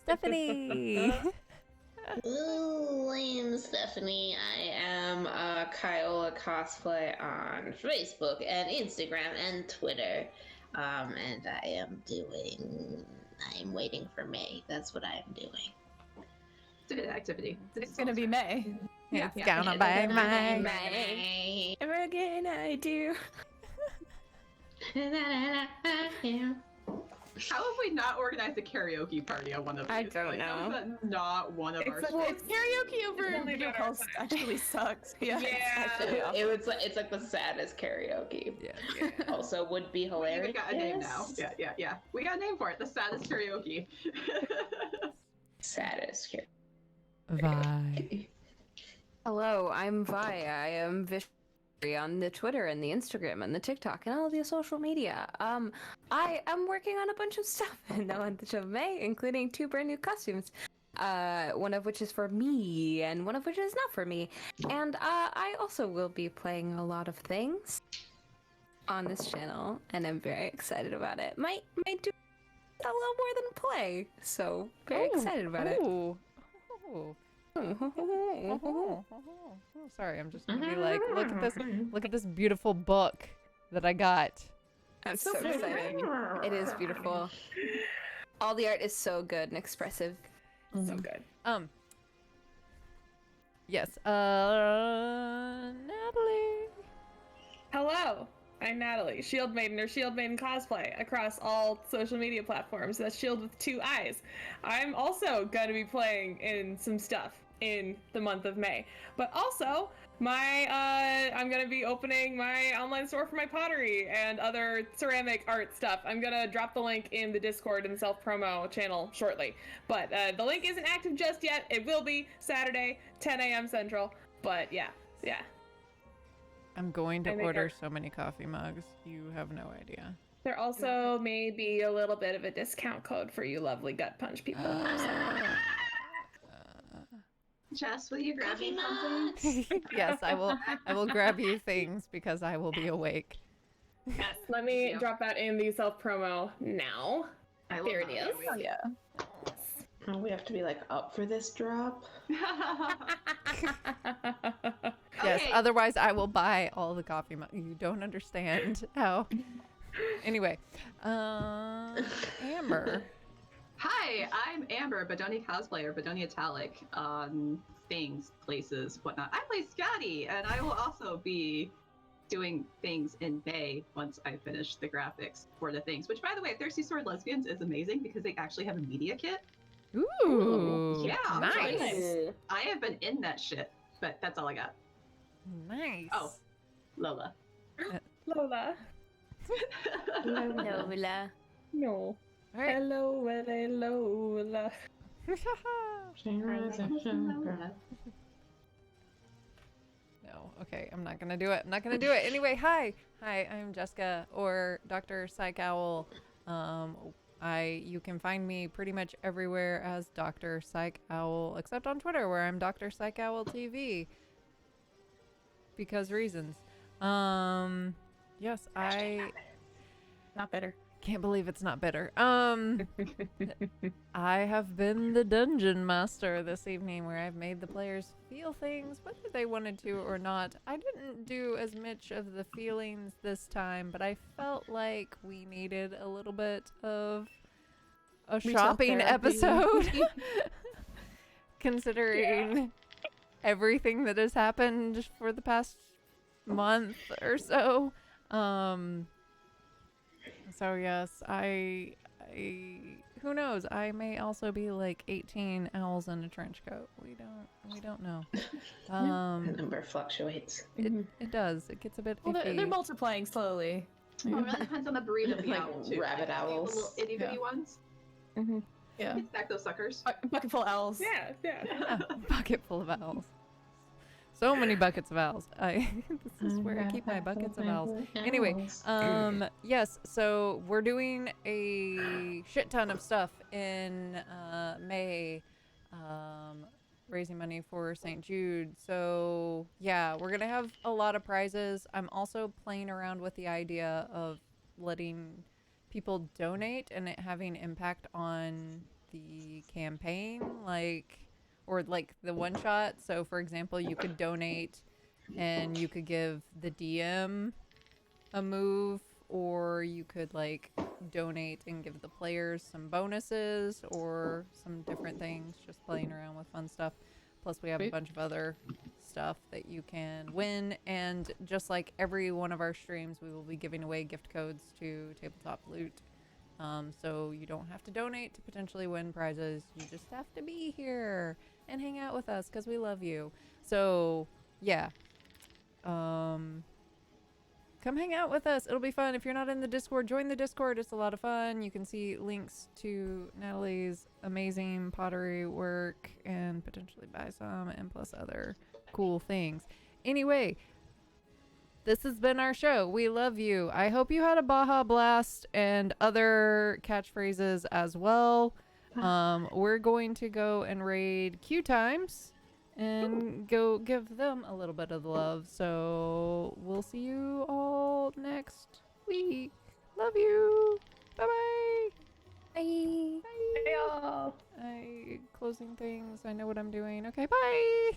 Stephanie. Ooh, I'm Stephanie. I am Kyola Cosplay on Facebook and Instagram and Twitter. And I'm waiting for May. That's what I'm doing. It's a good activity. It's gonna be May. It's yeah. gonna by my. May. Ever again I do. How have we not organized a karaoke party on one of these? I don't Like, how is know. that not one of our It's karaoke over only video been our calls time. actually sucks. Yeah. Yeah. It's like the saddest karaoke. Yeah. Also would be We hilarious. even got a name now. Yeah. We got a name for it. The saddest karaoke. Saddest karaoke. Bye. Hello, I'm Vi. I am Vish on the Twitter and the Instagram and the TikTok and all the social media. I am working on a bunch of stuff in the month of May, including 2 brand new costumes. One of which is for me and one of which is not for me. And I also will be playing a lot of things on this channel, and I'm very excited about it. Might do a little more than play, so very excited about it. Oh. Sorry, I'm just gonna be like, look at this beautiful book that I got. I'm so excited. It is beautiful. All the art is so good and expressive. So good. Yes, Natalie. Hello, I'm Natalie, Shield Maiden or Shield Maiden cosplay across all social media platforms. That's Shield with 2 eyes. I'm also going to be playing in some stuff in the month of May. But also, I'm gonna be opening my online store for my pottery and other ceramic art stuff. I'm gonna drop the link in the Discord and self-promo channel shortly. But the link isn't active just yet. It will be Saturday, 10 a.m. Central. But yeah. I'm going to I make order art. so many coffee mugs. You have no idea. There also may be a little bit of a discount code for you lovely gut punch people. Jess, will you grab me something? Yes, I will grab you things because I will be awake. Yes, let me drop that in the self-promo now. I will There it not is. wait. Oh yeah. Oh, we have to be like up for this drop. Yes, Okay. otherwise I will buy all the coffee mugs. You don't understand how. Anyway, Amber. Hi, I'm Amber, Bedonia cosplayer, Bedonia Italic, on things, places, whatnot. I play Scotty, and I will also be doing things in May once I finish the graphics for the things. Which, by the way, Thirsty Sword Lesbians is amazing because they actually have a media kit. Ooh, Yeah, I'm nice. trying I have been in that shit, but that's all I got. Nice. Oh. Lola. Lola. Lola. No. All right. Hello, Lola. No, okay, I'm not gonna do it. I'm not gonna do it. Anyway, hi, I'm Jessica or Dr. Psych Owl. You can find me pretty much everywhere as Dr. Psych Owl, except on Twitter where I'm Dr. Psych Owl TV. Because reasons. Yes, I Not better. can't believe it's not bitter. I have been the dungeon master this evening where I've made the players feel things whether they wanted to or not. I didn't do as much of the feelings this time, but I felt like we needed a little bit of a Retail shopping therapy. episode considering everything that has happened for the past month or so. So yes, I who knows? I may also be like 18 owls in a trench coat. We don't know. The number fluctuates. It does. It gets a bit Well, iffy. they're multiplying slowly. Well, it really depends on the breed of the Like owl, too. rabbit Like, the owls. little itty bitty Yeah. ones. Yeah. You can stack those suckers. Bucket full owls. Yeah. Yeah, bucket full of owls. So many buckets of owls. This is where I keep my buckets of owls. Anyway, yes, so we're doing a shit ton of stuff in May, raising money for St. Jude. So yeah, we're gonna have a lot of prizes. I'm also playing around with the idea of letting people donate and it having impact on the campaign, or the one shot. So for example, you could donate and you could give the DM a move, or you could donate and give the players some bonuses or some different things, just playing around with fun stuff. Plus we have a Sweet. bunch of other stuff that you can win, and just like every one of our streams, we will be giving away gift codes to Tabletop Loot. So you don't have to donate to potentially win prizes. You just have to be here and hang out with us because we love you. So yeah, come hang out with us. It'll be fun. If you're not in the Discord, join the Discord. It's a lot of fun. You can see links to Natalie's amazing pottery work and potentially buy some, and plus other cool things. Anyway, this has been our show. We love you. I hope you had a Baja Blast and other catchphrases as well. We're going to go and raid Q Times and go give them a little bit of love. So we'll see you all next week. Love you. Bye-bye. Bye. Bye. Hey, y'all. Closing things. I know what I'm doing. Okay, bye.